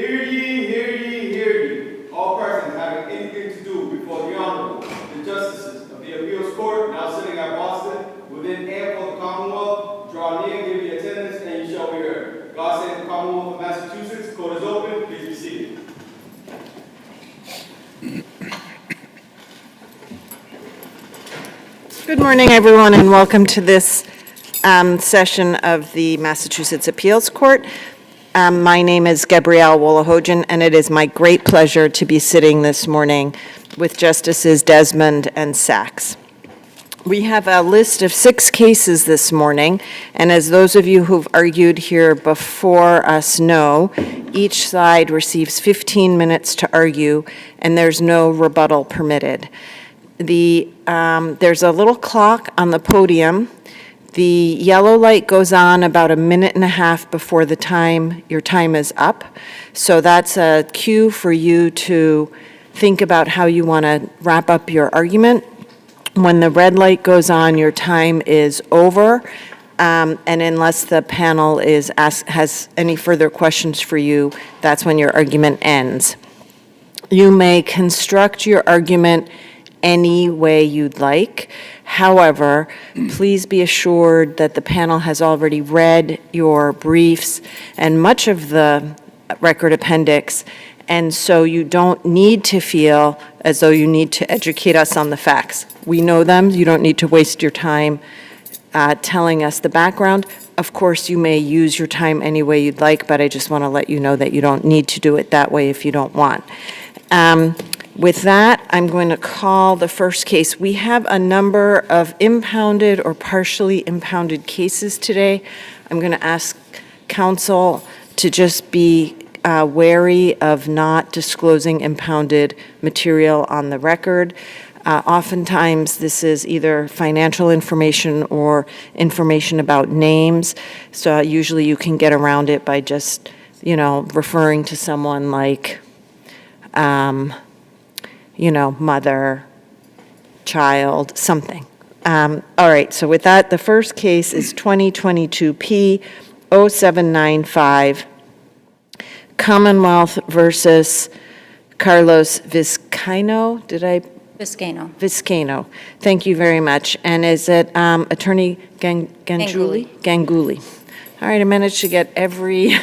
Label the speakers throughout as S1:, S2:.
S1: Hear ye, hear ye, hear ye. All persons having anything to do before the Honorable, the Justices of the Appeals Court, now sitting at Boston, within and for the Commonwealth, draw near, give your attendance, and you shall be heard. God save the Commonwealth of Massachusetts. Court is open. Please be seated.
S2: Good morning, everyone, and welcome to this session of the Massachusetts Appeals Court. My name is Gabrielle Wolohojian, and it is my great pleasure to be sitting this morning with Justices Desmond and Sachs. We have a list of 6 cases this morning, and as those of you who've argued here before us know, each side receives 15 minutes to argue, and there's no rebuttal permitted. There's a little clock on the podium. The yellow light goes on about a minute and a half before your time is up. So that's a cue for you to think about how you want to wrap up your argument. When the red light goes on, your time is over. And unless the panel has any further questions for you, that's when your argument ends. You may construct your argument any way you'd like. However, please be assured that the panel has already read your briefs and much of the record appendix, and so you don't need to feel as though you need to educate us on the facts. We know them. You don't need to waste your time telling us the background. Of course, you may use your time any way you'd like, but I just want to let you know that you don't need to do it that way if you don't want. With that, I'm going to call the first case. We have a number of impounded or partially impounded cases today. I'm going to ask counsel to just be wary of not disclosing impounded material on the record. Oftentimes, this is either financial information or information about names. So usually you can get around it by just, referring to someone like, mother, child, something. All right, so with that, the first case is 2022 P0795, Commonwealth versus Carlos Viscano.
S3: Viscano.
S2: Viscano. Thank you very much. And is it Attorney Ganguly? Ganguly. All right, I managed to get every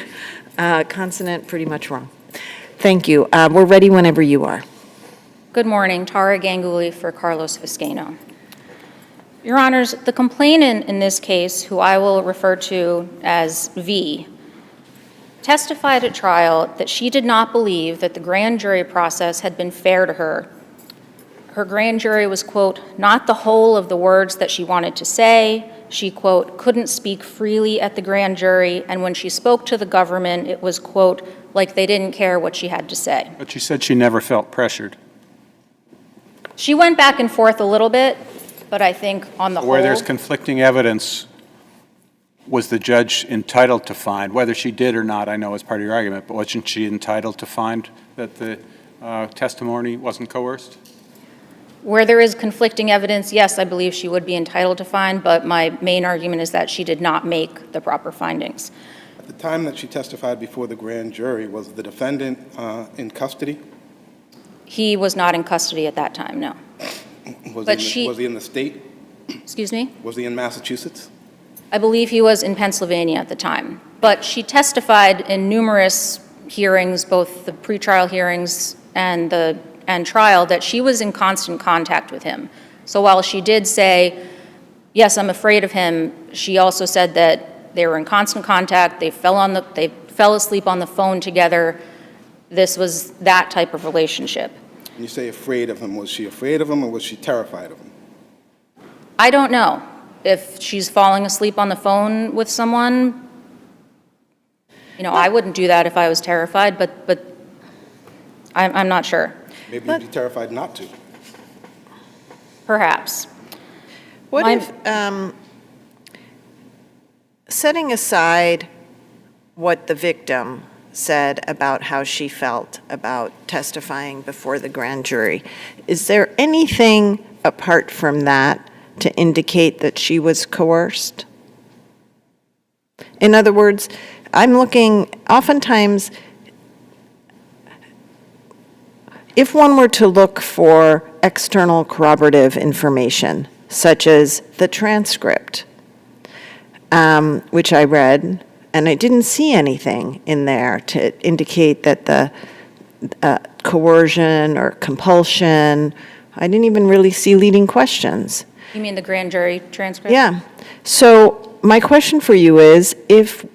S2: consonant pretty much wrong. Thank you. We're ready whenever you are.
S3: Good morning, Tara Ganguly for Carlos Viscano. Your Honors, the complainant in this case, who I will refer to as V, testified at trial that she did not believe that the grand jury process had been fair to her. Her grand jury was, quote, not the whole of the words that she wanted to say. She, quote, couldn't speak freely at the grand jury, and when she spoke to the government, it was, quote, like they didn't care what she had to say.
S4: But she said she never felt pressured.
S3: She went back and forth a little bit, but I think on the whole...
S4: Where there's conflicting evidence, was the judge entitled to find, whether she did or not, I know is part of your argument, but wasn't she entitled to find that the testimony wasn't coerced?
S3: Where there is conflicting evidence, yes, I believe she would be entitled to find, but my main argument is that she did not make the proper findings.
S5: At the time that she testified before the grand jury, was the defendant in custody?
S3: He was not in custody at that time, no.
S5: Was he in the state?
S3: Excuse me?
S5: Was he in Massachusetts?
S3: I believe he was in Pennsylvania at the time. But she testified in numerous hearings, both the pretrial hearings and trial, that she was in constant contact with him. So while she did say, yes, I'm afraid of him, she also said that they were in constant contact, they fell asleep on the phone together. This was that type of relationship.
S5: When you say afraid of him, was she afraid of him or was she terrified of him?
S3: I don't know. If she's falling asleep on the phone with someone, I wouldn't do that if I was terrified, but I'm not sure.
S5: Maybe you'd be terrified not to.
S3: Perhaps.
S2: What if, setting aside what the victim said about how she felt about testifying before the grand jury, is there anything apart from that to indicate that she was coerced? In other words, I'm looking, oftentimes if one were to look for external corroborative information, such as the transcript, which I read, and I didn't see anything in there to indicate that the coercion or compulsion, I didn't even really see leading questions.
S3: You mean the grand jury transcript?
S2: Yeah. So my question for you is, if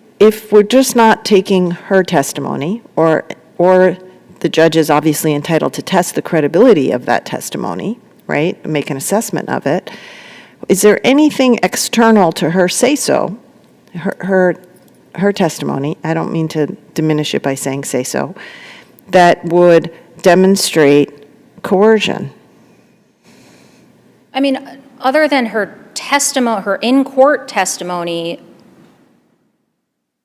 S2: we're just not taking her testimony, or the judge is obviously entitled to test the credibility of that testimony, right, make an assessment of it, is there anything external to her say-so, her testimony, I don't mean to diminish it by saying say-so, that would demonstrate coercion?
S3: I mean, other than her testimony, her in-court testimony,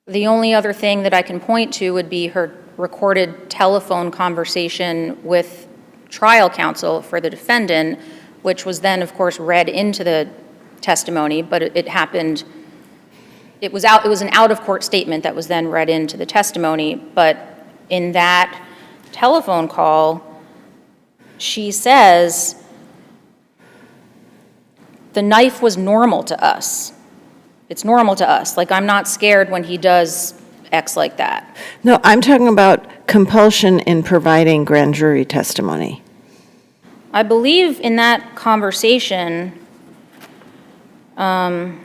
S3: the only other thing that I can point to would be her recorded telephone conversation with trial counsel for the defendant, which was then, of course, read into the testimony, but it happened, it was an out-of-court statement that was then read into the testimony, but in that telephone call, she says, the knife was normal to us. It's normal to us. Like, I'm not scared when he does X like that.
S2: No, I'm talking about compulsion in providing grand jury testimony.
S3: I believe in that conversation, that's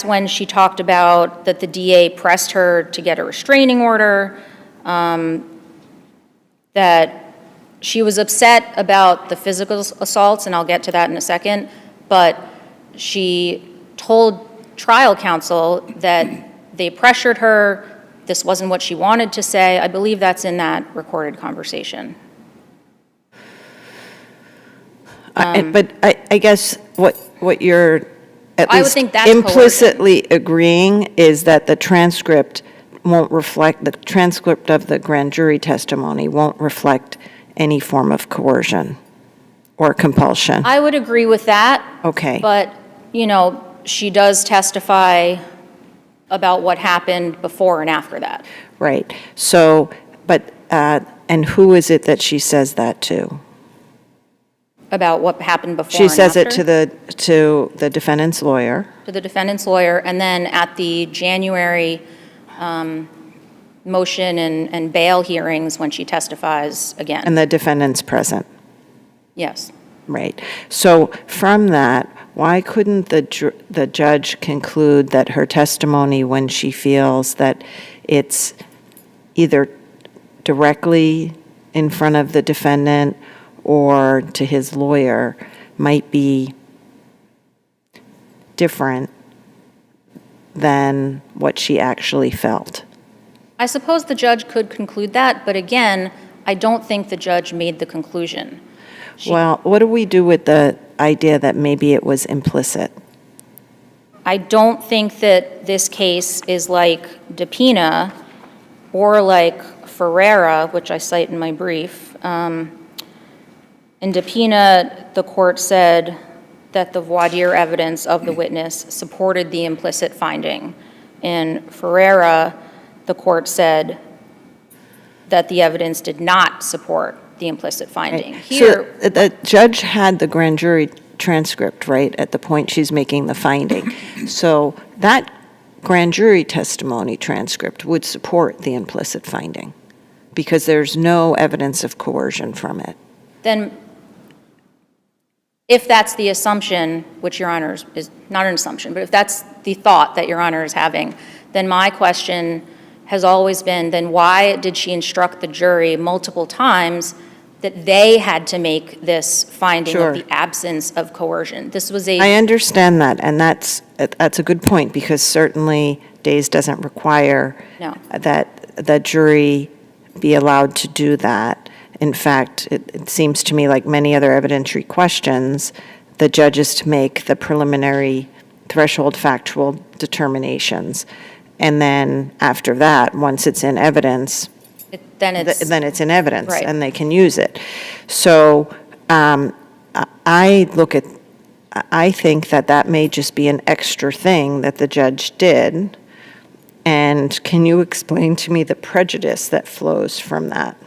S3: when she talked about that the DA pressed her to get a restraining order, that she was upset about the physical assaults, and I'll get to that in a second, but she told trial counsel that they pressured her, this wasn't what she wanted to say. I believe that's in that recorded conversation.
S2: But I guess what you're at
S3: I would
S2: least
S3: think that's
S2: implicitly agreeing is that the transcript won't reflect, the transcript of the grand jury testimony won't reflect any form of coercion or compulsion.
S3: I would agree with that.
S2: Okay.
S3: But, you know, she does testify about what happened before and after that.
S2: Right. So, but, and who is it that she says that to?
S3: About what happened before
S2: She
S3: and
S2: says it
S3: after?
S2: to the defendant's lawyer.
S3: To the defendant's lawyer, and then at the January motion and bail hearings when she testifies again.
S2: And the defendant's present.
S3: Yes.
S2: Right. So from that, why couldn't the judge conclude that her testimony, when she feels that it's either directly in front of the defendant or to his lawyer, might be different than what she actually felt?
S3: I suppose the judge could conclude that, but again, I don't think the judge made the conclusion.
S2: Well, what do we do with the idea that maybe it was implicit?
S3: I don't think that this case is like DePina or like Ferreira, which I cite in my brief. In DePina, the court said that the voir dire evidence of the witness supported the implicit finding. In Ferreira, the court said that the evidence did not support the implicit finding.
S2: Right.
S3: Here,
S2: So the judge had the grand jury transcript, right, at the point she's making the finding. So that grand jury testimony transcript would support the implicit finding because there's no evidence of coercion from it.
S3: then if that's the assumption, which Your Honor is not an assumption, but if that's the thought that Your Honor is having, then my question has always been, then why did she instruct the jury multiple times that they had to make this finding
S2: Sure.
S3: of the absence of coercion? This was
S2: I understand that, and that's a good point, because certainly Days doesn't require
S3: No.
S2: that the jury be allowed to do that. In fact, it seems to me like many other evidentiary questions, the judge is to make the preliminary threshold factual determinations. And then after that, once it's in evidence,
S3: then it's
S2: in evidence,
S3: Right.
S2: and they can use it. So I think that may just be an extra thing that the judge did. And can you explain to me the prejudice that flows from that?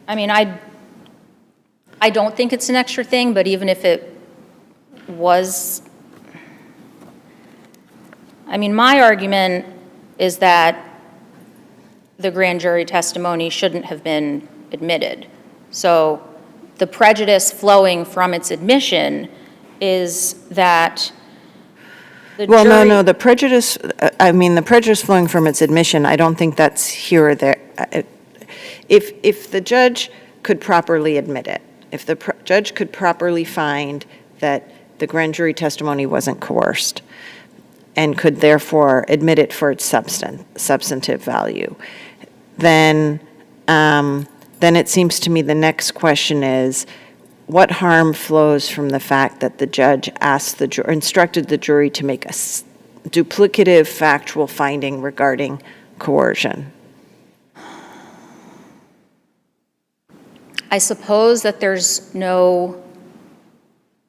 S3: I mean, I don't think it's an extra thing, but even if it was, I mean, my argument is that the grand jury testimony shouldn't have been admitted. So the prejudice flowing from its admission is that the
S2: Well,
S3: jury...
S2: no, the prejudice, I mean, the prejudice flowing from its admission, I don't think that's here or there. If the judge could properly admit it, if the judge could properly find that the grand jury testimony wasn't coerced and could therefore admit it for its substantive value, then it seems to me the next question is, what harm flows from the fact that the judge asked instructed the jury to make a duplicative factual finding regarding coercion?
S3: I suppose that there's no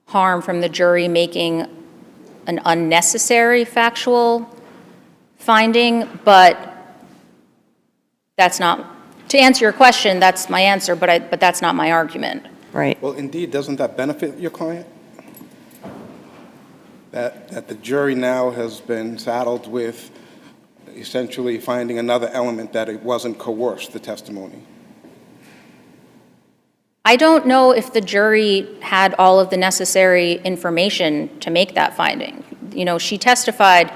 S3: harm from the jury making an unnecessary factual finding, but that's not, to answer your question, that's my answer, but that's not my argument.
S2: Right.
S5: Well, indeed, doesn't that benefit your client? That the jury now has been saddled with essentially finding another element that it wasn't coerced, the testimony.
S3: I don't know if the jury had all of the necessary information to make that finding. You know, she testified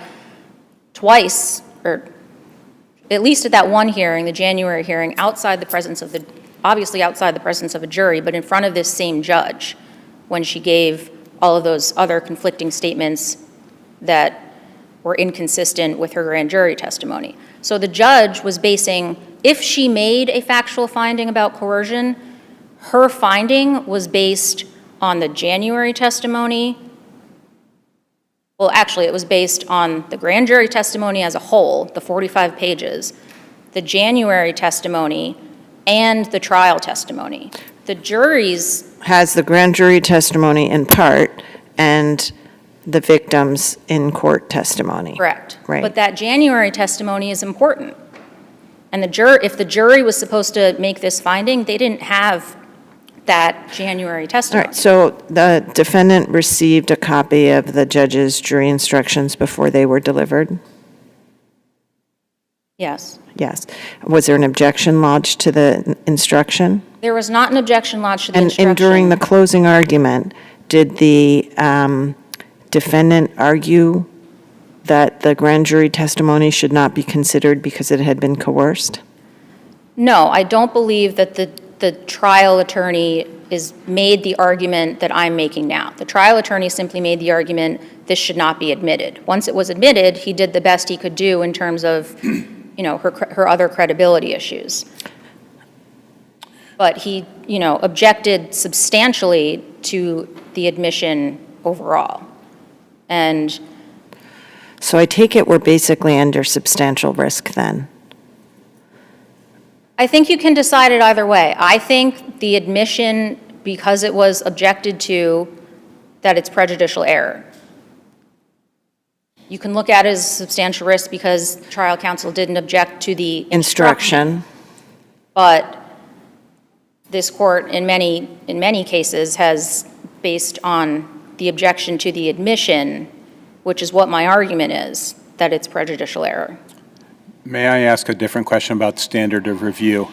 S3: twice, or at least at that one hearing, the January hearing, outside the presence of obviously outside the presence of a jury, but in front of this same judge, when she gave all of those other conflicting statements that were inconsistent with her grand jury testimony. So the judge was basing, if she made a factual finding about coercion, her finding was based on the January testimony. Well, actually, it was based on the grand jury testimony as a whole, the 45 pages, the January testimony, and the trial testimony. The jury's...
S2: Has the grand jury testimony in part and the victim's in-court testimony.
S3: Correct.
S2: Right.
S3: But that January testimony is important. And if the jury was supposed to make this finding, they didn't have that January
S2: All
S3: testimony.
S2: right, so the defendant received a copy of the judge's jury instructions before they were delivered?
S3: Yes.
S2: Yes. Was there an objection lodged to the instruction?
S3: There was not an objection lodged to the instruction.
S2: And during the closing argument, did the defendant argue that the grand jury testimony should not be considered because it had been coerced?
S3: No, I don't believe that the trial attorney made the argument that I'm making now. The trial attorney simply made the argument this should not be admitted. Once it was admitted, he did the best he could do in terms of, you know, her other credibility issues. But he, you know, objected substantially to the admission overall. And
S2: So I take it we're basically under substantial risk then?
S3: I think you can decide it either way. I think the admission, because it was objected to, that it's prejudicial error. You can look at it as substantial risk because trial counsel didn't object to the instruction. But this court, in many cases, has based on the objection to the admission, which is what my argument is, that it's prejudicial error.
S4: May I ask a different question about standard of review?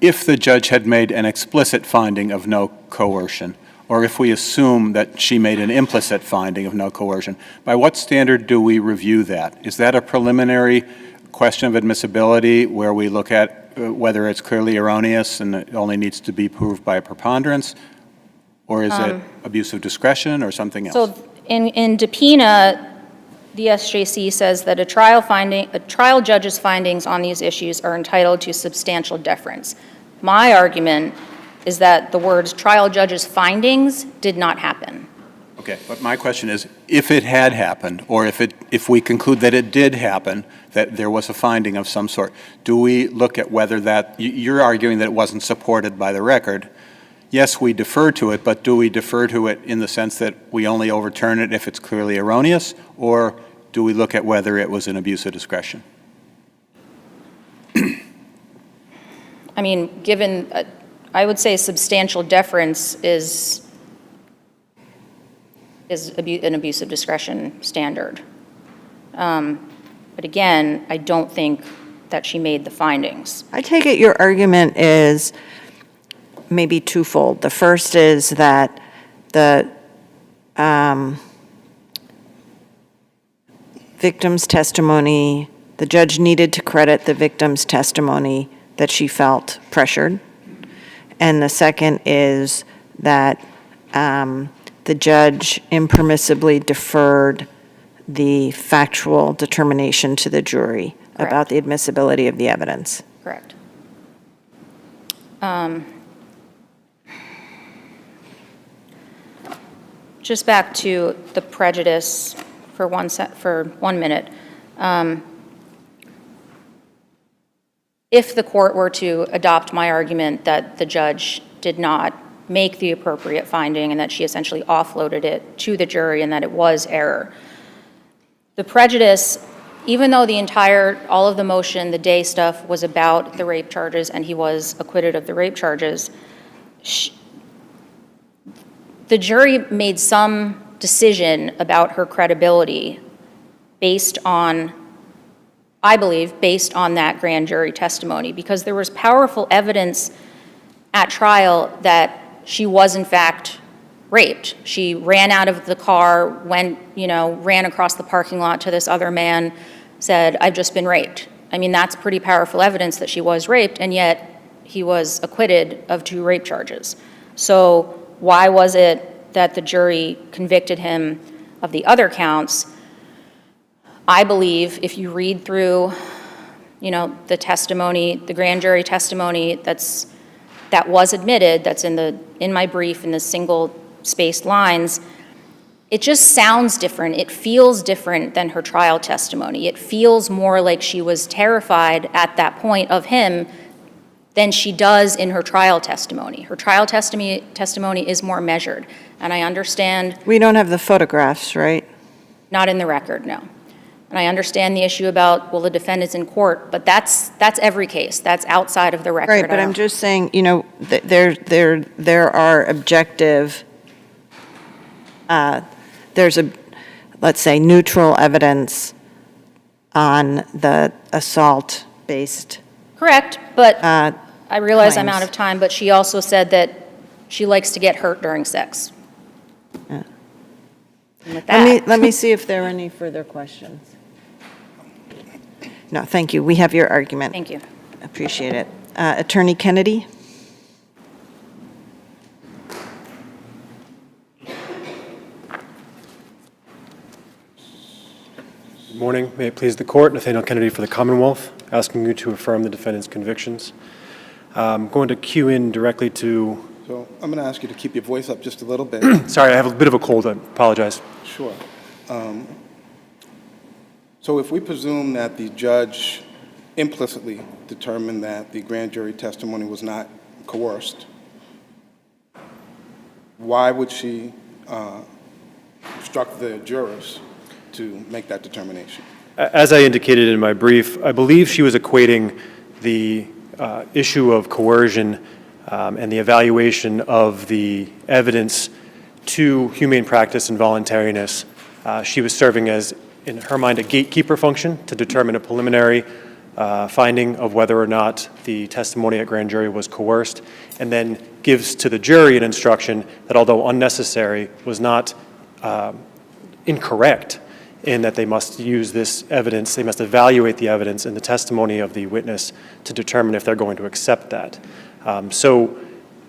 S4: If the judge had made an explicit finding of no coercion, or if we assume that she made an implicit finding of no coercion, by what standard do we review that? Is that a preliminary question of admissibility where we look at whether it's clearly erroneous and it only needs to be proved by a preponderance? Or is it abuse of discretion or something else?
S3: So in DePina, the SJC says that a trial judge's findings on these issues are entitled to substantial deference. My argument is that the words trial judge's findings did not happen.
S4: Okay, but my question is, if it had happened, or if we conclude that it did happen, that there was a finding of some sort, do we look at whether that, you're arguing that it wasn't supported by the record. Yes, we defer to it, but do we defer to it in the sense that we only overturn it if it's clearly erroneous, or do we look at whether it was an abuse of discretion?
S3: I I mean, given, I would say substantial deference is an abuse of discretion standard. But again, I don't think that she made the findings.
S2: I take it your argument is maybe twofold. The first is that the victim's testimony, the judge needed to credit the victim's testimony that she felt pressured. And the second is that the judge impermissibly deferred the factual determination to the jury
S3: Correct.
S2: about the admissibility of the evidence.
S3: Correct. Just back to the prejudice for 1 minute. If the court were to adopt my argument that the judge did not make the appropriate finding and that she essentially offloaded it to the jury and that it was error, the prejudice, even though all of the motion, the day stuff was about the rape charges and he was acquitted of the rape charges, the jury made some decision about her credibility based on, I believe, based on that grand jury testimony, because there was powerful evidence at trial that she was in fact raped. She ran out of the car, ran across the parking lot to this other man, said, "I've just been raped." I mean, that's pretty powerful evidence that she was raped, and yet he was acquitted of 2 rape charges. So why was it that the jury convicted him of the other counts? I believe if you read through, the testimony, the grand jury testimony that was admitted, that's in my brief in the single spaced lines, it just sounds different. It feels different than her trial testimony. It feels more like she was terrified at that point of him than she does in her trial testimony. Her trial testimony is more measured, and I understand.
S2: We don't have the photographs, right?
S3: Not in the record, no. And I understand the issue about, well, the defendant's in court, but that's every case. That's outside of the record.
S2: Right, but I'm just saying, there are objective, there's let's say, neutral evidence on the assault-based.
S3: Correct, but I realize I'm out
S2: claims.
S3: of time, but she also said that she likes to get hurt during sex.
S2: Yeah.
S3: And with that,
S2: Let me see if there are any further questions. No, thank you. We have your argument.
S3: thank you.
S2: Appreciate it. Attorney Kennedy?
S6: Good morning. May it please the court, Nathaniel Kennedy for the Commonwealth, asking you to affirm the defendant's convictions. I'm going to cue in directly to...
S5: So I'm going to ask you to keep your voice up just a little bit.
S6: Sorry, I have a bit of a cold. I apologize.
S5: Sure. So if we presume that the judge implicitly determined that the grand jury testimony was not coerced, why would she instruct the jurors to make that determination?
S6: As I indicated in my brief, I believe she was equating the issue of coercion and the evaluation of the evidence to humane practice and voluntariness. She was serving as, in her mind, a gatekeeper function to determine a preliminary finding of whether or not the testimony at grand jury was coerced, and then gives to the jury an instruction that, although unnecessary, was not incorrect in that they must use this evidence, they must evaluate the evidence and the testimony of the witness to determine if they're going to accept that. So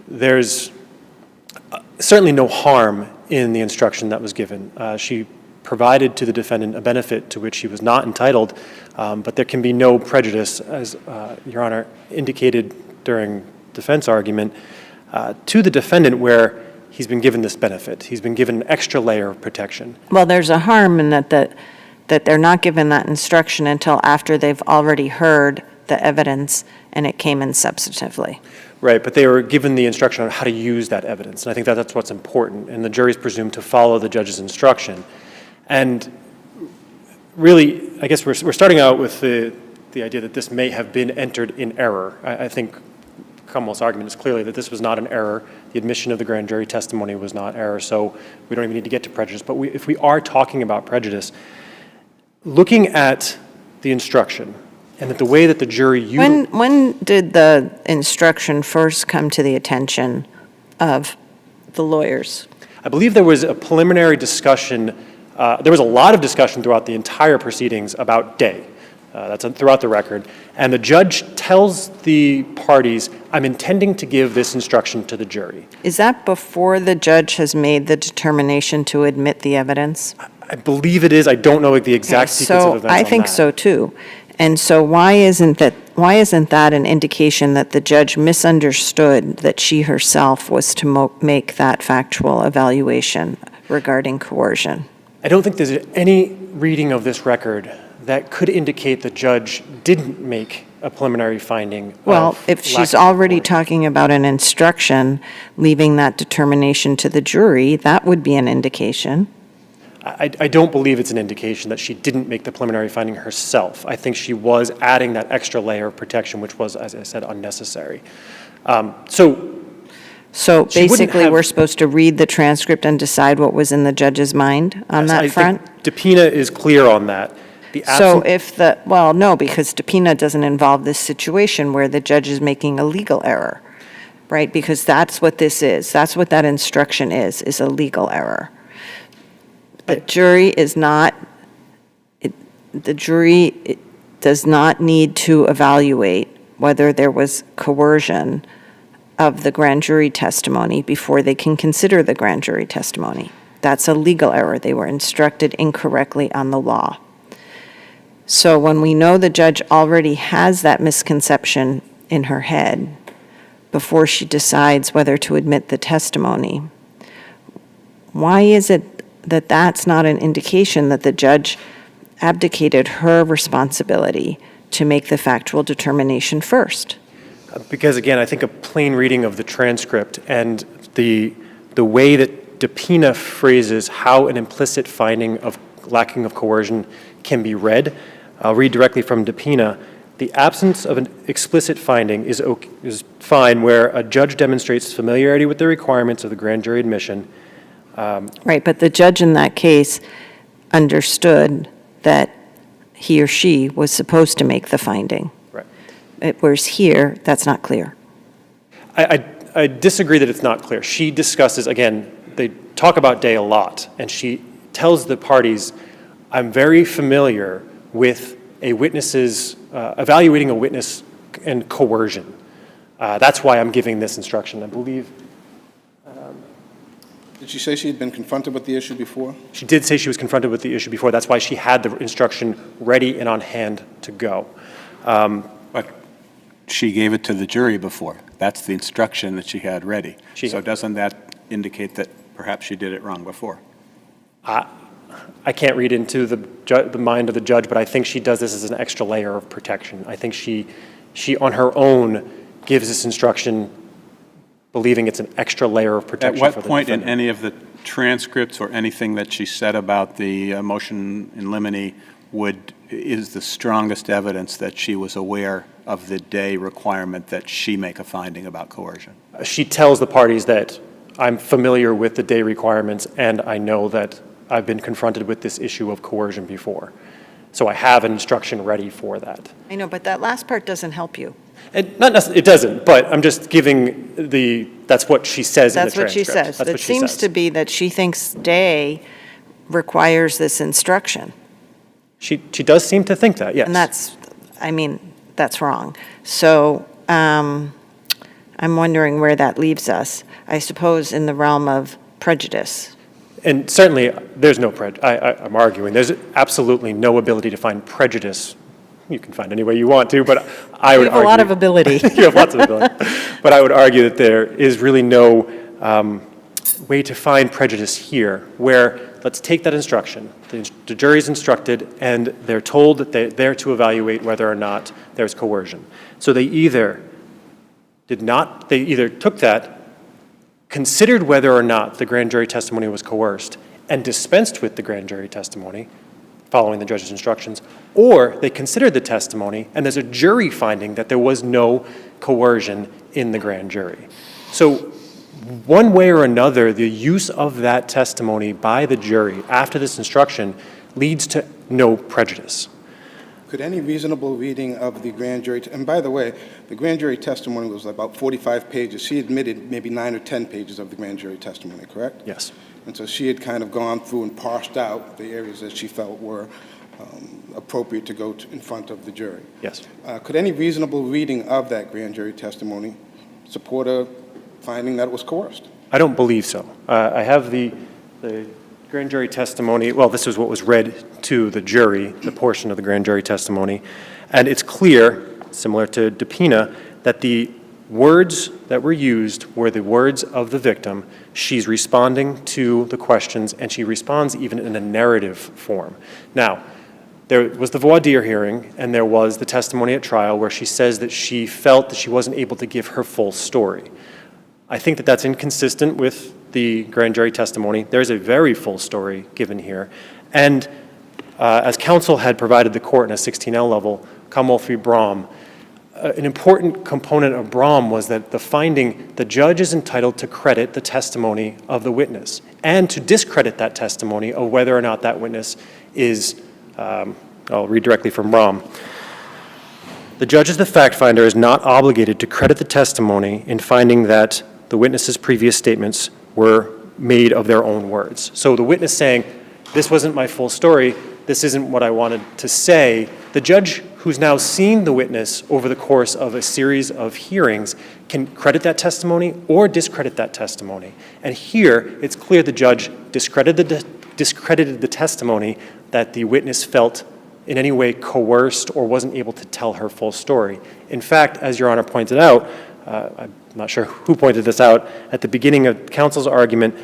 S6: there's certainly no harm in the instruction that was given. She provided to the defendant a benefit to which he was not entitled, but there can be no prejudice, as Your Honor indicated during defense argument, to the defendant where he's been given this benefit. He's been given an extra layer of protection.
S2: Well, there's a harm in that they're not given that instruction until after they've already heard the evidence and it came in substantively.
S6: Right, but they were given the instruction on how to use that evidence, and I think that's what's important, and the jury's presumed to follow the judge's instruction. And really, I guess we're starting out with the idea that this may have been entered in error. I think Commonwealth's argument is clearly that this was not an error. The admission of the grand jury testimony was not error, so we don't even need to get to prejudice. But if we are talking about prejudice, looking at the instruction and that the way that the jury used...
S2: When did the instruction first come to the attention of the lawyers?
S6: I believe there was a preliminary discussion, there was a lot of discussion throughout the entire proceedings about day. That's throughout the record. And the judge tells the parties, I'm intending to give this instruction to the jury.
S2: Is that before the judge has made the determination to admit the evidence?
S6: I believe it is. I don't know the exact sequence of events on that.
S2: I think so too. And so why isn't that an indication that the judge misunderstood that she herself was to make that factual evaluation regarding coercion?
S6: I don't think there's any reading of this record that could indicate the judge didn't make a preliminary finding.
S2: Well, if she's already talking about an instruction, leaving that determination to the jury, that would be an indication.
S6: I don't believe it's an indication that she didn't make the preliminary finding herself. I think she was adding that extra layer of protection, which was, as I said, unnecessary. So
S2: basically, we're supposed to read the transcript and decide what was in the judge's mind on that front?
S6: I think DePina is clear on that.
S2: So no, because DePina doesn't involve this situation where the judge is making a legal error, right? Because that's what this is. That's what that instruction is a legal error. The jury does not need to evaluate whether there was coercion of the grand jury testimony before they can consider the grand jury testimony. That's a legal error. They were instructed incorrectly on the law. So when we know the judge already has that misconception in her head before she decides whether to admit the testimony, why is it that that's not an indication that the judge abdicated her responsibility to make the factual determination first?
S6: Because, again, I think a plain reading of the transcript and the way that DePina phrases how an implicit finding of lacking of coercion can be read, I'll read directly from DePina. The absence of an explicit finding is fine where a judge demonstrates familiarity with the requirements of the grand jury admission.
S2: Right, but the judge in that case understood that he or she was supposed to make the finding.
S6: Right.
S2: Whereas here, that's not clear.
S6: I disagree that it's not clear. She discusses, again, they talk about day a lot, and she tells the parties, I'm very familiar with a witness's, evaluating a witness and coercion. That's why I'm giving this instruction, I believe.
S5: Did she say she had been confronted with the issue before?
S6: She did say she was confronted with the issue before. That's why she had the instruction ready and on hand to go.
S4: But she gave it to the jury before. That's the instruction that she had ready. So doesn't that indicate that perhaps she did it wrong before?
S6: I can't read into the mind of the judge, but I think she does this as an extra layer of protection. I think she on her own gives this instruction believing it's an extra layer of protection for the defendant.
S4: At what point in any of the transcripts or anything that she said about the motion in limine is the strongest evidence that she was aware of the day requirement that she make a finding about coercion?
S6: She tells the parties that I'm familiar with the day requirements and I know that I've been confronted with this issue of coercion before. So I have an instruction ready for that.
S2: I know, but that last part doesn't help you.
S6: It doesn't, but I'm just giving that's what she says in the transcript.
S2: That's what she says.
S6: That's
S2: It
S6: what she
S2: seems
S6: says.
S2: to be that she thinks day requires this instruction.
S6: She does seem to think that, yes.
S2: And that's wrong. So I'm wondering where that leaves us. I suppose in the realm of prejudice.
S6: And certainly, there's no prejudice. I'm arguing there's absolutely no ability to find prejudice. You can find any way you want to, but I would argue... You have
S2: a lot of ability.
S6: You have lots of ability. But I would argue that there is really no way to find prejudice here, where let's take that instruction. The jury's instructed, and they're told that they're there to evaluate whether or not there's coercion. So they either took that, considered whether or not the grand jury testimony was coerced, and dispensed with the grand jury testimony, following the judge's instructions, or they considered the testimony, and there's a jury finding that there was no coercion in the grand jury. So one way or another, the use of that testimony by the jury after this instruction leads to no prejudice.
S5: Could any reasonable reading of the grand jury, and by the way, the grand jury testimony was about 45 pages. She admitted maybe 9 or 10 pages of the grand jury testimony, correct?
S6: Yes.
S5: And so she had kind of gone through and parsed out the areas that she felt were appropriate to go in front of the jury.
S6: Yes.
S5: Could any reasonable reading of that grand jury testimony support a finding that it was coerced?
S6: I don't believe so. I have the grand jury testimony. Well, this is what was read to the jury, the portion of the grand jury testimony. And it's clear, similar to DePina, that the words that were used were the words of the victim. She's responding to the questions, and she responds even in a narrative form. Now, there was the voir dire hearing, and there was the testimony at trial where she says that she felt that she wasn't able to give her full story. I think that that's inconsistent with the grand jury testimony. There's a very full story given here. And as counsel had provided the court in a 16L level, Commonwealth v. Brom, an important component of Brom was that the finding, the judge is entitled to credit the testimony of the witness and to discredit that testimony of whether or not that witness is, I'll read directly from Brom. The judge as the fact finder is not obligated to credit the testimony in finding that the witness's previous statements were made of their own words. So the witness saying, this wasn't my full story, this isn't what I wanted to say, the judge who's now seen the witness over the course of a series of hearings can credit that testimony or discredit that testimony. And here, it's clear the judge discredited the testimony that the witness felt in any way coerced or wasn't able to tell her full story. In fact, as Your Honor pointed out, I'm not sure who pointed this out, at the beginning of counsel's argument,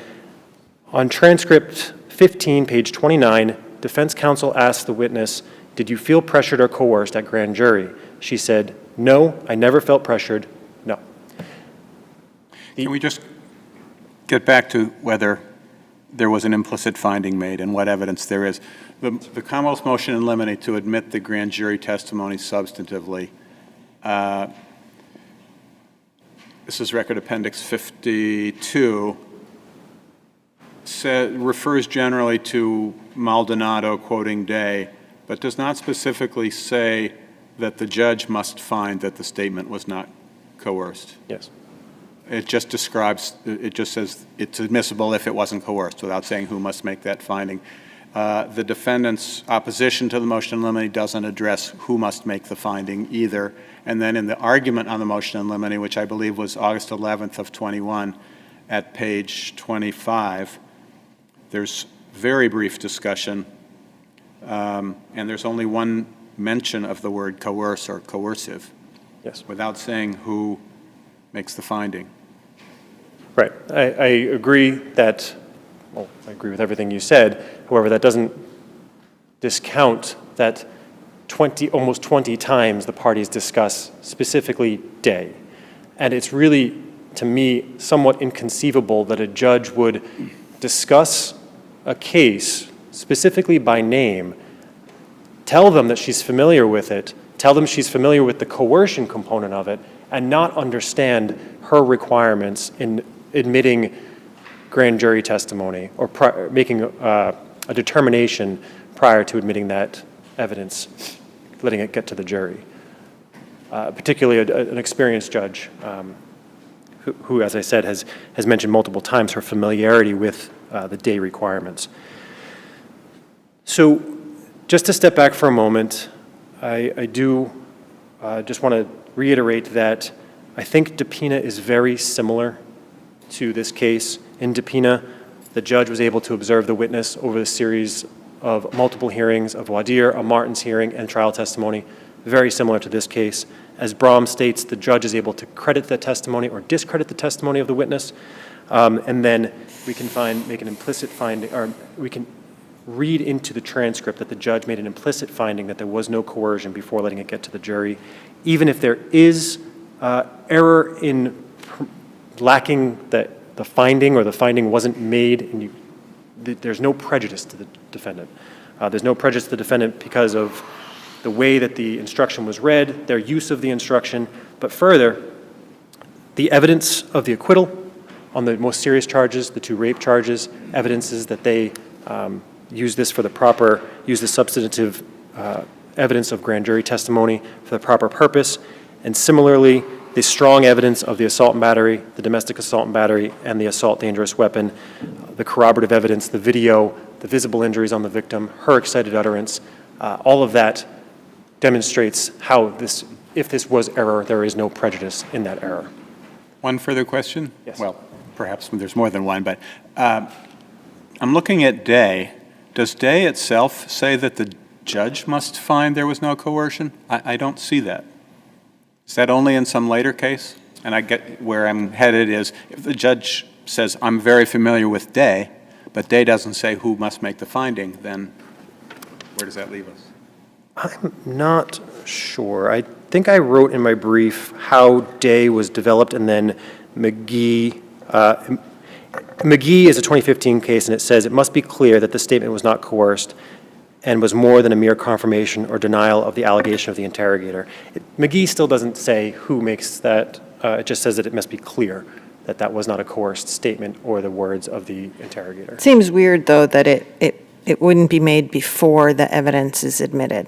S6: on transcript 15, page 29, defense counsel asked the witness, did you feel pressured or coerced at grand jury? She said, no, I never felt pressured, no.
S4: Can we just get back to whether there was an implicit finding made and what evidence there is? The Commonwealth's motion in limine to admit the grand jury testimony substantively, this is Record Appendix 52, refers generally to Maldonado quoting Day, but does not specifically say that the judge must find that the statement was not coerced.
S6: Yes.
S4: It just describes, it just says it's admissible if it wasn't coerced without saying who must make that finding. The defendant's opposition to the motion in limine doesn't address who must make the finding either. And then in the argument on the motion in limine, which I believe was August 11th of 21, at page 25, there's very brief discussion, and there's only one mention of the word coerce or coercive.
S6: Yes.
S4: Without saying who makes the finding.
S6: Right. I agree that, well, I agree with everything you said. However, that doesn't discount that almost 20 times the parties discuss specifically Day. And it's really, to me, somewhat inconceivable that a judge would discuss a case specifically by name, tell them that she's familiar with it, tell them she's familiar with the coercion component of it, and not understand her requirements in admitting grand jury testimony or making a determination prior to admitting that evidence, letting it get to the jury. Particularly an experienced judge who, as I said, has mentioned multiple times her familiarity with the Day requirements. So just to step back for a moment, I do just want to reiterate that I think DePina is very similar to this case. In DePina, the judge was able to observe the witness over the series of multiple hearings of voir dire, a Martin's hearing, and trial testimony, very similar to this case. As Brom states, the judge is able to credit the testimony or discredit the testimony of the witness, and then we can make an implicit finding, or we can read into the transcript that the judge made an implicit finding that there was no coercion before letting it get to the jury. Even if there is error in lacking the finding or the finding wasn't made, and there's no prejudice to the defendant. There's no prejudice to the defendant because of the way that the instruction was read, their use of the instruction, but further, The evidence of the acquittal on the most serious charges, the 2 rape charges, evidences that they use this for the proper, use the substantive evidence of grand jury testimony for the proper purpose. And similarly, the strong evidence of the assault and battery, the domestic assault and battery, and the assault dangerous weapon, the corroborative evidence, the video, the visible injuries on the victim, her excited utterance, all of that demonstrates how this, if this was error, there is no prejudice in that error.
S4: One further question?
S6: Yes.
S4: Well, perhaps there's more than one, but I'm looking at Day. Does Day itself say that the judge must find there was no coercion? I don't see that. Is that only in some later case? And I get where I'm headed is if the judge says, I'm very familiar with Day, but Day doesn't say who must make the finding, then where does that leave us?
S6: I'm not sure. I think I wrote in my brief how Day was developed, and then McGee is a 2015 case, and it says it must be clear that the statement was not coerced and was more than a mere confirmation or denial of the allegation of the interrogator. McGee still doesn't say who makes that. It just says that it must be clear that that was not a coerced statement or the words of the interrogator.
S2: It seems weird, though, that it wouldn't be made before the evidence is admitted.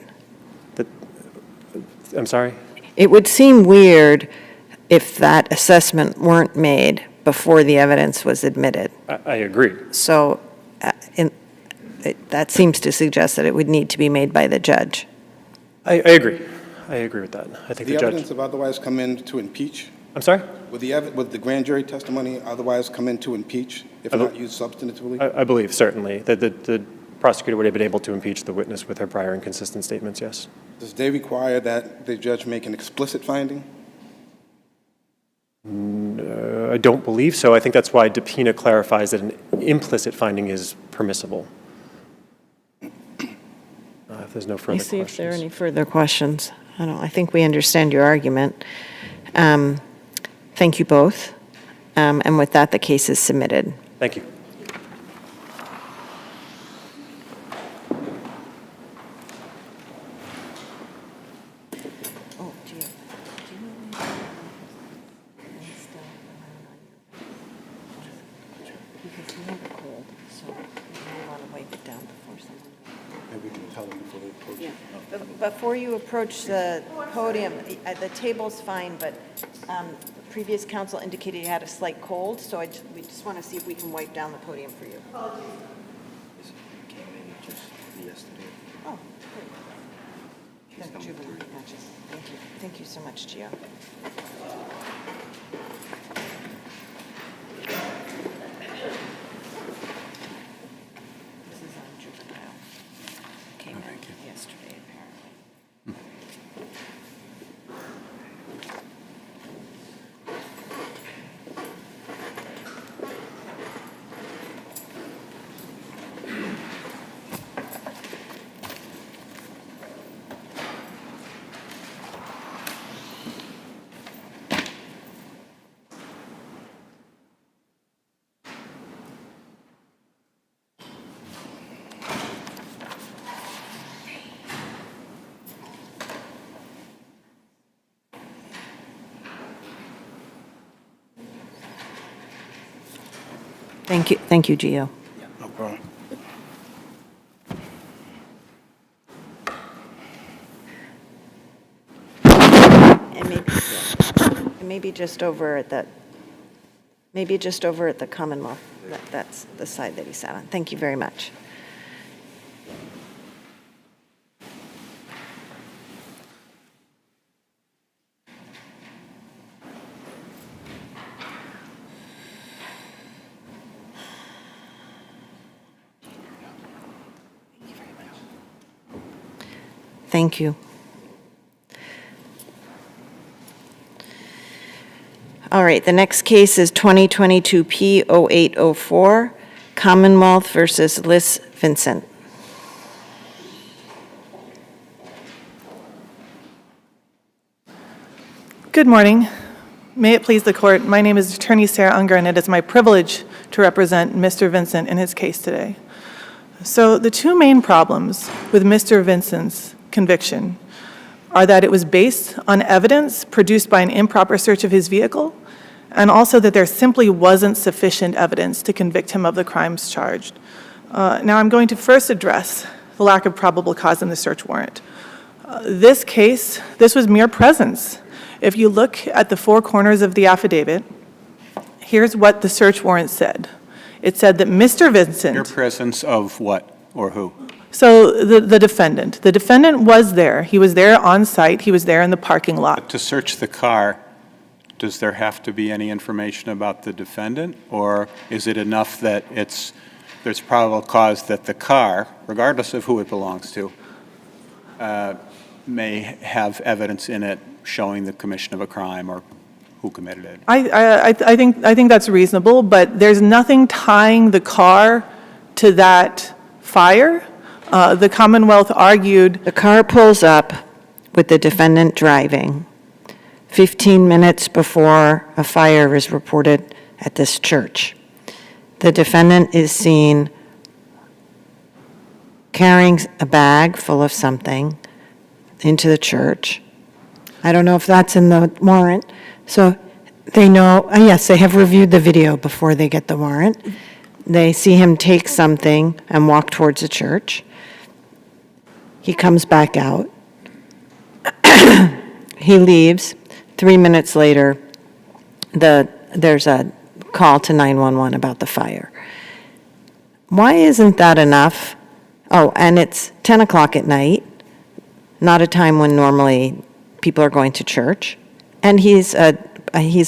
S6: I'm sorry?
S2: It would seem weird if that assessment weren't made before the evidence was admitted.
S6: I agree.
S2: So that seems to suggest that it would need to be made by the judge.
S6: I agree. I agree with that. I think
S5: The
S6: the
S5: evidence
S6: judge.
S5: have otherwise come in to impeach?
S6: I'm sorry?
S5: Would the grand jury testimony otherwise come in to impeach, if not used substantively?
S6: I believe, certainly, that the prosecutor would have been able to impeach the witness with her prior inconsistent statements, yes.
S5: Does they require that the judge make an explicit finding?
S6: I don't believe so. I think that's why DePina clarifies that an implicit finding is permissible. If there's no
S2: Let
S6: further
S2: me
S6: questions.
S2: see if there are any further questions. I think we understand your argument. Thank you both. And with that, the case is submitted.
S6: Thank you.
S2: Oh, Gio, because you have a cold, so you want to wipe it down before someone.
S5: Maybe we can tell them before they approach.
S2: Yeah. Before you approach the podium, the table's fine, but the previous counsel indicated you had a slight cold, so we just want to see if we can wipe down the podium for you.
S5: Came in just yesterday.
S2: Oh, great. No, Juvenile, gotcha. Thank you. Thank you so much, Gio. This is on Juvenile. Came in yesterday, apparently. Thank you, Gio.
S5: No problem.
S2: And maybe just over at the Commonwealth. That's the side that he sat on. Thank you very much. Thank you. All right, the next case is 2022 P0804, Commonwealth versus LYS Vincent.
S7: Good morning. May it please the court, my name is Attorney Sarah Unger, and it is my privilege to represent Mr. Vincent in his case today. So the two main problems with Mr. Vincent's conviction are that it was based on evidence produced by an improper search of his vehicle, and also that there simply wasn't sufficient evidence to convict him of the crimes charged. Now, I'm going to first address the lack of probable cause in the search warrant. This case, this was mere presence. If you look at the four corners of the affidavit, here's what the search warrant said. It said that Mr. Vincent...
S4: Your presence of what or who?
S7: So the defendant. The defendant was there. He was there on site. He was there in the parking lot.
S4: To search the car, does there have to be any information about the defendant? Or is it enough that there's probable cause that the car, regardless of who it belongs to, may have evidence in it showing the commission of a crime or who committed it?
S7: I think that's reasonable, but there's nothing tying the car to that fire. The Commonwealth argued...
S2: The car pulls up with the defendant driving 15 minutes before a fire is reported at this church. The defendant is seen carrying a bag full of something into the church. I don't know if that's in the warrant. So they know, yes, they have reviewed the video before they get the warrant. They see him take something and walk towards the church. He comes back out. He leaves. 3 minutes later, there's a call to 911 about the fire. Why isn't that enough? Oh, and it's 10 o'clock at night, not a time when normally people are going to church, and he's a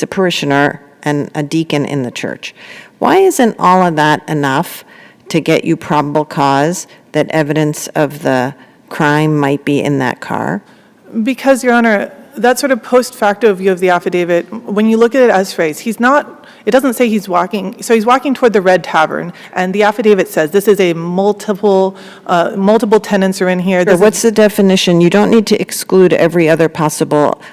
S2: parishioner and a deacon in the church. Why isn't all of that enough to get you probable cause that evidence of the crime might be in that car?
S7: Because, Your Honor, that sort of post facto view of the affidavit, when you look at it as phrased, it doesn't say he's walking, so he's walking toward the Red Tavern, and the affidavit says this is a multiple tenants are in here.
S2: Sure, what's the definition? You don't need to exclude every other possibility,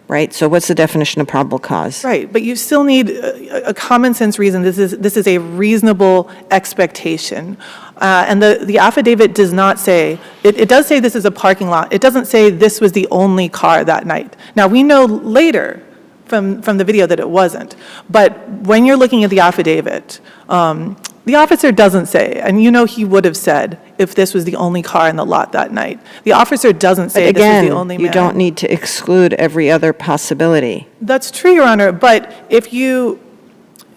S2: right? So what's the definition of probable cause?
S7: Right, but you still need a common sense reason. This is a reasonable expectation. And the affidavit does not say, it does say this is a parking lot. It doesn't say this was the only car that night. Now, we know later from the video that it wasn't. But when you're looking at the affidavit, the officer doesn't say, and you know he would have said if this was the only car in the lot that night. The officer doesn't say this was the only man.
S2: Again, you don't need to exclude every other possibility.
S7: That's true, Your Honor, but if you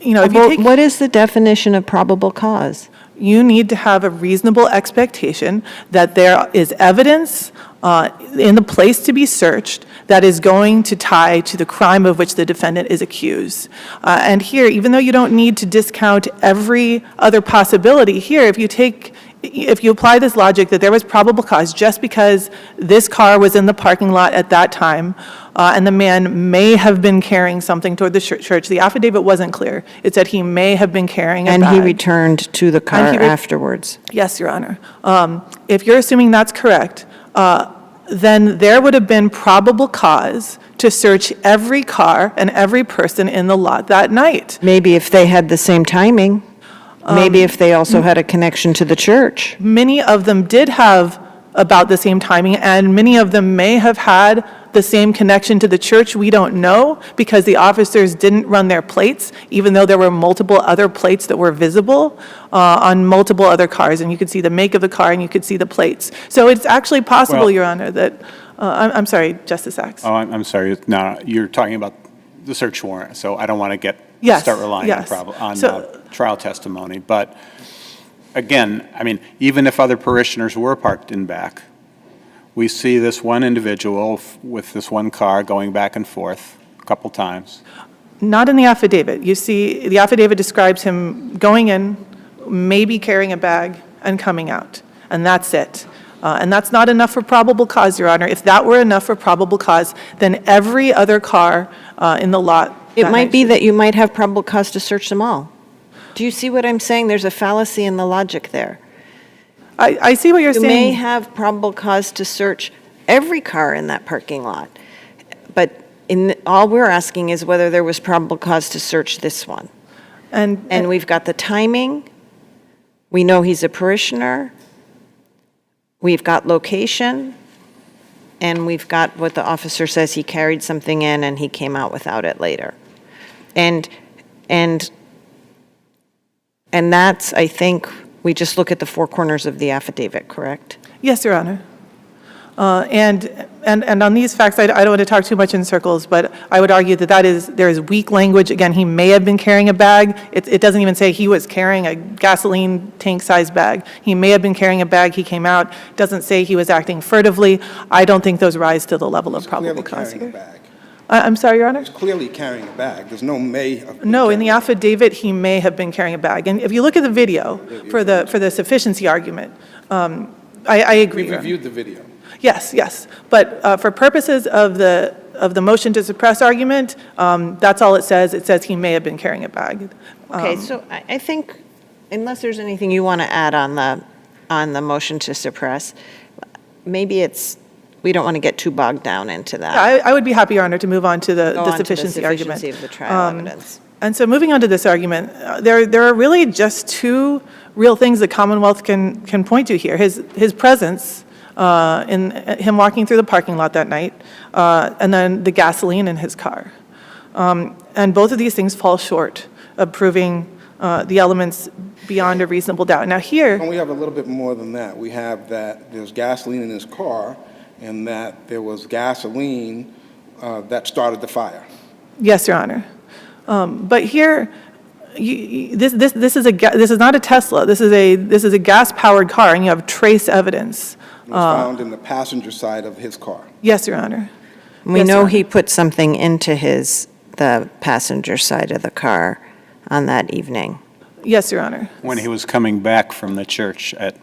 S7: take...
S2: What is the definition of probable cause?
S7: You need to have a reasonable expectation that there is evidence in the place to be searched that is going to tie to the crime of which the defendant is accused. And here, even though you don't need to discount every other possibility, here, if you apply this logic that there was probable cause just because this car was in the parking lot at that time, and the man may have been carrying something toward the church. The affidavit wasn't clear. It said he may have been carrying a bag.
S2: And he returned to the car afterwards.
S7: Yes, Your Honor. If you're assuming that's correct, then there would have been probable cause to search every car and every person in the lot that night.
S2: Maybe if they had the same timing. Maybe if they also had a connection to the church.
S7: Many of them did have about the same timing, and many of them may have had the same connection to the church. We don't know because the officers didn't run their plates, even though there were multiple other plates that were visible on multiple other cars, and you could see the make of the car and you could see the plates. So it's actually possible, Your Honor, that, I'm sorry, Justice Sachs.
S4: Oh, I'm sorry. No, you're talking about the search warrant, so I don't want to start relying on trial testimony. But again, I mean, even if other parishioners were parked in back, we see this one individual with this one car going back and forth a couple times.
S7: Not in the affidavit. You see, the affidavit describes him going in, maybe carrying a bag, and coming out. And that's it. And that's not enough for probable cause, Your Honor. If that were enough for probable cause, then every other car in the lot...
S2: It might be that you might have probable cause to search them all. Do you see what I'm saying? There's a fallacy in the logic there.
S7: I see what you're saying.
S2: You may have probable cause to search every car in that parking lot, but all we're asking is whether there was probable cause to search this one. And we've got the timing. We know he's a parishioner. We've got location. and we've got what the officer says he carried something in and he came out without it later. And that's, I think, we just look at the four corners of the affidavit, correct?
S7: Yes, Your Honor. And on these facts, I don't want to talk too much in circles, but I would argue that there is weak language. Again, he may have been carrying a bag. It doesn't even say he was carrying a gasoline tank-sized bag. He may have been carrying a bag, he came out. Doesn't say he was acting furtively. I don't think those rise to the level of probable cause
S5: Clearly
S7: here.
S5: carrying a bag.
S7: I'm sorry, Your Honor?
S5: He's clearly carrying a bag. There's no may of.
S7: No, in the affidavit, he may have been carrying a bag. And if you look at the video for the sufficiency argument, I agree.
S5: We've
S7: Your Honor.
S5: reviewed the video.
S7: Yes, yes. But for purposes of the motion to suppress argument, that's all it says. It says he may have been carrying a bag.
S2: Okay, so I think, unless there's anything you want to add on the motion to suppress, maybe we don't want to get too bogged down into that.
S7: I would be happy, Your Honor, to move on to
S2: Go
S7: the
S2: on to the
S7: sufficiency argument.
S2: sufficiency of the trial evidence.
S7: And so moving on to this argument, there are really just two real things the Commonwealth can point to here. His presence in him walking through the parking lot that night, and then the gasoline in his car. And both of these things fall short of proving the elements beyond a reasonable doubt. Now here,
S5: And we have a little bit more than that. We have that there's gasoline in his car and that there was gasoline that started the fire.
S7: yes, Your Honor. But here, this is not a Tesla. This is a gas-powered car, and you have trace evidence.
S5: It was found in the passenger side of his car.
S7: Yes, Your Honor.
S2: We
S7: Yes, Your
S2: know
S7: Honor.
S2: he put something into the passenger side of the car on that evening.
S7: Yes, Your Honor.
S4: When he was coming back from the church at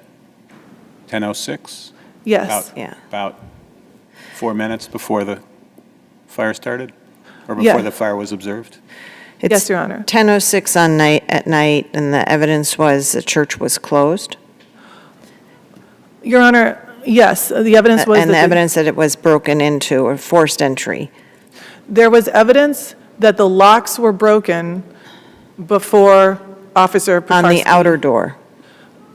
S4: 10:06?
S7: Yes.
S2: Yeah.
S4: About 4 minutes before the fire started? Or
S7: Yeah.
S4: before the fire was observed?
S2: It's
S7: Your Honor.
S2: 10:06 at night, and the evidence was the church was closed?
S7: Your Honor, yes, the evidence was
S2: And the
S7: that
S2: evidence that it was broken into or forced entry?
S7: there was evidence that the locks were broken before Officer Pekarsky.
S2: On the outer door?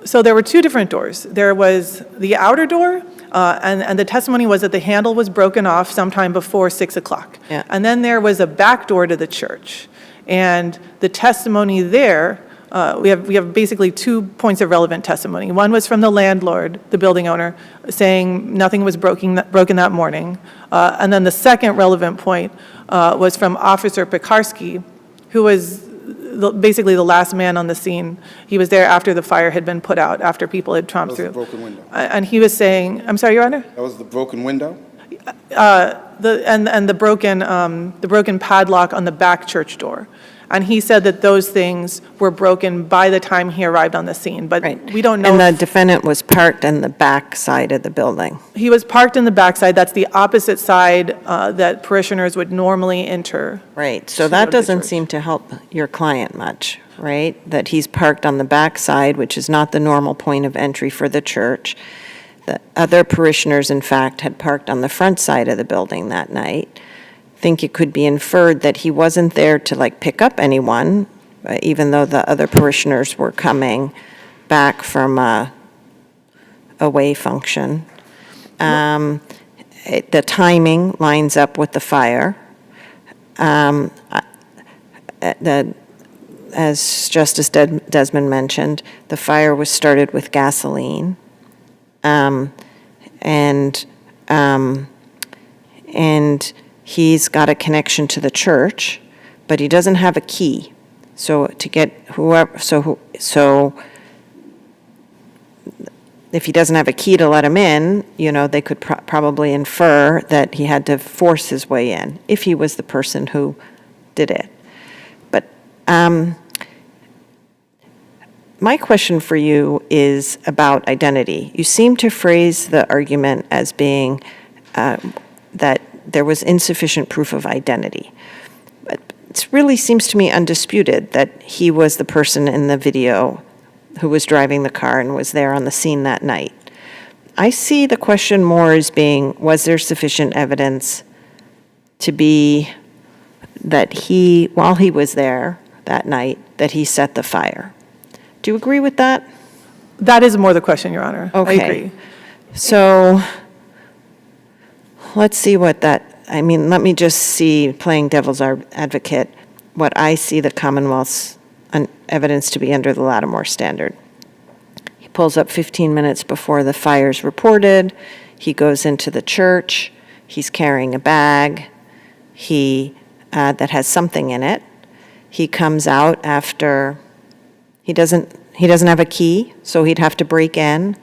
S7: So there were two different doors. There was the outer door, and the testimony was that the handle was broken off sometime before 6 o'clock.
S2: Yeah.
S7: And then there was a back door to the church. And the testimony there, we have basically 2 points of relevant testimony. One was from the landlord, the building owner, saying nothing was broken that morning. And then the second relevant point was from Officer Pekarsky, who was basically the last man on the scene. He was there after the fire had been put out, after people had tromped
S5: That was
S7: through.
S5: the broken window.
S7: And he was saying, I'm sorry, Your Honor?
S5: That was the broken window?
S7: The broken padlock on the back church door. And he said that those things were broken by the time he arrived on the scene, but
S2: Right.
S7: we don't know.
S2: And the
S7: if
S2: defendant was parked in the back side of the building?
S7: he was parked in the backside. That's the opposite side that parishioners would normally enter.
S2: Right, so
S7: To
S2: that
S7: go to the
S2: doesn't
S7: church.
S2: seem to help your client much, right? That he's parked on the back side, which is not the normal point of entry for the church. The other parishioners, in fact, had parked on the front side of the building that night. I think it could be inferred that he wasn't there to pick up anyone, even though the other parishioners were coming back from a away function. The timing lines up with the fire. As Justice Desmond mentioned, the fire was started with gasoline. And he's got a connection to the church, but he doesn't have a key. So to get whoever, so if he doesn't have a key to let him in, they could probably infer that he had to force his way in, if he was the person who did it. But my question for you is about identity. You seem to phrase the argument as being that there was insufficient proof of identity. But it really seems to me undisputed that he was the person in the video who was driving the car and was there on the scene that night. I see the question more as being, was there sufficient evidence to be that while he was there that night, that he set the fire? Do you agree with that?
S7: That is more the question, Your Honor.
S2: Okay.
S7: I agree.
S2: So let's see what let me just see, playing devil's advocate, what I see the Commonwealth's evidence to be under the Lattimore standard. He pulls up 15 minutes before the fire's reported. He goes into the church. He's carrying a bag that has something in it. He comes out after, he doesn't have a key, so he'd have to break in.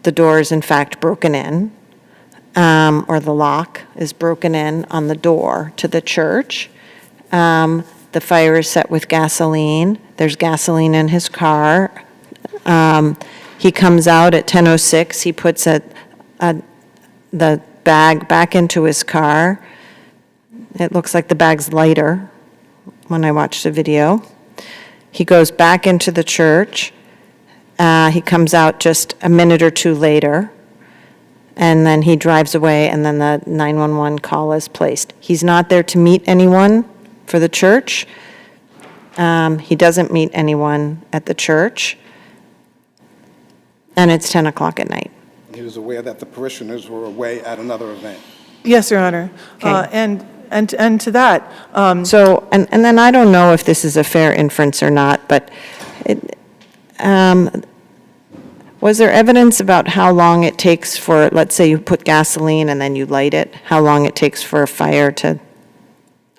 S2: The door is in fact broken in, or the lock is broken in on the door to the church. The fire is set with gasoline. There's gasoline in his car. He comes out at 10:06. He puts the bag back into his car. It looks like the bag's lighter when I watched the video. He goes back into the church. He comes out just a minute or two later, and then he drives away, and then the 911 call is placed. He's not there to meet anyone for the church. He doesn't meet anyone at the church, and it's 10 o'clock at night.
S5: He was aware that the parishioners were away at another event.
S7: Yes, Your Honor.
S2: Okay.
S7: And to that,
S2: So, and then I don't know if this is a fair inference or not, but was there evidence about how long it takes for, let's say you put gasoline and then you light it, how long it takes for a fire to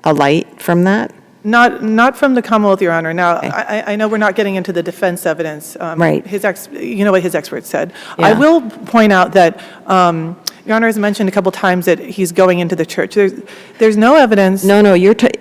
S2: alight from that?
S7: not from the Commonwealth, Your Honor. Now,
S2: Okay.
S7: I know we're not getting into the defense evidence.
S2: Right.
S7: You know what his expert said.
S2: Yeah.
S7: I will point out that Your Honor has mentioned a couple times that he's going into the church. There's no evidence.
S2: No,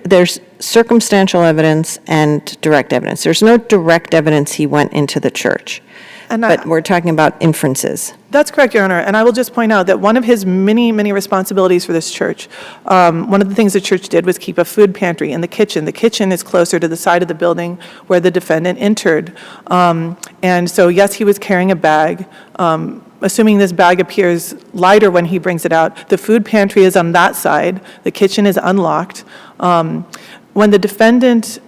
S2: there's circumstantial evidence and direct evidence. There's no direct evidence he went into the church, but we're talking about inferences.
S7: That's correct, Your Honor. And I will just point out that one of his many, many responsibilities for this church, one of the things the church did was keep a food pantry in the kitchen. The kitchen is closer to the side of the building where the defendant entered. And so, yes, he was carrying a bag. Assuming this bag appears lighter when he brings it out, the food pantry is on that side. The kitchen is unlocked. When the defendant,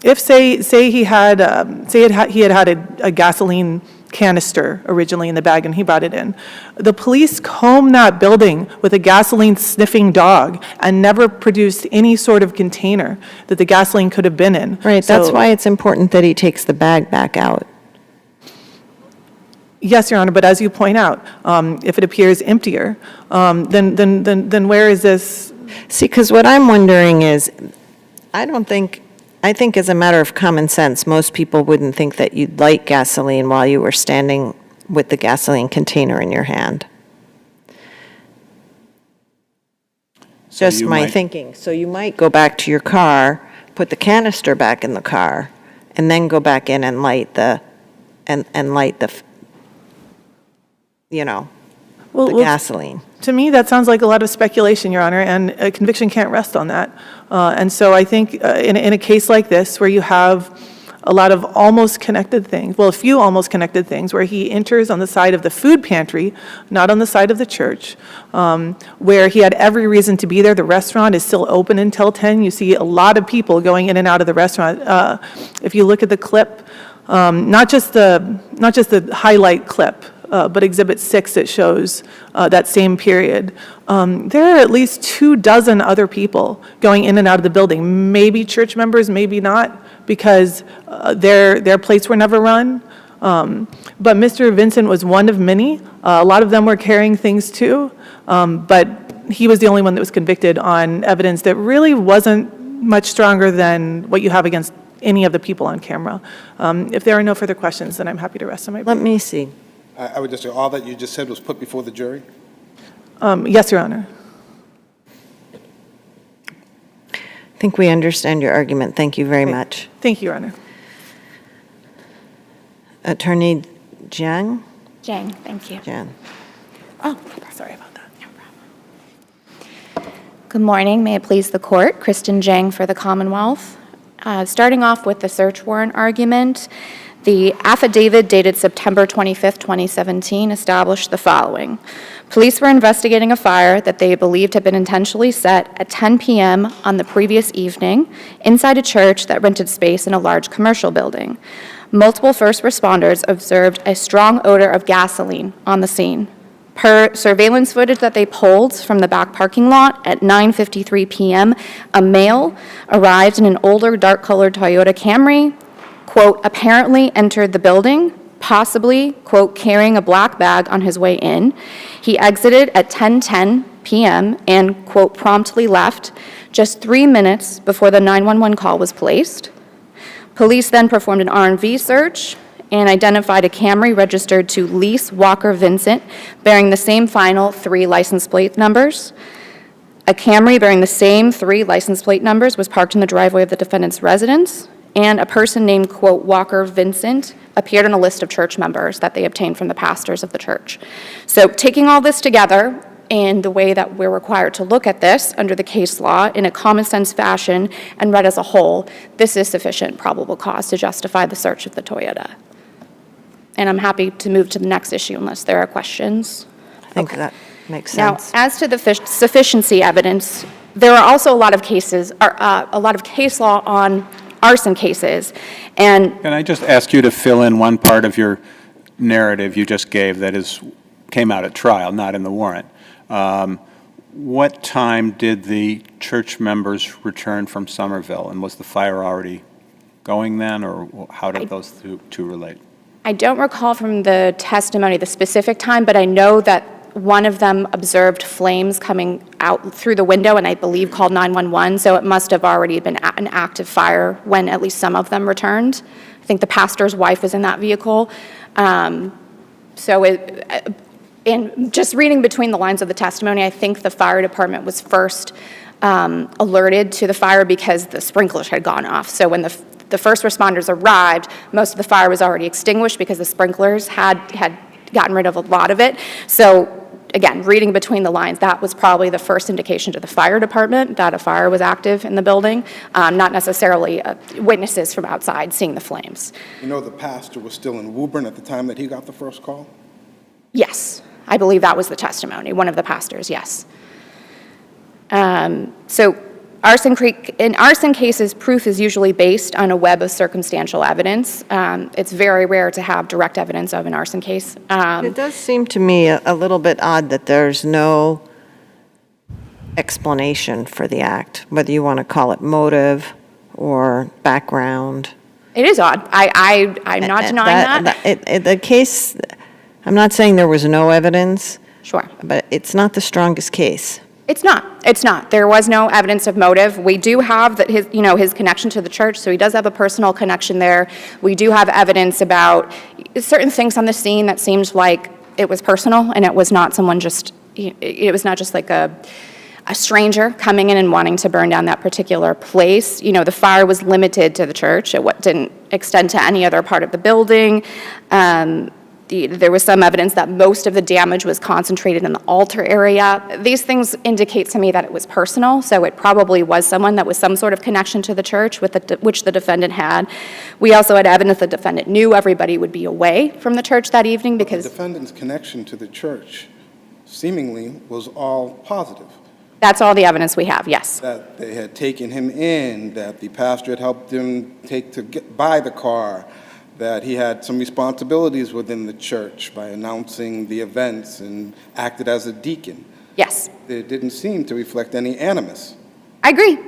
S7: if say he had a gasoline canister originally in the bag and he brought it in, the police combed that building with a gasoline sniffing dog and never produced any sort of container that the gasoline could have been in.
S2: Right, that's why it's important that he takes the bag back out.
S7: Yes, Your Honor, but as you point out, if it appears emptier, then where is this?
S2: See, because what I'm wondering is, I think as a matter of common sense, most people wouldn't think that you'd light gasoline while you were standing with the gasoline container in your hand.
S4: So
S2: Just
S4: you
S2: my
S4: might-
S2: thinking. So you might go back to your car, put the canister back in the car, and then go back in and light the,
S7: Well,
S2: gasoline.
S7: To me, that sounds like a lot of speculation, Your Honor, and a conviction can't rest on that. And so I think in a case like this, where you have a lot of almost connected things, well, a few almost connected things, where he enters on the side of the food pantry, not on the side of the church, where he had every reason to be there. The restaurant is still open until 10. You see a lot of people going in and out of the restaurant. If you look at the clip, not just the highlight clip, but Exhibit 6 that shows that same period, there are at least 24 other people going in and out of the building. Maybe church members, maybe not, because their plates were never run. But Mr. Vincent was one of many. A lot of them were carrying things too, but he was the only one that was convicted on evidence that really wasn't much stronger than what you have against any of the people on camera. If there are no further questions, then I'm happy to rest on my brief.
S2: Let me see.
S5: I would just say all that you just said was put before the jury?
S7: Yes, Your Honor.
S2: I think we understand your argument. Thank you very much.
S7: Thank you, Your Honor.
S2: Attorney Jiang?
S3: Jang, thank you.
S2: Jan.
S7: Oh, sorry about that.
S3: Good morning. May it please the court. Kristen Jang for the Commonwealth. Starting off with the search warrant argument, the affidavit dated September 25th, 2017 established the following. Police were investigating a fire that they believed had been intentionally set at 10 p.m. on the previous evening inside a church that rented space in a large commercial building. Multiple first responders observed a strong odor of gasoline on the scene.
S8: Per surveillance footage that they pulled from the back parking lot at 9:53 p.m., a male arrived in an older dark-colored Toyota Camry, quote, apparently entered the building, possibly, quote, carrying a black bag on his way in. He exited at 10:10 p.m. and, quote, promptly left just 3 minutes before the 911 call was placed. Police then performed an R&V search and identified a Camry registered to LYS Walker Vincent, bearing the same final 3 license plate numbers. A Camry bearing the same 3 license plate numbers was parked in the driveway of the defendant's residence, and a person named, quote, Walker Vincent appeared on a list of church members that they obtained from the pastors of the church. So taking all this together, in the way that we're required to look at this under the case law in a common sense fashion and read as a whole, this is sufficient probable cause to justify the search of the Toyota. And I'm happy to move to the next issue unless there are questions.
S2: I think that makes
S8: Now,
S2: sense.
S8: as to the sufficiency evidence, there are also a lot of cases, a lot of case law on arson cases, and
S4: Can I just ask you to fill in one part of your narrative you just gave that came out at trial, not in the warrant? What time did the church members return from Somerville, and was the fire already going then, or how did those two relate?
S8: I don't recall from the testimony the specific time, but I know that one of them observed flames coming out through the window and I believe called 911, so it must have already been an active fire when at least some of them returned. I think the pastor's wife was in that vehicle. And just reading between the lines of the testimony, I think the fire department was first alerted to the fire because the sprinklers had gone off. So when the first responders arrived, most of the fire was already extinguished because the sprinklers had gotten rid of a lot of it. So again, reading between the lines, that was probably the first indication to the fire department that a fire was active in the building, not necessarily witnesses from outside seeing the flames.
S5: You know the pastor was still in Woburn at the time that he got the first call?
S8: Yes, I believe that was the testimony, one of the pastors, yes. So in arson cases, proof is usually based on a web of circumstantial evidence. It's very rare to have direct evidence of an arson case.
S2: It does seem to me a little bit odd that there's no explanation for the act, whether you want to call it motive or background.
S8: It is odd. I'm not denying that.
S2: The case, I'm not saying there was no evidence.
S8: Sure.
S2: But it's not the strongest case.
S8: It's not. It's not. There was no evidence of motive. We do have that his connection to the church, so he does have a personal connection there. We do have evidence about certain things on the scene that seemed like it was personal, and it was not someone it was not just like a stranger coming in and wanting to burn down that particular place. The fire was limited to the church. It didn't extend to any other part of the building. There was some evidence that most of the damage was concentrated in the altar area. These things indicate to me that it was personal, so it probably was someone that was some sort of connection to the church, which the defendant had. We also had evidence the defendant knew everybody would be away from the church that evening because
S5: The defendant's connection to the church seemingly was all positive.
S8: that's all the evidence we have, yes.
S5: That they had taken him in, that the pastor had helped him buy the car, that he had some responsibilities within the church by announcing the events and acted as a deacon.
S8: Yes.
S5: It didn't seem to reflect any animus.
S8: I agree.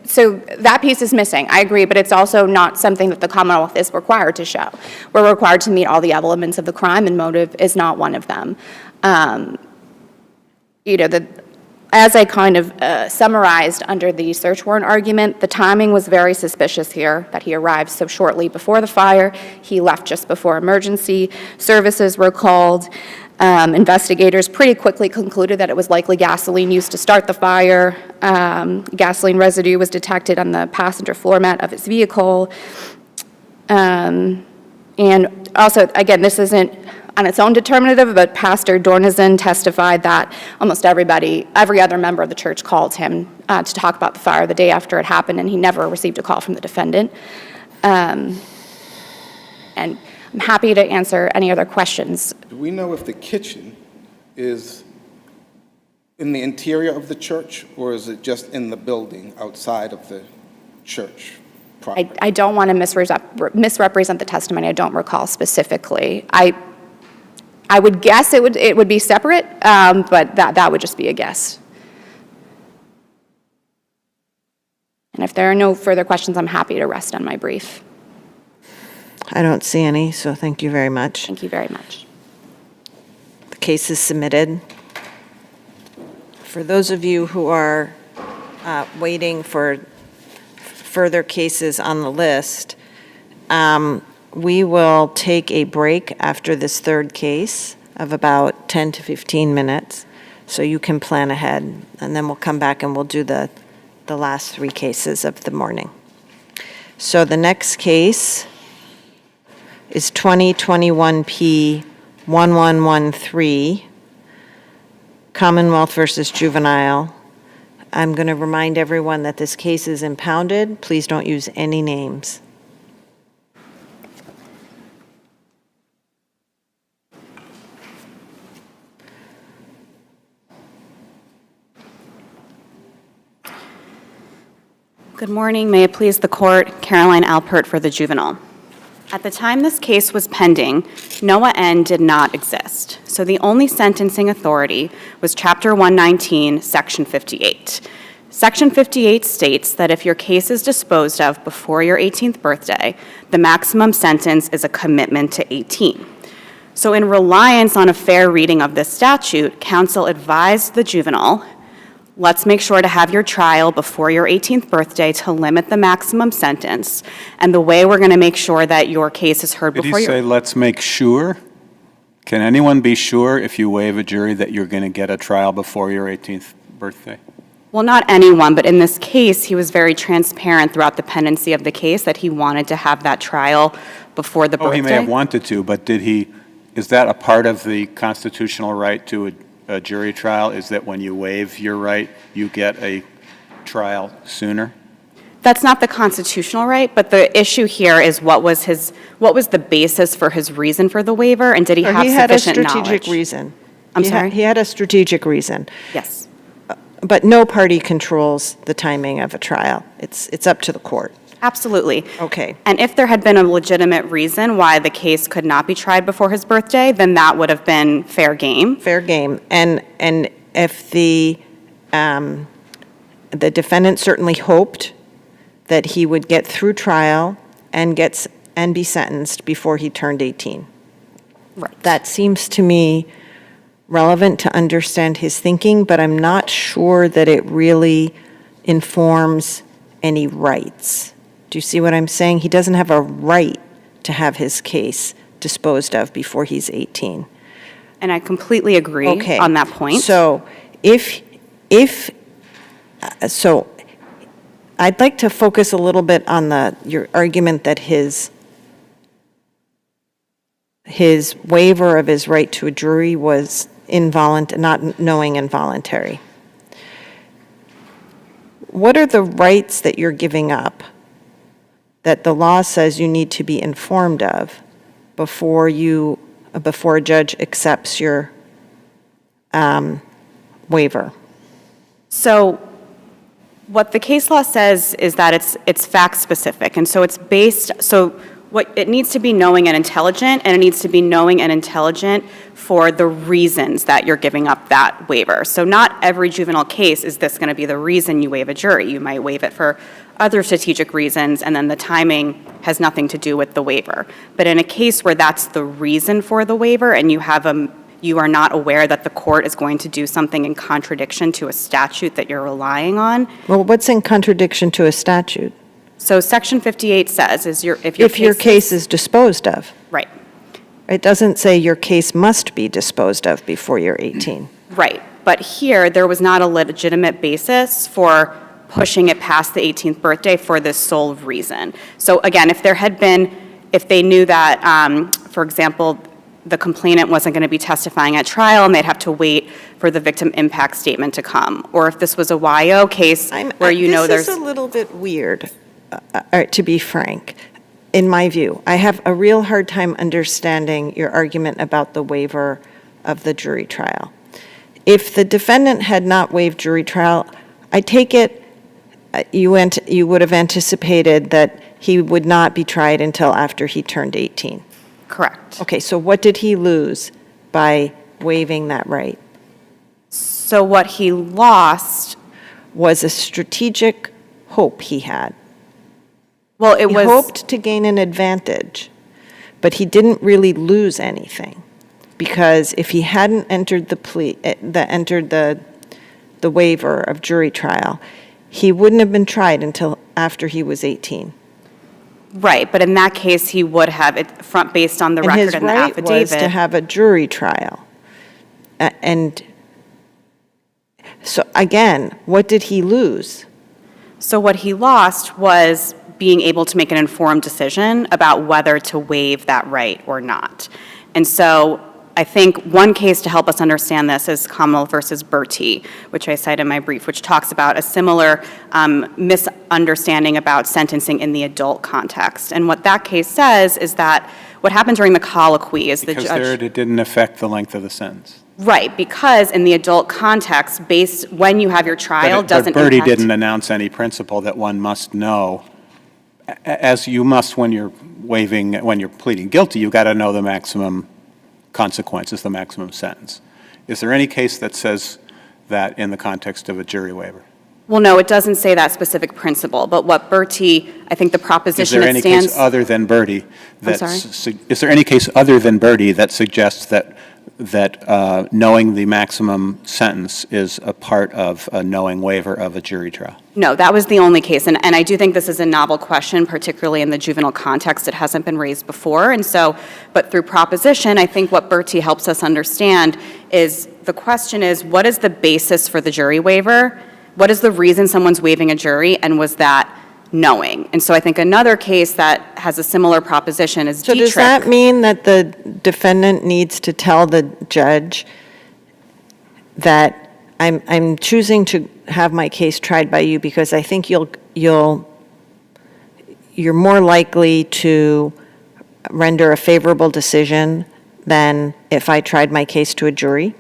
S8: So that piece is missing. I agree, but it's also not something that the Commonwealth is required to show. We're required to meet all the elements of the crime, and motive is not one of them. As I kind of summarized under the search warrant argument, the timing was very suspicious here, that he arrived so shortly before the fire. He left just before emergency services were called. Investigators pretty quickly concluded that it was likely gasoline used to start the fire. Gasoline residue was detected on the passenger floor mat of his vehicle. And also, again, this isn't on its own determinative, but Pastor Dornison testified that almost every other member of the church called him to talk about the fire the day after it happened, and he never received a call from the defendant. And I'm happy to answer any other questions.
S5: Do we know if the kitchen is in the interior of the church, or is it just in the building outside of the church proper?
S8: I don't want to misrepresent the testimony. I don't recall specifically. I would guess it would be separate, but that would just be a guess. And if there are no further questions, I'm happy to rest on my brief.
S2: I don't see any, so thank you very much.
S8: Thank you very much.
S2: The case is submitted. For those of you who are waiting for further cases on the list, we will take a break after this third case of about 10 to 15 minutes, so you can plan ahead, and then we'll come back and we'll do the last three cases of the morning. So the next case is 2021P 1113, Commonwealth versus Juvenile. I'm going to remind everyone that this case is impounded. Please don't use any names.
S9: Good morning. May it please the court, Caroline Alpert for the Juvenile. At the time this case was pending, Noah N. did not exist, so the only sentencing authority was Chapter 119, Section 58. Section 58 states that if your case is disposed of before your 18th birthday, the maximum sentence is a commitment to 18. So in reliance on a fair reading of this statute, counsel advised the juvenile, let's make sure to have your trial before your 18th birthday to limit the maximum sentence. And the way we're going to make sure that your case is heard
S4: Did
S9: before
S4: he say, let's make sure? Can anyone be sure if you waive a jury that you're going to get a trial before your 18th birthday?
S9: Well, not anyone, but in this case, he was very transparent throughout the pendency of the case that he wanted to have that trial before the birthday.
S4: Oh, he may have wanted to, but is that a part of the constitutional right to a jury trial, is that when you waive your right, you get a trial sooner?
S9: That's not the constitutional right, but the issue here is what was the basis for his reason for the waiver, and did he have sufficient knowledge?
S2: He had a strategic reason.
S9: I'm sorry?
S2: He had a strategic reason.
S9: Yes.
S2: But no party controls the timing of a trial. It's up to the court.
S9: Absolutely.
S2: Okay.
S9: And if there had been a legitimate reason why the case could not be tried before his birthday, then that would have been fair game.
S2: Fair game. And if the defendant certainly hoped that he would get through trial and be sentenced before he turned 18.
S9: Right.
S2: That seems to me relevant to understand his thinking, but I'm not sure that it really informs any rights. Do you see what I'm saying? He doesn't have a right to have his case disposed of before he's 18.
S9: And I completely agree on that point.
S2: So so I'd like to focus a little bit on your argument that his waiver of his right to a jury was not knowing involuntary. What are the rights that you're giving up that the law says you need to be informed of before a judge accepts your waiver?
S9: So what the case law says is that it's fact specific, and so it's based, so it needs to be knowing and intelligent, and it needs to be knowing and intelligent for the reasons that you're giving up that waiver. So not every juvenile case is this going to be the reason you waive a jury. You might waive it for other strategic reasons, and then the timing has nothing to do with the waiver. But in a case where that's the reason for the waiver, and you are not aware that the court is going to do something in contradiction to a statute that you're relying on.
S2: Well, what's in contradiction to a statute?
S9: So Section 58 says if
S2: your case is disposed of.
S9: Right.
S2: It doesn't say your case must be disposed of before you're 18. Right.
S9: But here, there was not a legitimate basis for pushing it past the 18th birthday for this sole reason. So again, if they knew that, for example, the complainant wasn't going to be testifying at trial and they'd have to wait for the victim impact statement to come, or if this was a YO case where
S2: This is a little bit weird, to be frank, in my view. I have a real hard time understanding your argument about the waiver of the jury trial. If the defendant had not waived jury trial, I take it you would have anticipated that he would not be tried until after he turned 18.
S9: Correct.
S2: Okay, so what did he lose by waiving that right?
S9: So what he lost,
S2: Was a strategic hope he had.
S9: well, it
S2: He
S9: was,
S2: hoped to gain an advantage, but he didn't really lose anything. Because if he hadn't entered the waiver of jury trial, he wouldn't have been tried until after he was 18.
S9: right, but in that case, he would have, based on the record and the
S2: And his right was to
S9: affidavit.
S2: have a jury trial. And so, again, what did he lose?
S9: So what he lost was being able to make an informed decision about whether to waive that right or not. And so I think one case to help us understand this is Commonwealth versus Bertie, which I cite in my brief, which talks about a similar misunderstanding about sentencing in the adult context. And what that case says is that what happened during the colloquy is the judge...
S4: Because there it didn't affect the length of the sentence.
S9: Right, because in the adult context, based when you have your trial, doesn't
S4: But Bertie
S9: impact-
S4: didn't announce any principle that one must know, as you must when you're pleading guilty, you got to know the maximum consequences, the maximum sentence. Is there any case that says that in the context of a jury waiver?
S9: Well, no, it doesn't say that specific principle, but what Bertie, I think the
S4: Is
S9: proposition
S4: there
S9: it
S4: any
S9: stands...
S4: case other than Bertie that...
S9: sorry?
S4: Is there any case other than Bertie that suggests that knowing the maximum sentence is a part of a knowing waiver of a jury trial?
S9: No, that was the only case, and I do think this is a novel question, particularly in the juvenile context. It hasn't been raised before, and so, but through proposition, I think what Bertie helps us understand is the question is, what is the basis for the jury waiver? What is the reason someone's waiving a jury, and was that knowing? And so I think another case that has a similar proposition is
S2: So does that mean that the defendant needs to tell the judge that I'm choosing to have my case tried by you because I think you're more likely to render a favorable decision than if I tried my case to a jury?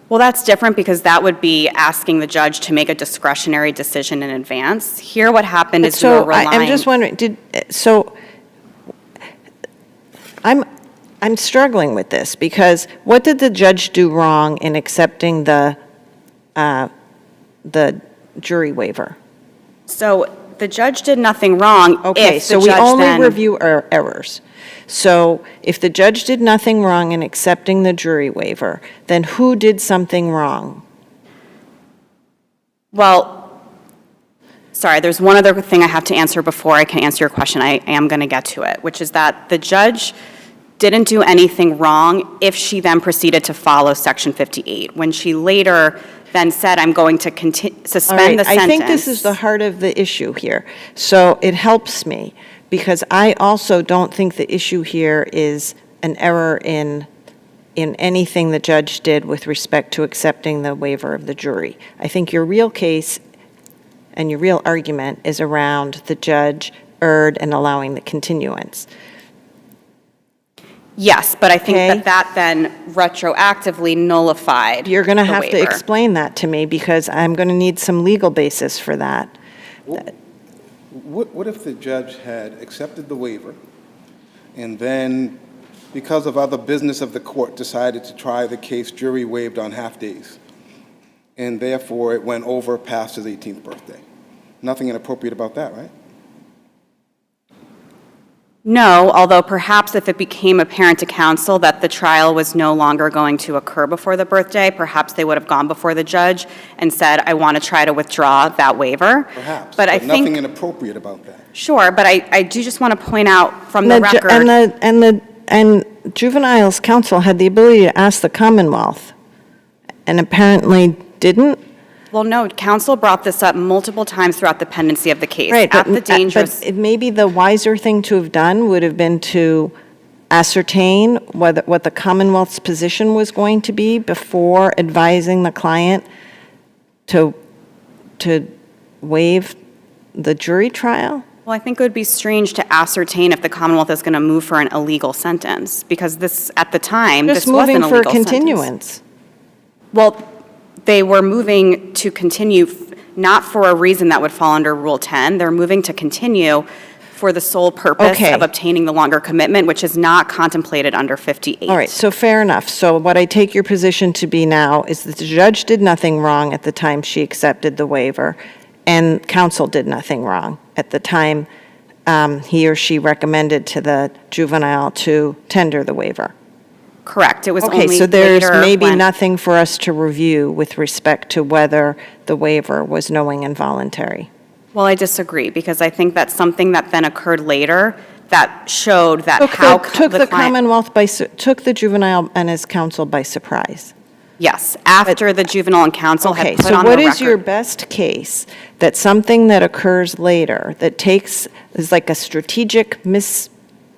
S9: Well, that's different because that would be asking the judge to make a discretionary decision in advance. Here, what happened is you were relying...
S2: I'm just wondering, I'm struggling with this because what did the judge do wrong in accepting the jury waiver?
S9: So the judge did nothing wrong.
S2: Okay, so we only review our errors. So if the judge did nothing wrong in accepting the jury waiver, then who did something wrong?
S9: Well, sorry, there's one other thing I have to answer before I can answer your question. I am going to get to it, which is that the judge didn't do anything wrong if she then proceeded to follow Section 58. When she later then said, I'm going to suspend the sentence.
S2: I think this is the heart of the issue here. So it helps me because I also don't think the issue here is an error in anything the judge did with respect to accepting the waiver of the jury. I think your real case and your real argument is around the judge erred in allowing the continuance.
S9: Yes, but I think that then retroactively nullified
S2: You're going to have to
S9: waiver.
S2: explain that to me because I'm going to need some legal basis for that.
S5: What if the judge had accepted the waiver and then, because of other business of the court, decided to try the case jury waived on half days, and therefore it went over past his 18th birthday? Nothing inappropriate about that, right?
S9: No, although perhaps if it became apparent to counsel that the trial was no longer going to occur before the birthday, perhaps they would have gone before the judge and said, I want to try to withdraw that waiver.
S5: Perhaps,
S9: but I
S5: nothing
S9: think,
S5: inappropriate about that.
S9: Sure, but I do just want to point out from the record.
S2: And Juvenile's counsel had the ability to ask the Commonwealth and apparently didn't.
S9: Well, no, counsel brought this up multiple times throughout the pendency of the case.
S2: Right,
S9: At the dangerous.
S2: but maybe the wiser thing to have done would have been to ascertain what the Commonwealth's position was going to be before advising the client to waive the jury trial.
S9: Well, I think it would be strange to ascertain if the Commonwealth is going to move for an illegal sentence, because this, at the time, this was an illegal
S2: Just moving for a
S9: sentence.
S2: continuance.
S9: Well, they were moving to continue, not for a reason that would fall under Rule 10. They're moving to continue for the sole purpose
S2: Okay.
S9: of obtaining the longer commitment, which is not contemplated under 58.
S2: All right, so fair enough. So what I take your position to be now is that the judge did nothing wrong at the time she accepted the waiver, and counsel did nothing wrong at the time he or she recommended to the juvenile to tender the waiver.
S9: Correct. It was only
S2: Okay, so there's
S9: later
S2: maybe
S9: when-
S2: nothing for us to review with respect to whether the waiver was knowing and voluntary.
S9: Well, I disagree, because I think that's something that then occurred later that showed that
S2: Took the
S9: client-
S2: Commonwealth took the juvenile and his counsel by surprise.
S9: Yes, after the juvenile and counsel had
S2: Okay,
S9: put
S2: so
S9: on the
S2: what
S9: record.
S2: is your best case that something that occurs later, that is like a strategic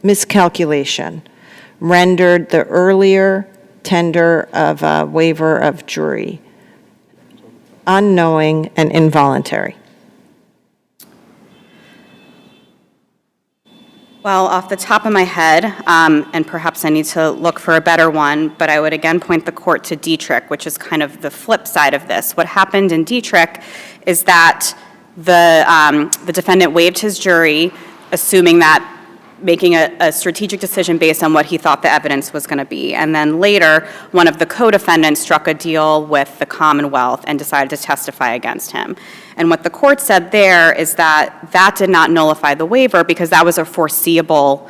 S2: miscalculation, rendered the earlier tender of a waiver of jury unknowing and involuntary?
S9: Well, off the top of my head, and perhaps I need to look for a better one, but I would again point the court to Dietrich, which is kind of the flip side of this. What happened in Dietrich is that the defendant waived his jury, assuming that making a strategic decision based on what he thought the evidence was going to be. And then later, one of the co-defendants struck a deal with the Commonwealth and decided to testify against him. And what the court said there is that that did not nullify the waiver because that was a foreseeable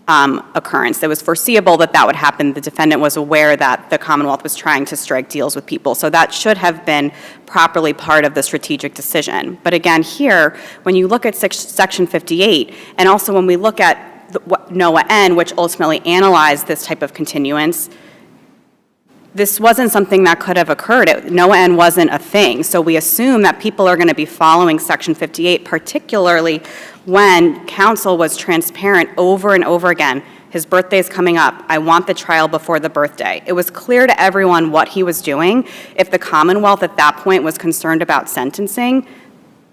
S9: occurrence. It was foreseeable that that would happen. The defendant was aware that the Commonwealth was trying to strike deals with people. So that should have been properly part of the strategic decision. But again, here, when you look at Section 58, and also when we look at NOAA N, which ultimately analyzed this type of continuance, this wasn't something that could have occurred. NOAA N wasn't a thing. So we assume that people are going to be following Section 58, particularly when counsel was transparent over and over again. His birthday's coming up. I want the trial before the birthday. It was clear to everyone what he was doing. If the Commonwealth at that point was concerned about sentencing,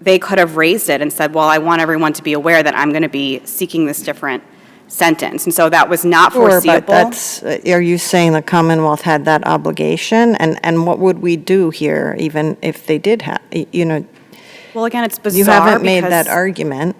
S9: they could have raised it and said, well, I want everyone to be aware that I'm going to be seeking this different sentence. And so that was not foreseeable.
S2: But that's, are you saying the Commonwealth had that obligation? And what would we do here, even if they did have,
S9: Well, again, it's bizarre.
S2: you haven't made that
S9: because-
S2: argument.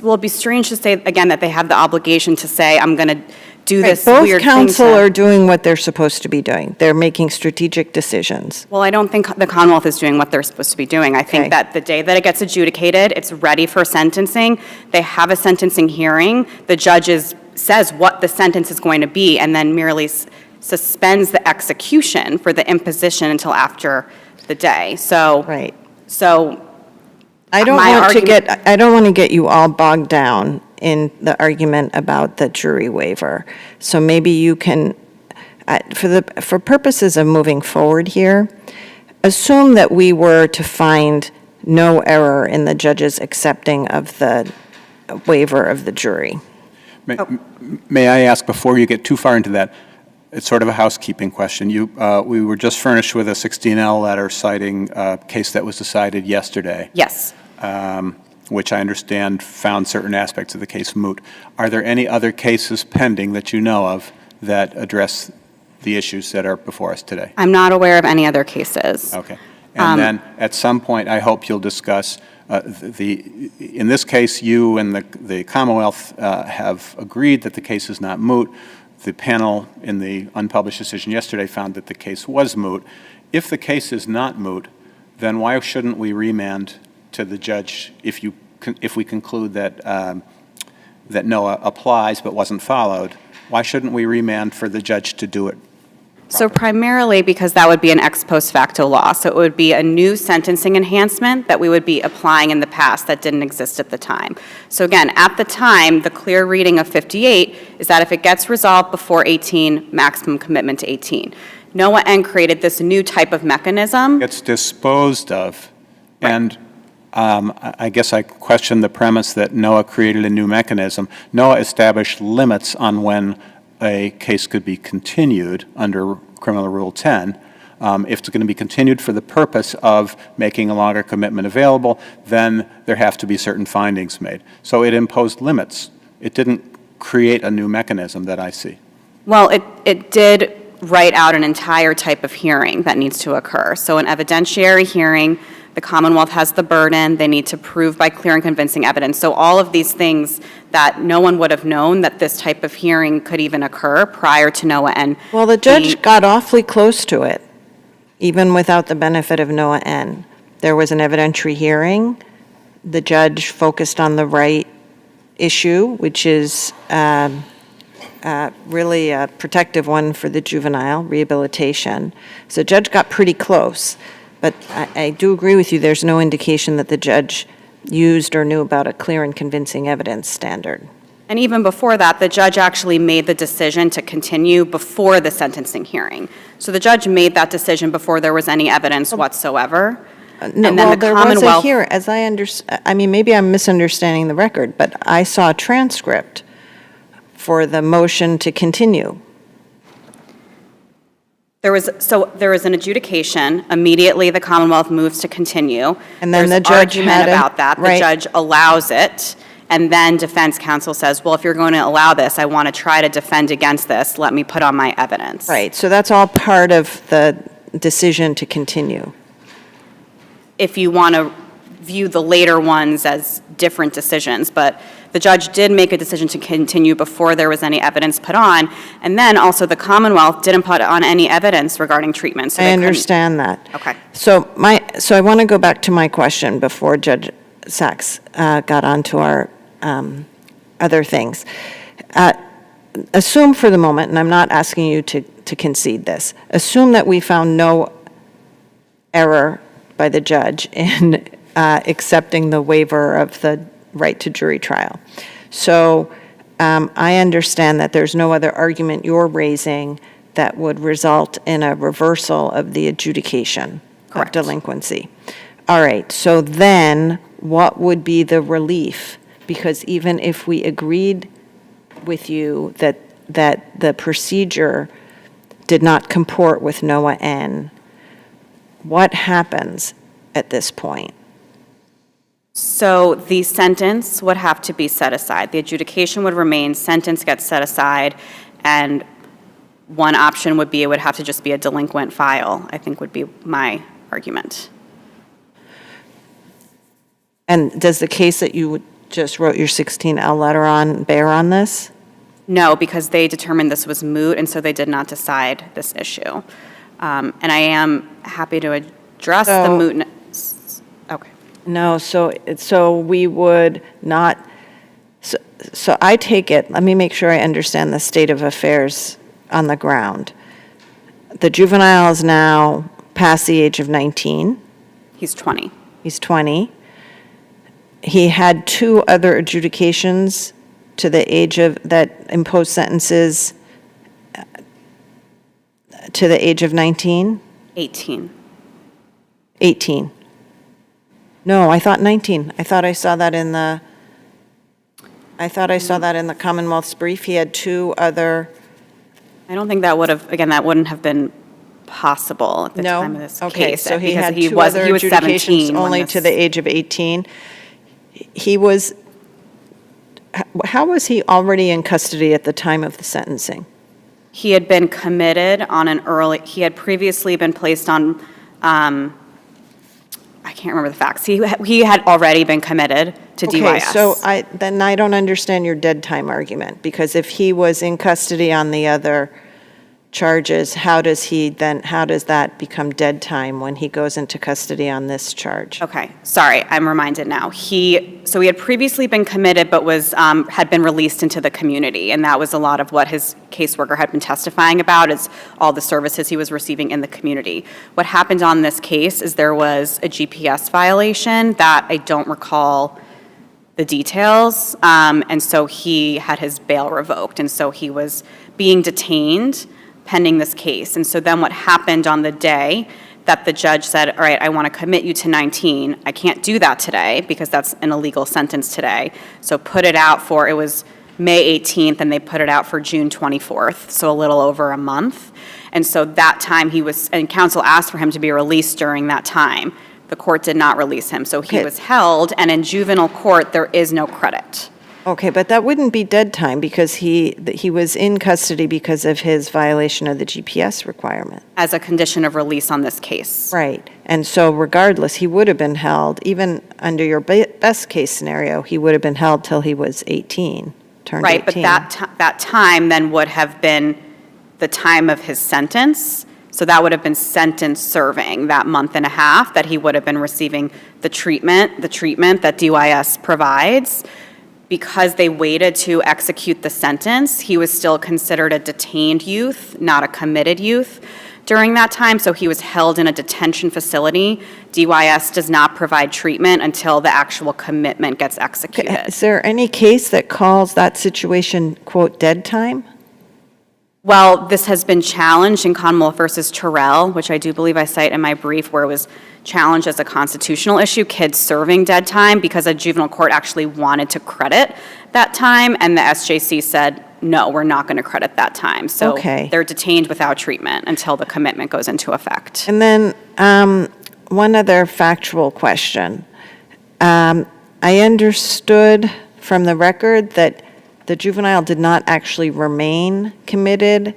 S9: Will be strange to say, again, that they have the obligation to say, I'm going to do this
S2: Both
S9: weird thing.
S2: counsel are doing what they're supposed to be doing. They're making strategic decisions.
S9: Well, I don't think the Commonwealth is doing what they're supposed to be doing. I think
S2: Okay.
S9: that the day that it gets adjudicated, it's ready for sentencing. They have a sentencing hearing. The judge says what the sentence is going to be and then merely suspends the execution for the imposition until after the day. So,
S2: Right.
S9: so
S2: I don't
S9: My
S2: want to
S9: argument-
S2: I don't want to get you all bogged down in the argument about the jury waiver. So maybe you can, for purposes of moving forward here, assume that we were to find no error in the judge's accepting of the waiver of the jury.
S4: May I ask, before you get too far into that, it's sort of a housekeeping question. We were just furnished with a 16L letter citing a case that was decided yesterday.
S9: yes.
S4: Which I understand found certain aspects of the case moot. Are there any other cases pending that you know of that address the issues that are before us today?
S9: I'm not aware of any other cases.
S4: Okay. And then at some point, I hope you'll discuss in this case, you and the Commonwealth have agreed that the case is not moot. The panel in the unpublished decision yesterday found that the case was moot. If the case is not moot, then why shouldn't we remand to the judge if we conclude that that NOAA applies but wasn't followed? Why shouldn't we remand for the judge to do it?
S9: So primarily because that would be an ex post facto law. So it would be a new sentencing enhancement that we would be applying in the past that didn't exist at the time. So again, at the time, the clear reading of 58 is that if it gets resolved before 18, maximum commitment to 18. NOAA N created this new type of mechanism.
S4: It's disposed of, and I guess I question the premise that NOAA created a new mechanism. NOAA established limits on when a case could be continued under Criminal Rule 10. If it's going to be continued for the purpose of making a longer commitment available, then there have to be certain findings made. So it imposed limits. It didn't create a new mechanism that I see.
S9: Well, it did write out an entire type of hearing that needs to occur. So an evidentiary hearing The Commonwealth has the burden. They need to prove by clear and convincing evidence. So all of these things that no one would have known that this type of hearing could even occur prior to Noah N.
S2: Well, the judge got awfully close to it, even without the benefit of Noah N. There was an evidentiary hearing. The judge focused on the right issue, which is really a protective one for the juvenile, rehabilitation. So the judge got pretty close. But I do agree with you, there's no indication that the judge used or knew about a clear and convincing evidence standard.
S9: And even before that, the judge actually made the decision to continue before the sentencing hearing. So the judge made that decision before there was any evidence whatsoever.
S2: No,
S9: And then
S2: well,
S9: the
S2: there was a
S9: Commonwealth-
S2: hearing, as I understand, I mean, maybe I'm misunderstanding the record, but I saw a transcript for the motion to continue.
S9: There was an adjudication. Immediately, the Commonwealth moves to continue.
S2: And then
S9: There's
S2: the judge
S9: argument
S2: had a-
S9: about that. The
S2: right.
S9: judge allows it, and then defense counsel says, well, if you're going to allow this, I want to try to defend against this. Let me put on my evidence.
S2: Right, so that's all part of the decision to continue.
S9: If you want to view the later ones as different decisions, but the judge did make a decision to continue before there was any evidence put on, and then also the Commonwealth didn't put on any evidence regarding treatment, so
S2: I
S9: they couldn't-
S2: understand that.
S9: Okay.
S2: So I want to go back to my question before Judge Sachs got onto our other things. Assume for the moment, and I'm not asking you to concede this, assume that we found no error by the judge in accepting the waiver of the right to jury trial. So I understand that there's no other argument you're raising that would result in a reversal of the adjudication of
S9: Correct.
S2: delinquency. All right, so then what would be the relief? Because even if we agreed with you that the procedure did not comport with Noah N., what happens at this point?
S9: So the sentence would have to be set aside. The adjudication would remain, sentence gets set aside, and one option would be it would have to just be a delinquent file, I think would be my argument.
S2: And does the case that you just wrote your 16L letter on bear on this?
S9: No, because they determined this was moot, and so they did not decide this issue. And I am happy to address the
S2: So-
S9: mootness. Okay.
S2: No, so we would not, so I take it, let me make sure I understand the state of affairs on the ground. The juvenile is now past the age of 19.
S9: He's 20.
S2: He's 20. He had 2 other adjudications to the age of, that imposed sentences to the age of 19?
S9: 18.
S2: 18. No, I thought 19. I thought I saw that in the Commonwealth's brief. He had 2 other.
S9: I don't think that would have, again, that wouldn't have been possible at the
S2: No?
S9: time of this
S2: Okay,
S9: case.
S2: so he
S9: because
S2: had
S9: he
S2: 2
S9: was-
S2: other
S9: he was
S2: adjudications
S9: 17 when
S2: only
S9: this-
S2: to the age of 18. How was he already in custody at the time of the sentencing?
S9: He had been committed on he had previously been placed on, I can't remember the facts. He had already been committed to DYS.
S2: Okay, so then I don't understand your dead time argument, because if he was in custody on the other charges, how does that become dead time when he goes into custody on this charge?
S9: Okay, sorry, I'm reminded now. So he had previously been committed, but had been released into the community, and that was a lot of what his caseworker had been testifying about, is all the services he was receiving in the community. What happened on this case is there was a GPS violation that I don't recall the details, and so he had his bail revoked, and so he was being detained pending this case. And so then what happened on the day that the judge said, all right, I want to commit you to 19, I can't do that today because that's an illegal sentence today. So put it out for, it was May 18th, and they put it out for June 24th, so a little over a month. And so that time and counsel asked for him to be released during that time. The court did not release him, so he
S2: Okay.
S9: was held, and in juvenile court, there is no credit.
S2: Okay, but that wouldn't be dead time because he was in custody because of his violation of the GPS requirement.
S9: As a condition of release on this case.
S2: Right. And so regardless, he would have been held, even under your best case scenario, he would have been held till he was 18, turned 18.
S9: Right, but that time then would have been the time of his sentence. So that would have been sentence serving, that month and a half that he would have been receiving the treatment that DYS provides. Because they waited to execute the sentence, he was still considered a detained youth, not a committed youth during that time. So he was held in a detention facility. DYS does not provide treatment until the actual commitment gets executed.
S2: Is there any case that calls that situation, quote, dead time?
S9: Well, this has been challenged in Commonwealth versus Terrell, which I do believe I cite in my brief, where it was challenged as a constitutional issue, kids serving dead time, because a juvenile court actually wanted to credit that time, and the SJC said, no, we're not going to credit that time. So they're detained without treatment until the commitment goes into effect.
S2: And then one other factual question. I understood from the record that the juvenile did not actually remain committed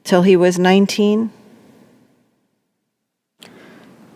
S2: till he was 19?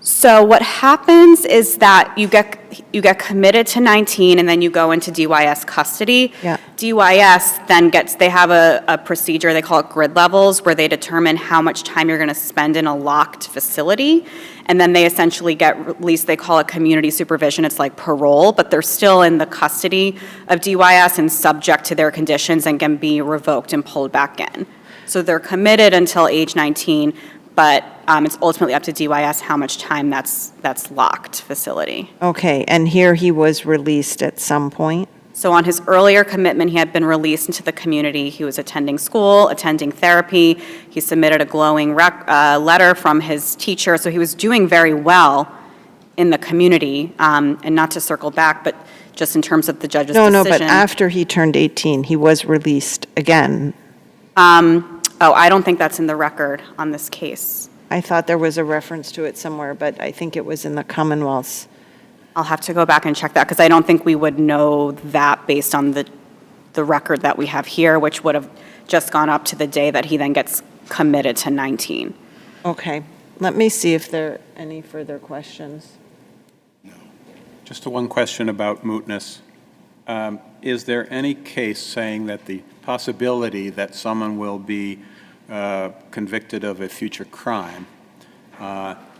S9: So what happens is that you get committed to 19 and then you go into DYS custody.
S2: Yeah.
S9: DYS then they have a procedure, they call it grid levels, where they determine how much time you're going to spend in a locked facility. And then they essentially get released, they call it community supervision, it's like parole, but they're still in the custody of DYS and subject to their conditions and can be revoked and pulled back in. So they're committed until age 19, but it's ultimately up to DYS how much time that's locked facility.
S2: Okay, and here he was released at some point?
S9: So on his earlier commitment, he had been released into the community. He was attending school, attending therapy. He submitted a glowing letter from his teacher. So he was doing very well in the community. And not to circle back, but just in terms of the judge's decision.
S2: No, but after he turned 18, he was released again.
S9: I don't think that's in the record on this case.
S2: I thought there was a reference to it somewhere, but I think it was in the Commonwealth's.
S9: I'll have to go back and check that because I don't think we would know that based on the record that we have here, which would have just gone up to the day that he then gets committed to 19.
S2: Okay. Let me see if there are any further questions.
S4: Just one question about mootness. Is there any case saying that the possibility that someone will be convicted of a future crime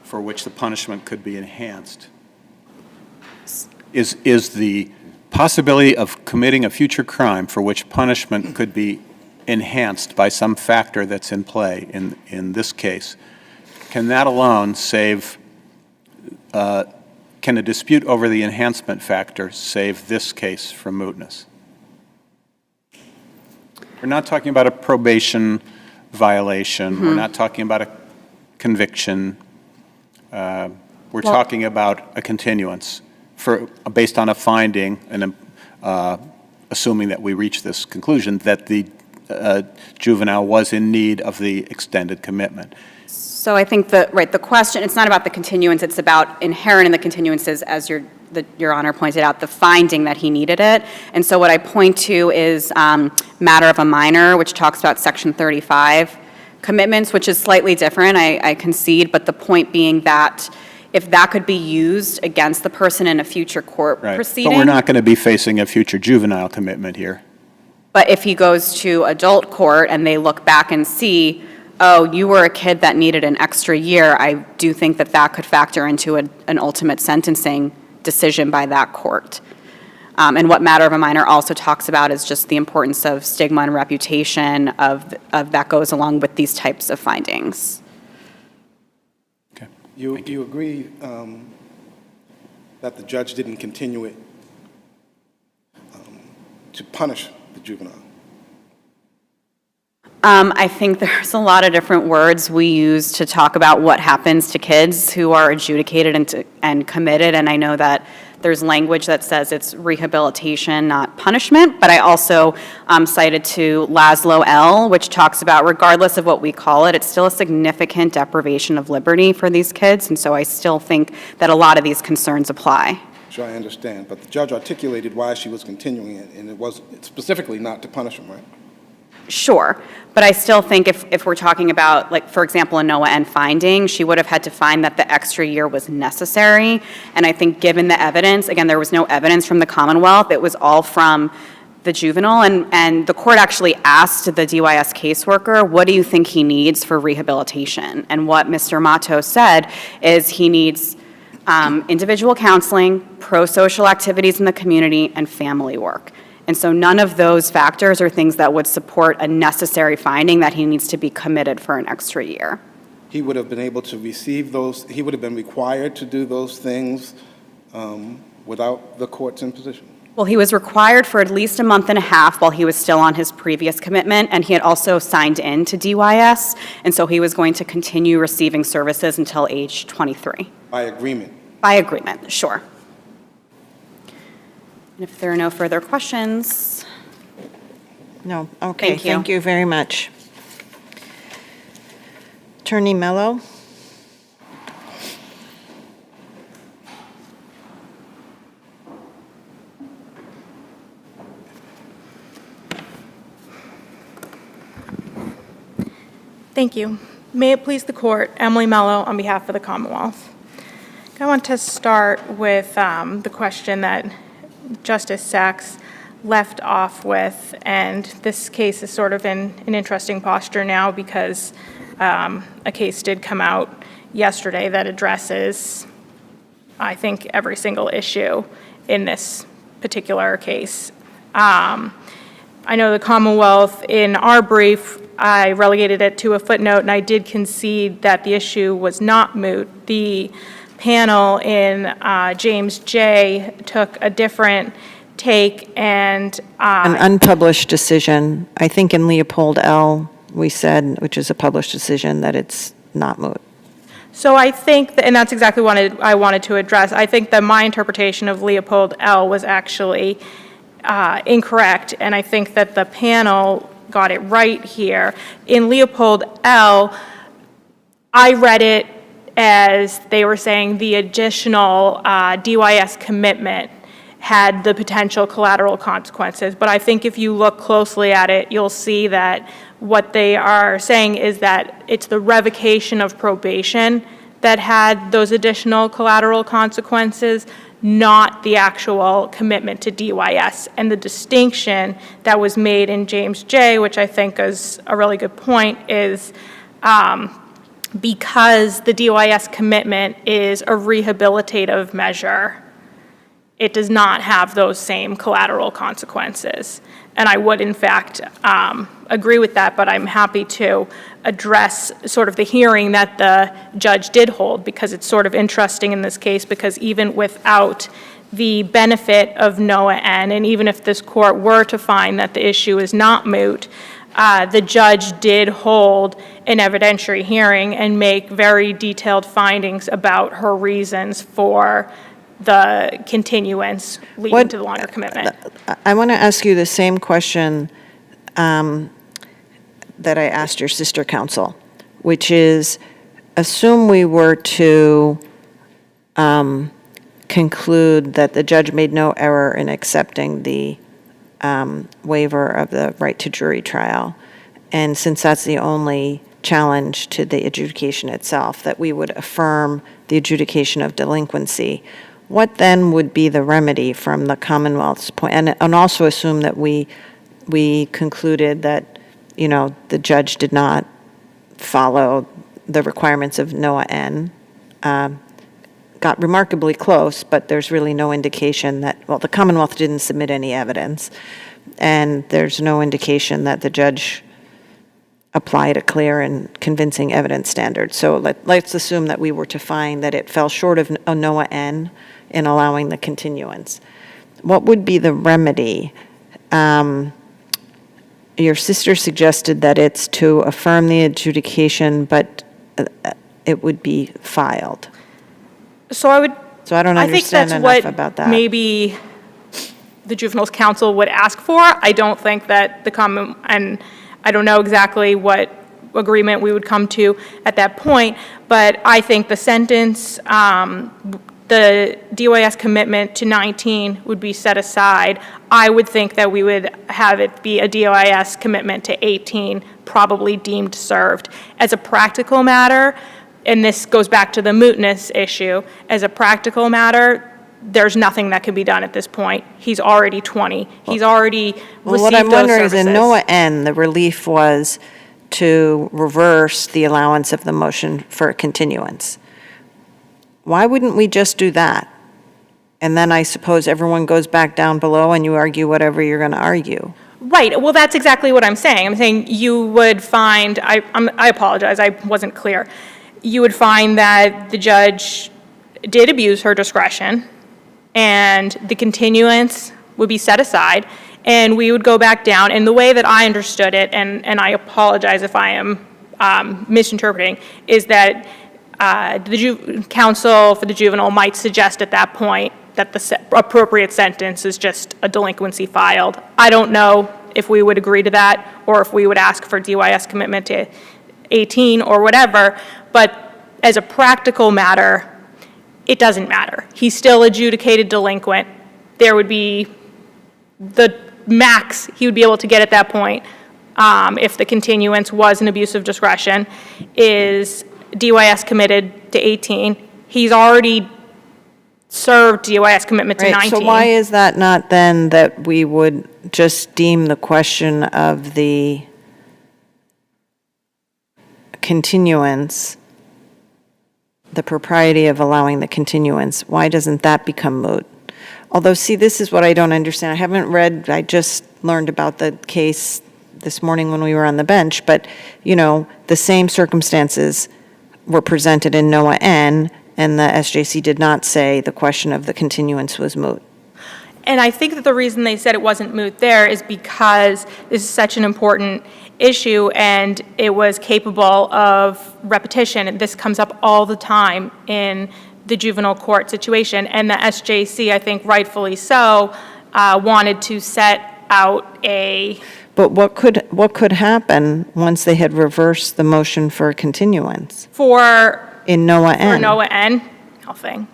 S4: for which the punishment could be enhanced? Is the possibility of committing a future crime for which punishment could be enhanced by some factor that's in play in this case, can that alone save, can a dispute over the enhancement factor save this case from mootness? We're not talking about a probation violation. Mm-hmm. We're not talking about a conviction. We're talking about a continuance based on a finding, and assuming that we reach this conclusion, that the juvenile was in need of the extended commitment.
S9: So I think the question, it's not about the continuance, it's about inherent in the continuances, as Your Honor pointed out, the finding that he needed it. And so what I point to is matter of a minor, which talks about Section 35 commitments, which is slightly different, I concede, but the point being that if that could be used against the person in a future court proceeding.
S4: But we're not going to be facing a future juvenile commitment here.
S9: But if he goes to adult court and they look back and see, oh, you were a kid that needed an extra year, I do think that that could factor into an ultimate sentencing decision by that court. And what matter of a minor also talks about is just the importance of stigma and reputation of that goes along with these types of findings.
S5: Okay. You agree that the judge didn't continue it to punish the juvenile?
S9: I think there's a lot of different words we use to talk about what happens to kids who are adjudicated and committed, and I know that there's language that says it's rehabilitation, not punishment, but I also cited to LYS W, which talks about regardless of what we call it, it's still a significant deprivation of liberty for these kids, and so I still think that a lot of these concerns apply.
S5: Sure, I understand, but the judge articulated why she was continuing it, and it was specifically not to punish him, right?
S9: Sure, but I still think if we're talking about, like, for example, a NOAA N finding, she would have had to find that the extra year was necessary. And I think given the evidence, again, there was no evidence from the Commonwealth, it was all from the juvenile, and the court actually asked the DYS caseworker, what do you think he needs for rehabilitation? And what Mr. Mato said is he needs individual counseling, pro-social activities in the community, and family work. And so none of those factors are things that would support a necessary finding that he needs to be committed for an extra year.
S5: He would have been able to receive those, he would have been required to do those things without the court's imposition?
S9: Well, he was required for at least a month and a half while he was still on his previous commitment, and he had also signed in to DYS, and so he was going to continue receiving services until age 23.
S5: By agreement?
S9: By agreement, sure. And if there are no further questions,
S2: No, okay,
S9: Thank you.
S2: thank you very much. Attorney Mello?
S10: Thank you. May it please the court, Emily Mello on behalf of the Commonwealth. I want to start with the question that Justice Sachs left off with, and this case is sort of in an interesting posture now because a case did come out yesterday that addresses, I think, every single issue in this particular case. I know the Commonwealth, in our brief, I relegated it to a footnote, and I did concede that the issue was not moot. The panel in James J. took a different take, and
S2: An unpublished decision, I think in Leopold L., we said, which is a published decision, that it's not moot.
S10: so I think, and that's exactly what I wanted to address, I think that my interpretation of Leopold L. was actually incorrect, and I think that the panel got it right here. In Leopold L., I read it as they were saying the additional DYS commitment had the potential collateral consequences. But I think if you look closely at it, you'll see that what they are saying is that it's the revocation of probation that had those additional collateral consequences, not the actual commitment to DYS. And the distinction that was made in James J., which I think is a really good point, is because the DYS commitment is a rehabilitative measure, it does not have those same collateral consequences. And I would, in fact, agree with that, but I'm happy to address sort of the hearing that the judge did hold, because it's sort of interesting in this case, because even without the benefit of NOAA N, and even if this court were to find that the issue is not moot, the judge did hold an evidentiary hearing and make very detailed findings about her reasons for the continuance leading to the longer commitment.
S2: I want to ask you the same question that I asked your sister counsel, which is, assume we were to conclude that the judge made no error in accepting the waiver of the right to jury trial, and since that's the only challenge to the adjudication itself, that we would affirm the adjudication of delinquency. What then would be the remedy from the Commonwealth's point? And also assume that we concluded that, you know, the judge did not follow the requirements of NOAA N. Got remarkably close, but there's really no indication that, well, the Commonwealth didn't submit any evidence, and there's no indication that the judge applied a clear and convincing evidence standard. So let's assume that we were to find that it fell short of a NOAA N in allowing the continuance. What would be the remedy? Your sister suggested that it's to affirm the adjudication, but it would be filed.
S10: So I
S2: don't understand enough about that.
S10: Maybe the Juveniles Council would ask for. I don't think that and I don't know exactly what agreement we would come to at that point, but I think the sentence the DYS commitment to 19 would be set aside, I would think that we would have it be a DYS commitment to 18, probably deemed served. As a practical matter, and this goes back to the mootness issue, as a practical matter, there's nothing that can be done at this point. He's already 20. He's already received those services.
S2: What I'm wondering is, in NOAA N, the relief was to reverse the allowance of the motion for a continuance. Why wouldn't we just do that? And then I suppose everyone goes back down below and you argue whatever you're going to argue.
S10: Right, well, that's exactly what I'm saying. I'm saying you would find, I apologize, I wasn't clear. You would find that the judge did abuse her discretion, and the continuance would be set aside, and we would go back down. And the way that I understood it, and I apologize if I am misinterpreting, is that the counsel for the juvenile might suggest at that point that the appropriate sentence is just a delinquency filed. I don't know if we would agree to that, or if we would ask for DYS commitment to 18 or whatever, but as a practical matter, it doesn't matter. He's still adjudicated delinquent. There would be the max he would be able to get at that point, if the continuance was an abuse of discretion, is DYS committed to 18. He's already served DYS commitment to 19.
S2: So why is that not then that we would just deem the question of the continuance, the propriety of allowing the continuance, why doesn't that become moot? Although, see, this is what I don't understand. I haven't read, I just learned about the case this morning when we were on the bench, but, you know, the same circumstances were presented in NOAA N, and the SJC did not say the question of the continuance was moot.
S10: And I think that the reason they said it wasn't moot there is because this is such an important issue and it was capable of repetition. And this comes up all the time in the juvenile court situation. And the SJC, I think rightfully so, wanted to set out a...
S2: But what could happen once they had reversed the motion for a continuance? In NOAA N.
S10: For NOAA N, nothing.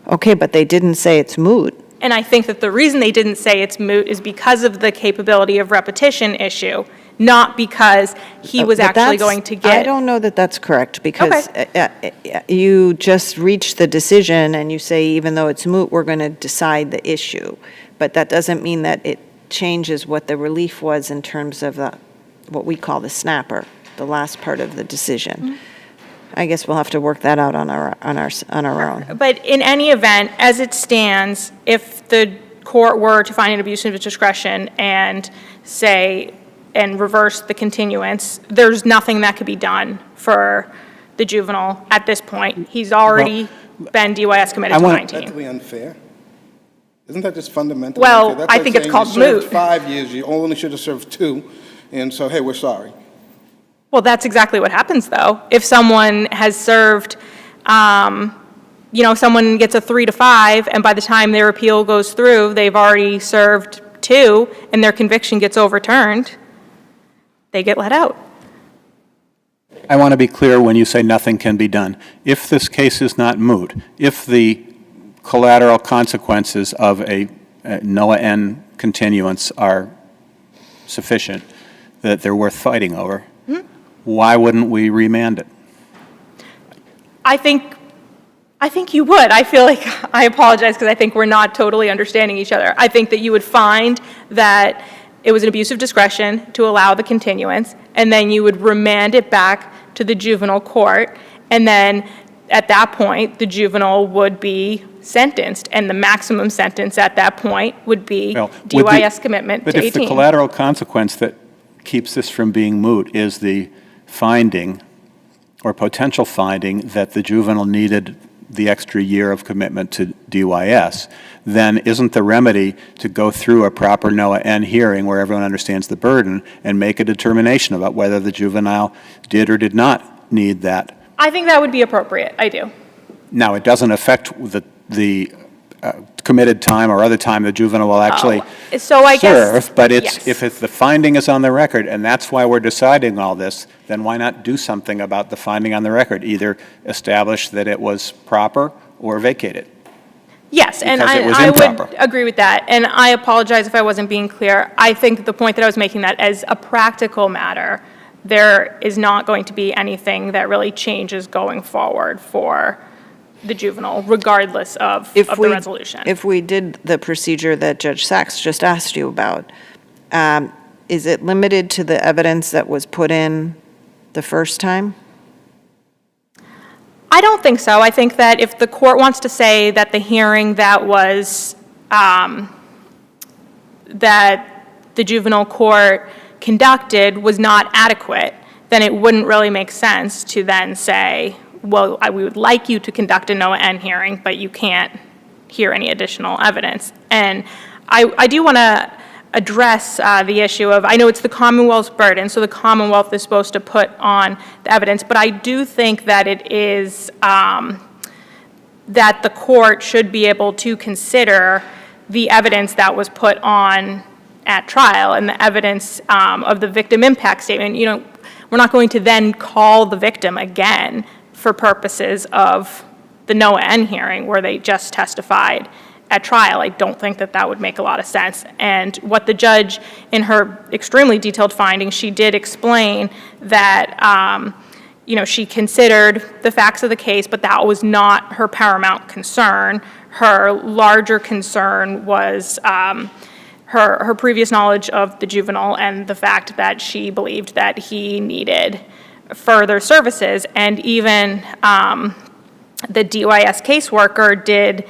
S2: Okay, but they didn't say it's moot.
S10: And I think that the reason they didn't say it's moot is because of the capability of repetition issue, not because he was actually going to get...
S2: I don't know that that's correct, because you just reach the decision and you say, even though it's moot, we're going to decide the issue. But that doesn't mean that it changes what the relief was in terms of what we call the snapper, the last part of the decision. Mm-hmm. I guess we'll have to work that out on our own.
S10: But in any event, as it stands, if the court were to find an abuse of discretion and say, and reverse the continuance, there's nothing that could be done for the juvenile at this point. He's already been DYS committed to 19.
S5: That's unfair. Isn't that just fundamentally
S10: unfair?
S5: Well,
S10: I think it's called moot.
S5: 5 years, you only should have served 2, and so, hey, we're sorry.
S10: Well, that's exactly what happens, though. If someone has served, someone gets a 3 to 5, and by the time their appeal goes through, they've already served 2, and their conviction gets overturned, they get let out.
S4: I want to be clear when you say nothing can be done. If this case is not moot, if the collateral consequences of a NOAA N continuance are sufficient, that they're worth fighting over, why wouldn't we remand it?
S10: I think you would. I feel like, I apologize because I think we're not totally understanding each other. I think that you would find that it was an abuse of discretion to allow the continuance, and then you would remand it back to the juvenile court, and then at that point, the juvenile would be sentenced, and the maximum sentence at that point would be DYS commitment to 18.
S4: But if the collateral consequence that keeps this from being moot is the finding or potential finding that the juvenile needed the extra year of commitment to DYS, then isn't the remedy to go through a proper NOAA N hearing where everyone understands the burden and make a determination about whether the juvenile did or did not need that?
S10: I think that would be appropriate. I do.
S4: Now, it doesn't affect the committed time or other time the juvenile will actually serve, but if the finding is on the record, and that's why we're deciding all this, then why not do something about the finding on the record, either establish that it was proper or vacate it?
S10: Yes, and
S4: Because it was
S10: I would
S4: improper.
S10: agree with that, and I apologize if I wasn't being clear. I think the point that I was making, that as a practical matter, there is not going to be anything that really changes going forward for the juvenile, regardless of the resolution.
S2: If we did the procedure that Judge Sachs just asked you about, is it limited to the evidence that was put in the first time?
S10: I don't think so. I think that if the court wants to say that the hearing that was, that the juvenile court conducted was not adequate, then it wouldn't really make sense to then say, well, we would like you to conduct a NOAA hearing, but you can't hear any additional evidence. And I do want to address the issue of, I know it's the Commonwealth's burden, so the Commonwealth is supposed to put on the evidence, but I do think that it is, that the court should be able to consider the evidence that was put on at trial and the evidence of the victim impact statement. You know, we're not going to then call the victim again for purposes of the NOAA hearing where they just testified at trial. I don't think that that would make a lot of sense. And what the judge, in her extremely detailed findings, she did explain that, you know, she considered the facts of the case, but that was not her paramount concern. Her larger concern was her previous knowledge of the juvenile and the fact that she believed that he needed further services. And even the DYS caseworker did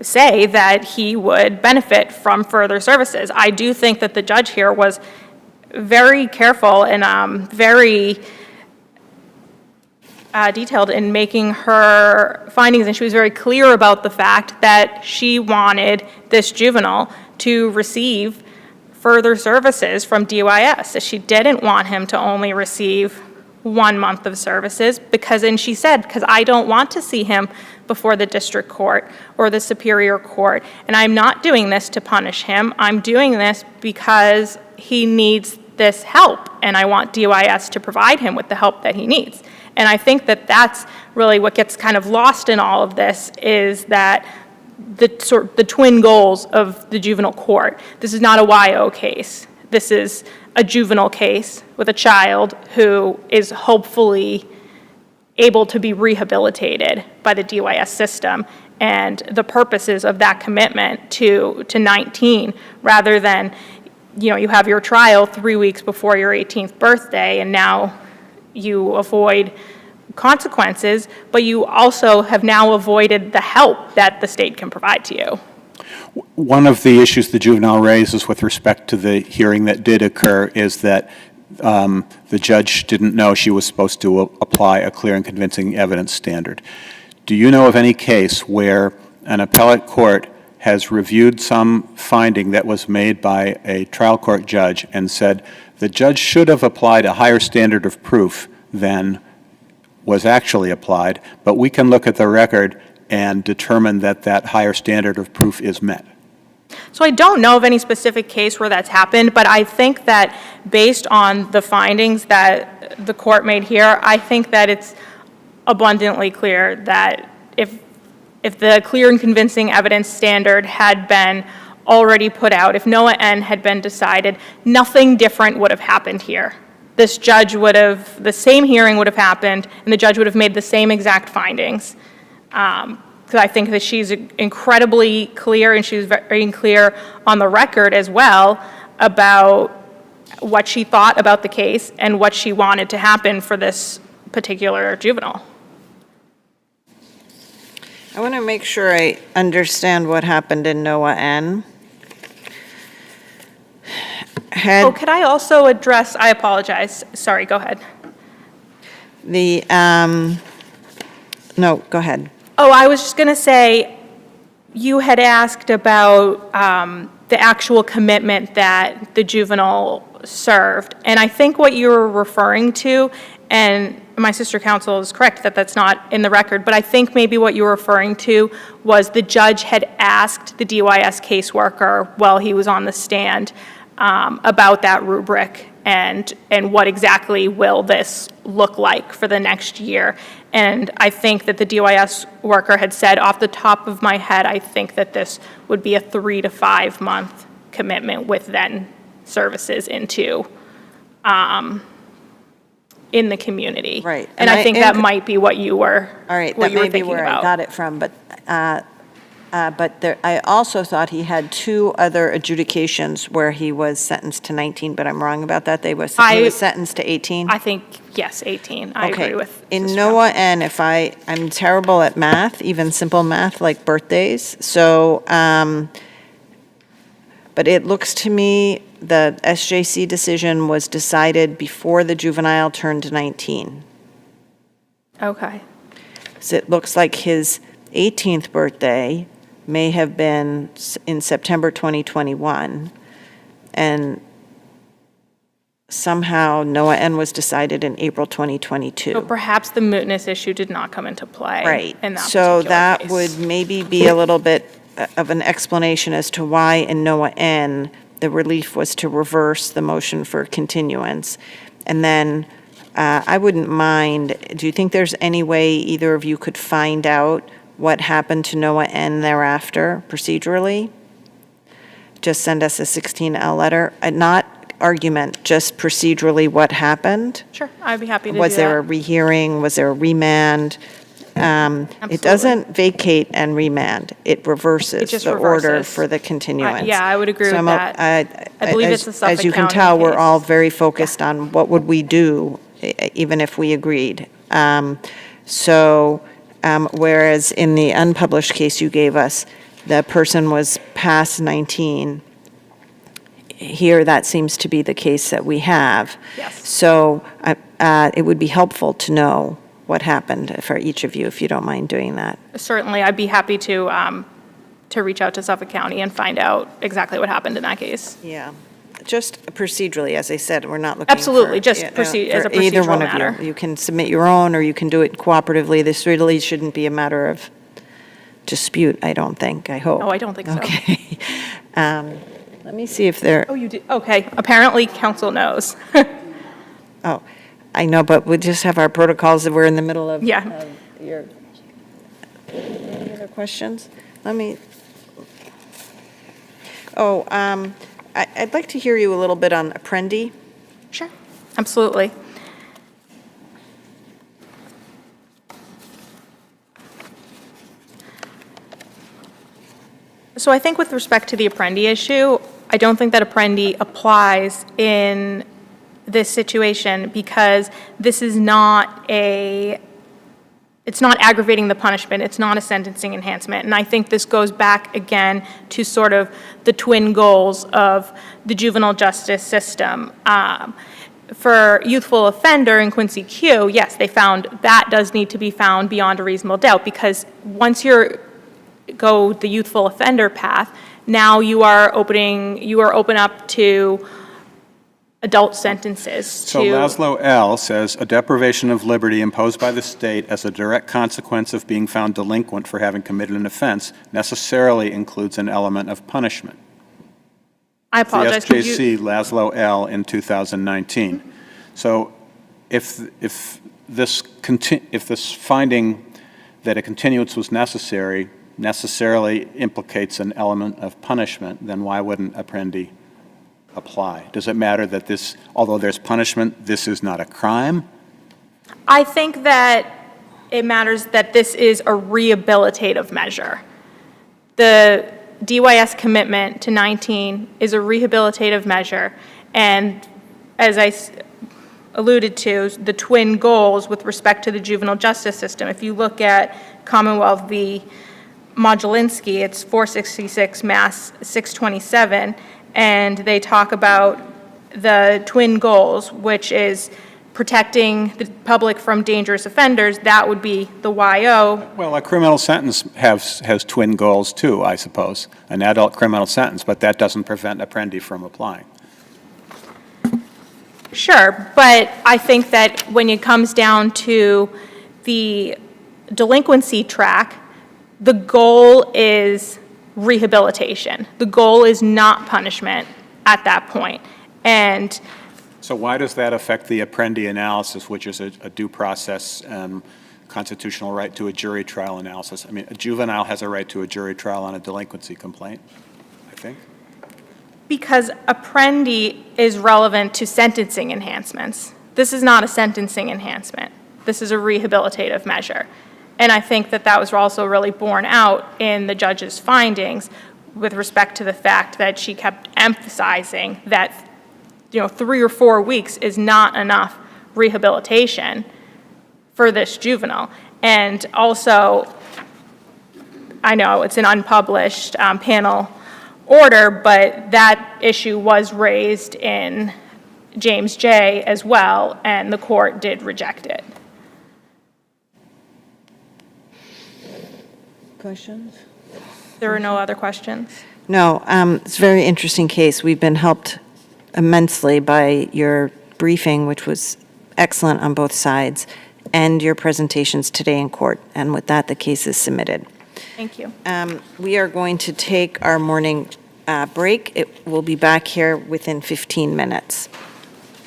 S10: say that he would benefit from further services. I do think that the judge here was very careful and very detailed in making her findings, and she was very clear about the fact that she wanted this juvenile to receive further services from DYS. She didn't want him to only receive 1 month of services because, and she said, because I don't want to see him before the district court or the superior court, and I'm not doing this to punish him. I'm doing this because he needs this help, and I want DYS to provide him with the help that he needs. And I think that that's really what gets kind of lost in all of this, is that the twin goals of the juvenile court. This is not a YO case. This is a juvenile case with a child who is hopefully able to be rehabilitated by the DYS system, and the purposes of that commitment to 19, rather than, you know, you have your trial 3 weeks before your 18th birthday, and now you avoid consequences, but you also have now avoided the help that the state can provide to you.
S4: One of the issues the juvenile raises with respect to the hearing that did occur is that the judge didn't know she was supposed to apply a clear and convincing evidence standard. Do you know of any case where an appellate court has reviewed some finding that was made by a trial court judge and said the judge should have applied a higher standard of proof than was actually applied, but we can look at the record and determine that that higher standard of proof is met?
S10: So I don't know of any specific case where that's happened, but I think that based on the findings that the court made here, I think that it's abundantly clear that if the clear and convincing evidence standard had been already put out, if NOAA had been decided, nothing different would have happened here. This judge would have, the same hearing would have happened, and the judge would have made the same exact findings. Because I think that she's incredibly clear, and she was very clear on the record as well about what she thought about the case and what she wanted to happen for this particular juvenile.
S2: I want to make sure I understand what happened in NOAA N.
S10: Oh, could I also address, I apologize, sorry, go ahead.
S2: No, go ahead.
S10: Oh, I was just going to say, you had asked about the actual commitment that the juvenile served. And I think what you were referring to, and my sister counsel is correct that that's not in the record, but I think maybe what you were referring to was the judge had asked the DYS caseworker while he was on the stand about that rubric and what exactly will this look like for the next year. And I think that the DYS worker had said, off the top of my head, I think that this would be a 3 to 5 month commitment with then services into, in the community.
S2: Right.
S10: And I think that might be what you were,
S2: All right,
S10: what
S2: that
S10: you were
S2: may be
S10: thinking
S2: where I
S10: about.
S2: got it from, but I also thought he had 2 other adjudications where he was sentenced to 19, but I'm wrong about that. He was sentenced to 18?
S10: I think, yes, 18. I agree with.
S2: In
S10: Sister
S2: NOAA N, I'm terrible at math, even simple math like birthdays, so, but it looks to me the SJC decision was decided before the juvenile turned 19.
S10: Okay.
S2: So it looks like his 18th birthday may have been in September 2021, and somehow NOAA N was decided in April 2022.
S10: So perhaps the mootness issue did not come into play.
S2: Right.
S10: In that
S2: So
S10: particular
S2: that
S10: case.
S2: would maybe be a little bit of an explanation as to why in NOAA N, the relief was to reverse the motion for continuance. And then I wouldn't mind, do you think there's any way either of you could find out what happened to NOAA N thereafter procedurally? Just send us a 16L letter, not argument, just procedurally what happened?
S10: Sure, I'd be happy to do that.
S2: Was there a rehearing? Was there a remand? It
S10: Absolutely.
S2: doesn't vacate and remand. It reverses
S10: It just
S2: the order
S10: reverses.
S2: for the continuance.
S10: Yeah, I would agree
S2: So
S10: with that. I believe it's a
S2: As
S10: Suffolk
S2: you can
S10: County
S2: tell, we're
S10: case.
S2: all very focused on what would we do, even if we agreed. Whereas in the unpublished case you gave us, the person was past 19. Here, that seems to be the case that we have.
S10: Yes.
S2: So it would be helpful to know what happened for each of you, if you don't mind doing that.
S10: Certainly, I'd be happy to reach out to Suffolk County and find out exactly what happened in that case.
S2: Yeah, just procedurally, as I said, we're not looking for.
S10: Absolutely, just
S2: you know,
S10: as a
S2: for either one
S10: procedural
S2: of you.
S10: matter.
S2: You can submit your own, or you can do it cooperatively. This really shouldn't be a matter of dispute, I don't think, I hope.
S10: No, I don't think so.
S2: Okay. Let me see if there,
S10: Oh, you did, okay, apparently council knows.
S2: oh, I know, but we just have our protocols that we're in the middle of.
S10: Yeah.
S2: of your, any other questions? Let me, I'd like to hear you a little bit on Apprendi.
S10: Sure, absolutely. So I think with respect to the Apprendi issue, I don't think that Apprendi applies in this situation because this is not it's not aggravating the punishment, it's not a sentencing enhancement. And I think this goes back again to sort of the twin goals of the juvenile justice system. For youthful offender in Quincy Q, yes, they found that does need to be found beyond a reasonable doubt because once go the youthful offender path, now you are open up to adult sentences.
S4: So Laszlo L. says, a deprivation of liberty imposed by the state as a direct consequence of being found delinquent for having committed an offense necessarily includes an element of punishment.
S10: I apologize.
S4: The
S10: could you-
S4: SJC Laszlo L. in 2019. So if this finding that a continuance was necessarily implicates an element of punishment, then why wouldn't Apprendi apply? Does it matter that this, although there's punishment, this is not a crime?
S10: I think that it matters that this is a rehabilitative measure. The DYS commitment to 19 is a rehabilitative measure, and as I alluded to, the twin goals with respect to the juvenile justice system. If you look at Commonwealth v. Modulinski, it's 466 Mass 627, and they talk about the twin goals, which is protecting the public from dangerous offenders. That would be the YO.
S4: Well, a criminal sentence has twin goals too, I suppose, an adult criminal sentence, but that doesn't prevent Apprendi from applying.
S10: Sure, but I think that when it comes down to the delinquency track, the goal is rehabilitation. The goal is not punishment at that point. And
S4: So why does that affect the Apprendi analysis, which is a due process constitutional right to a jury trial analysis. I mean, a juvenile has a right to a jury trial on a delinquency complaint, I think.
S10: Because Apprendi is relevant to sentencing enhancements. This is not a sentencing enhancement. This is a rehabilitative measure. And I think that that was also really borne out in the judge's findings with respect to the fact that she kept emphasizing that, 3 or 4 weeks is not enough rehabilitation for this juvenile. And also, I know it's an unpublished panel order, but that issue was raised in James J. as well, and the court did reject it.
S2: Questions?
S10: There are no other questions?
S2: No, it's a very interesting case. We've been helped immensely by your briefing, which was excellent on both sides, and your presentations today in court. And with that, the case is submitted.
S10: Thank you.
S2: We are going to take our morning break. It will be back here within 15 minutes.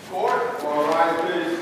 S1: Court, all rise, please.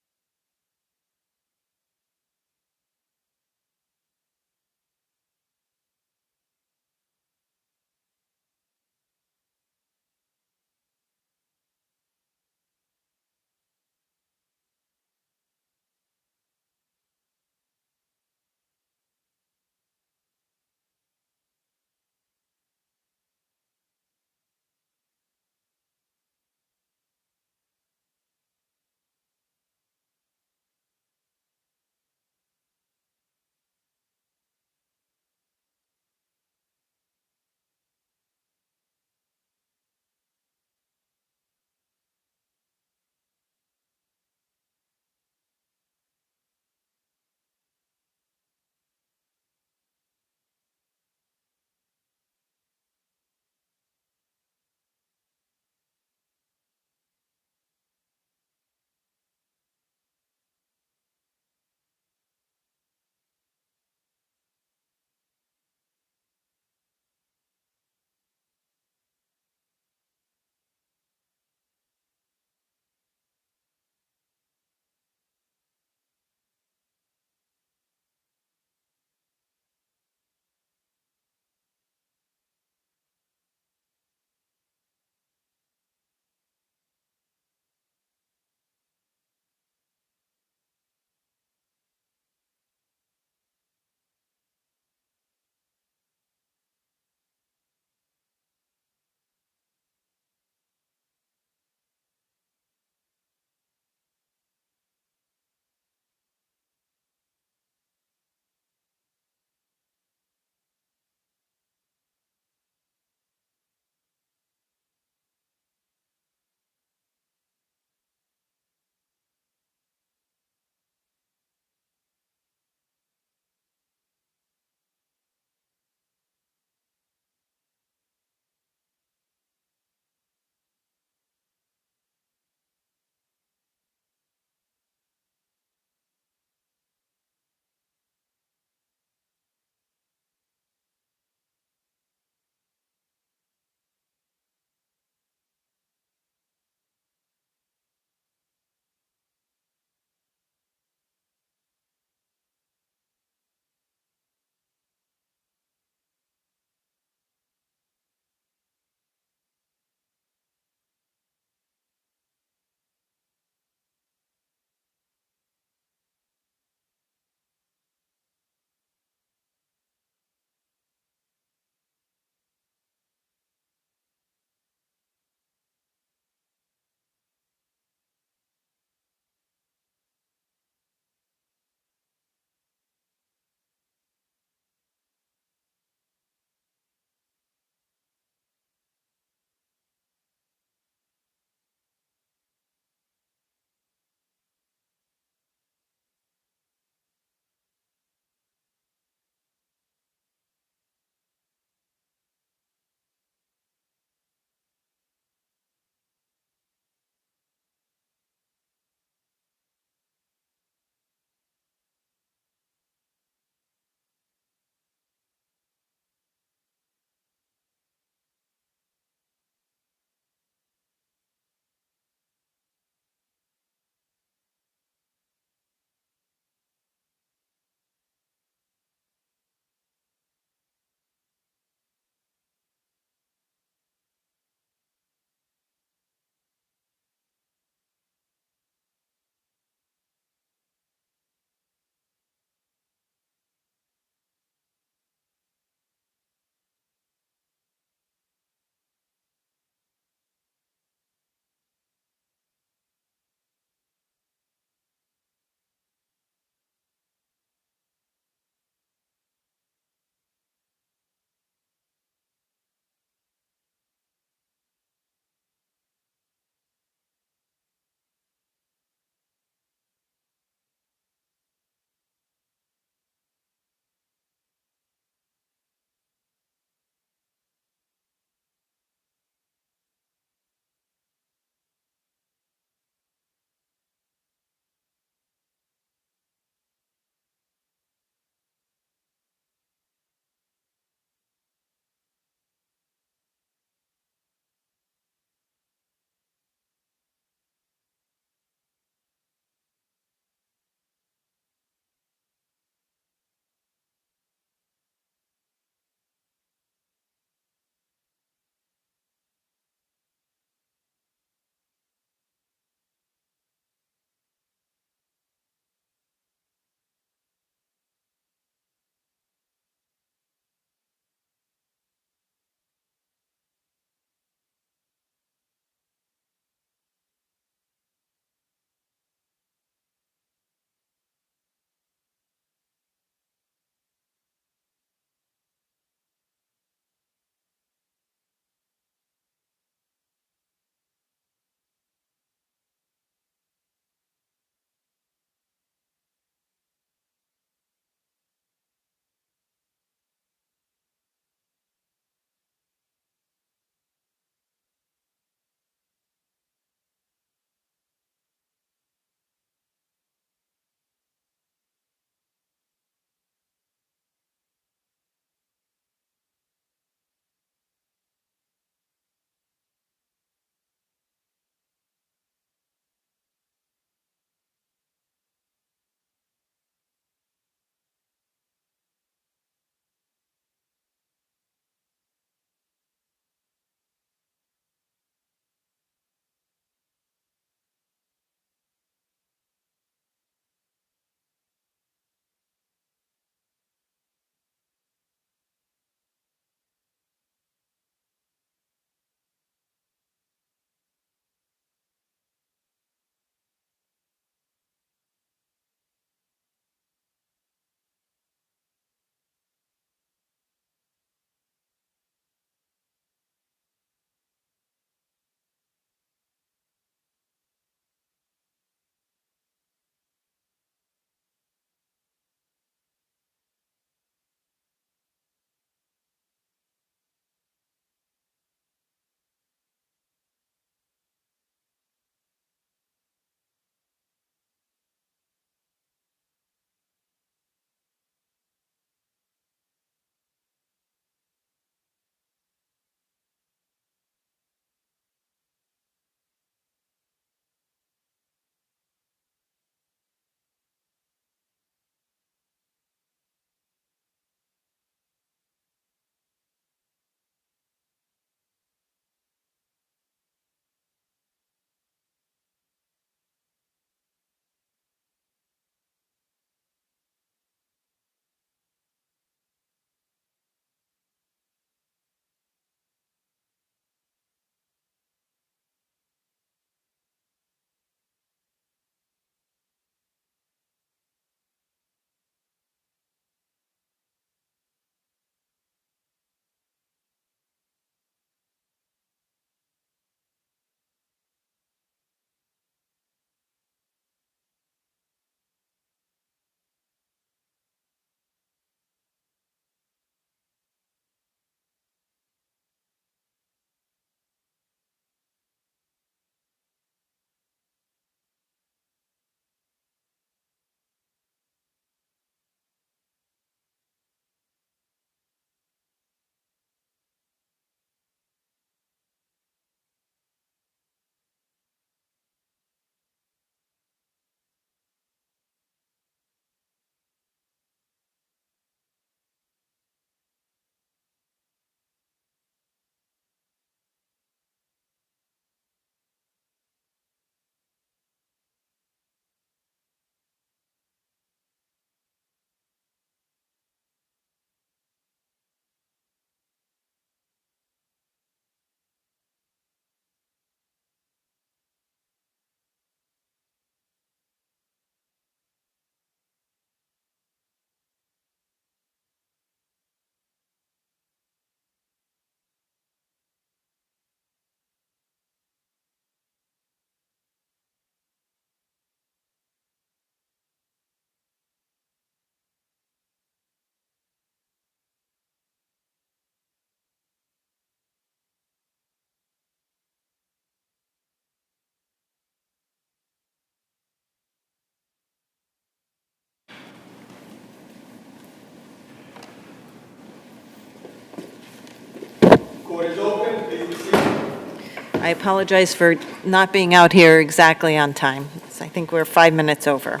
S2: I apologize for not being out here exactly on time. I think we're 5 minutes over.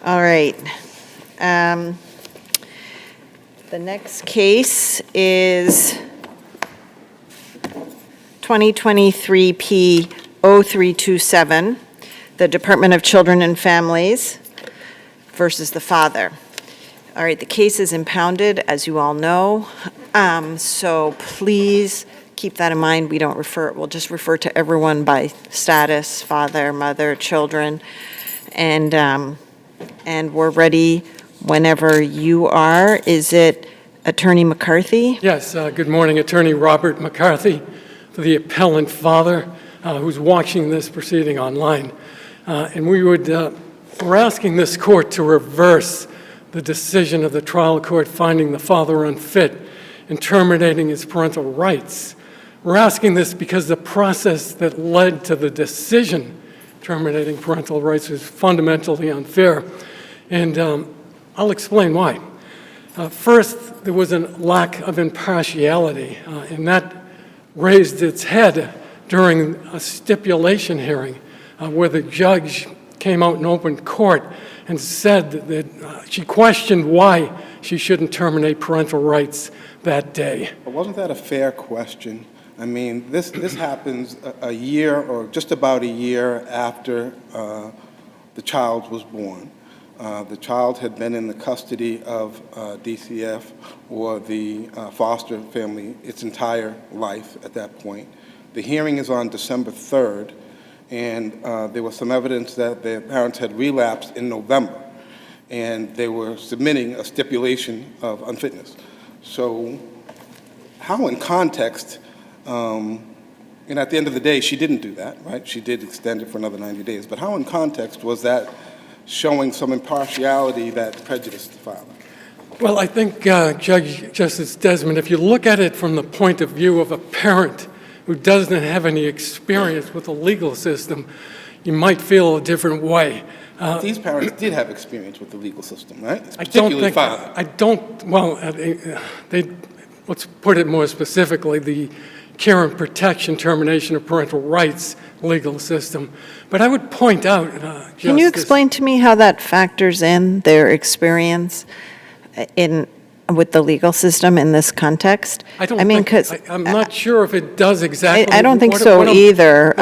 S2: All right. The next case is 2023 P0327, the Department of Children and Families versus the father. All right, the case is impounded, as you all know, so please keep that in mind. We'll just refer to everyone by status, father, mother, children, and we're ready whenever you are. Is it Attorney McCarthy?
S11: Yes, good morning, Attorney Robert McCarthy, for the appellant father who's watching this proceeding online. And we're asking this court to reverse the decision of the trial court finding the father unfit and terminating his parental rights. We're asking this because the process that led to the decision terminating parental rights is fundamentally unfair, and I'll explain why. First, there was a lack of impartiality, and that raised its head during a stipulation hearing where the judge came out in open court and said that she questioned why she shouldn't terminate parental rights that day.
S5: But wasn't that a fair question? I mean, this happens a year or just about a year after the child was born. The child had been in the custody of DCF or the foster family its entire life at that point. The hearing is on December 3rd, and there was some evidence that the parents had relapsed in November, and they were submitting a stipulation of unfitness. So how in context, and at the end of the day, she didn't do that, right? She did extend it for another 90 days, but how in context was that showing some impartiality that prejudiced the father?
S11: Well, I think, Justice Desmond, if you look at it from the point of view of a parent who doesn't have any experience with the legal system, you might feel a different way.
S5: These parents did have experience with the legal system, right?
S11: Let's put it more specifically, the care and protection termination of parental rights legal system. But I would point out,
S2: Can you explain to me how that factors in their experience with the legal system in this context?
S11: I'm not sure if it does exactly.
S2: I don't think so either.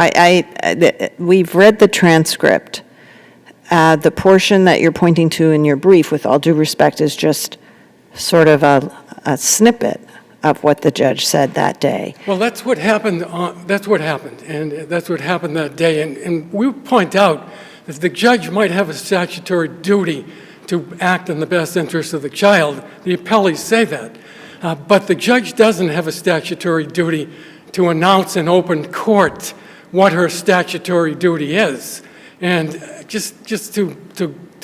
S2: We've read the transcript. The portion that you're pointing to in your brief, with all due respect, is just sort of a snippet of what the judge said that day.
S11: Well, that's what happened. That's what happened that day. And we point out that the judge might have a statutory duty to act in the best interest of the child. The appellees say that. But the judge doesn't have a statutory duty to announce in open court what her statutory duty is. And just to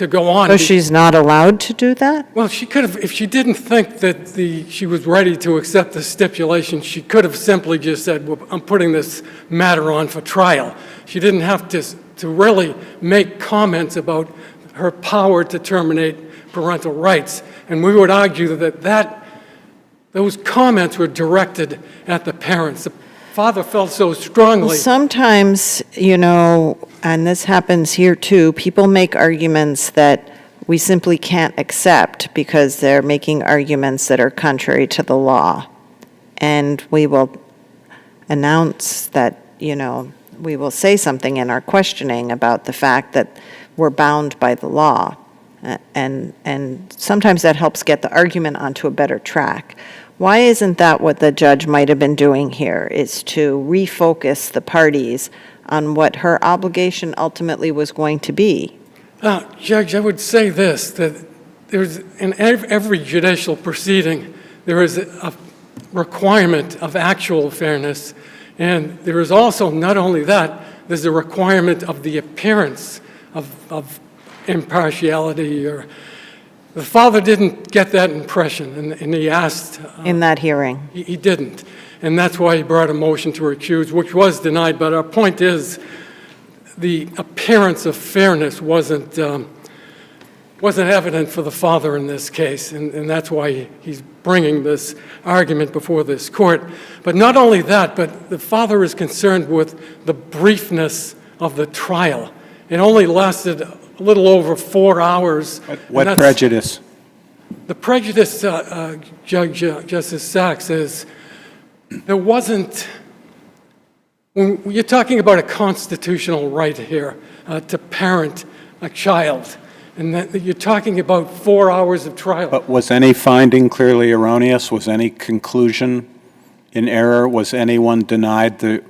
S11: go on.
S2: So she's not allowed to do that?
S11: Well, she could have, if she didn't think that she was ready to accept the stipulation, she could have simply just said, well, I'm putting this matter on for trial. She didn't have to really make comments about her power to terminate parental rights. And we would argue that those comments were directed at the parents. The father felt so strongly.
S2: Well, sometimes, and this happens here too, people make arguments that we simply can't accept because they're making arguments that are contrary to the law. And we will announce that, we will say something in our questioning about the fact that we're bound by the law. And sometimes that helps get the argument onto a better track. Why isn't that what the judge might have been doing here, is to refocus the parties on what her obligation ultimately was going to be?
S11: Judge, I would say this, that there's in every judicial proceeding, there is a requirement of actual fairness, and there is also, not only that, there's a requirement of the appearance of impartiality. Or the father didn't get that impression, and he asked.
S2: In that hearing?
S11: He didn't, and that's why he brought a motion to recuse, which was denied. But our point is, the appearance of fairness wasn't wasn't evident for the father in this case, and that's why he's bringing this argument before this court. But not only that, but the father is concerned with the briefness of the trial. It only lasted a little over 4 hours.
S4: What prejudice?
S11: The prejudice, Justice Sachs, is there wasn't, when you're talking about a constitutional right here to parent a child, and that you're talking about 4 hours of trial.
S4: But was any finding clearly erroneous? Was any conclusion in error? Was anyone denied the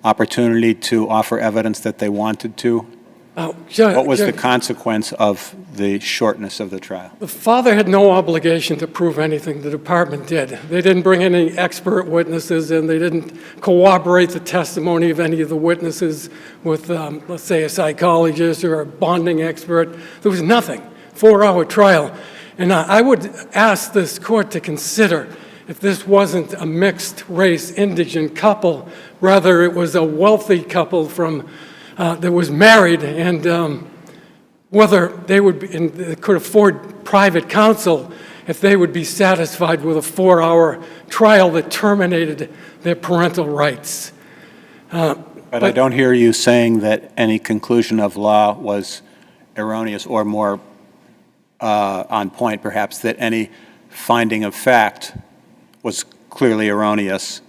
S4: opportunity to offer evidence that they wanted to? What was the consequence of the shortness of the trial?
S11: The father had no obligation to prove anything. The department did. They didn't bring any expert witnesses in. They didn't corroborate the testimony of any of the witnesses with, let's say, a psychologist or a bonding expert. There was nothing. 4-hour trial. And I would ask this court to consider if this wasn't a mixed-race indigent couple, rather it was a wealthy couple from that was married, and whether they would be, and they could afford private counsel if they would be satisfied with a 4-hour trial that terminated their parental rights.
S4: But I don't hear you saying that any conclusion of law was erroneous, or more on point, perhaps, that any finding of fact was clearly erroneous.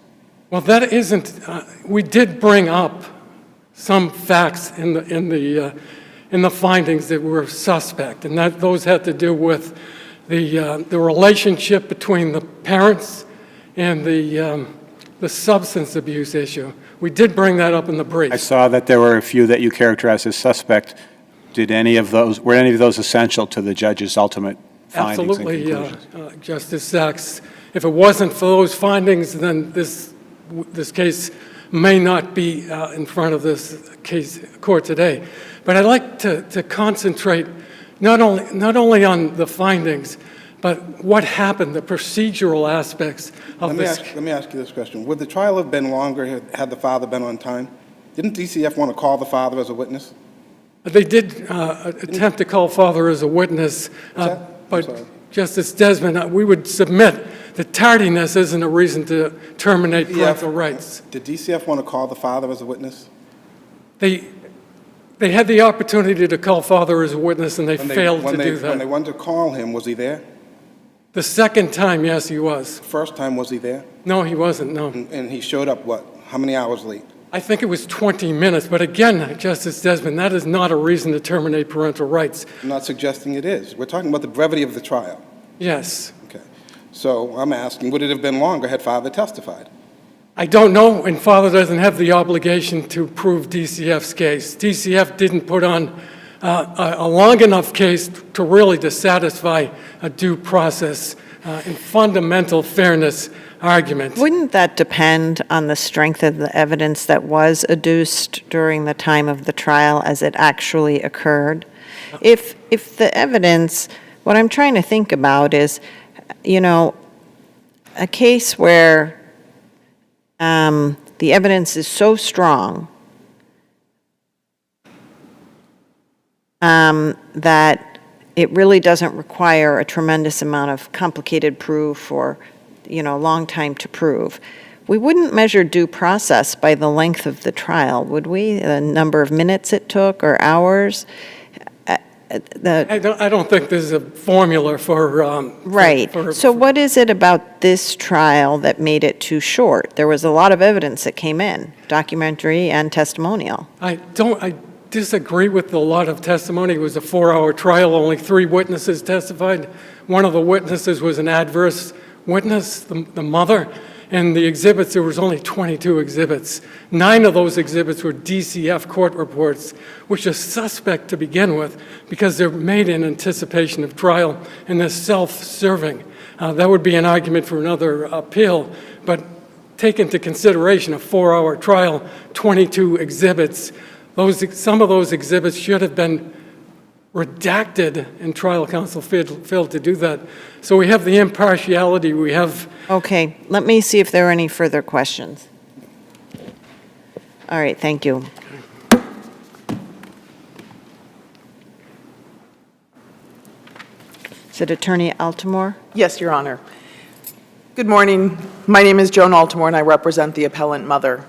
S11: Well, that isn't. We did bring up some facts in the findings that were suspect, and those had to do with the relationship between the parents and the substance abuse issue. We did bring that up in the brief.
S4: I saw that there were a few that you characterized as suspect. Were any of those essential to the judge's ultimate findings and conclusions?
S11: Absolutely, Justice Sachs. If it wasn't for those findings, then this case may not be in front of this court today. But I'd like to concentrate not only on the findings, but what happened, the procedural aspects of this.
S5: Let me ask you this question. Would the trial have been longer had the father been on time? Didn't DCF want to call the father as a witness?
S11: They did attempt to call father as a witness, but Justice Desmond, we would submit that tardiness isn't a reason to terminate parental rights.
S5: Did DCF want to call the father as a witness?
S11: They had the opportunity to call father as a witness, and they failed to do that.
S5: When they wanted to call him, was he there?
S11: The second time, yes, he was.
S5: First time, was he there?
S11: No, he wasn't, no.
S5: And he showed up, what, how many hours late?
S11: I think it was 20 minutes, but again, Justice Desmond, that is not a reason to terminate parental rights.
S5: I'm not suggesting it is. We're talking about the brevity of the trial.
S11: Yes.
S5: Okay. So I'm asking, would it have been longer had father testified?
S11: I don't know, and father doesn't have the obligation to prove DCF's case. DCF didn't put on a long enough case to really to satisfy a due process and fundamental fairness argument.
S2: Wouldn't that depend on the strength of the evidence that was adduced during the time of the trial as it actually occurred? If the evidence, what I'm trying to think about is, you know, a case where the evidence is so strong that it really doesn't require a tremendous amount of complicated proof or, you know, a long time to prove. We wouldn't measure due process by the length of the trial, would we? The number of minutes it took or hours?
S11: I don't think there's a formula for...
S2: Right. So what is it about this trial that made it too short? There was a lot of evidence that came in, documentary and testimonial.
S11: I disagree with a lot of testimony. It was a 4-hour trial. Only 3 witnesses testified. One of the witnesses was an adverse witness, the mother. And the exhibits, there was only 22 exhibits. 9 of those exhibits were DCF court reports, which are suspect to begin with because they're made in anticipation of trial and they're self-serving. That would be an argument for another appeal, but take into consideration a 4-hour trial, 22 exhibits. Some of those exhibits should have been redacted, and trial counsel failed to do that. So we have the impartiality, we have...
S2: Okay, let me see if there are any further questions. All right, thank you. Is it Attorney Altamore?
S12: Yes, Your Honor. Good morning. My name is Joan Altamore, and I represent the appellant mother.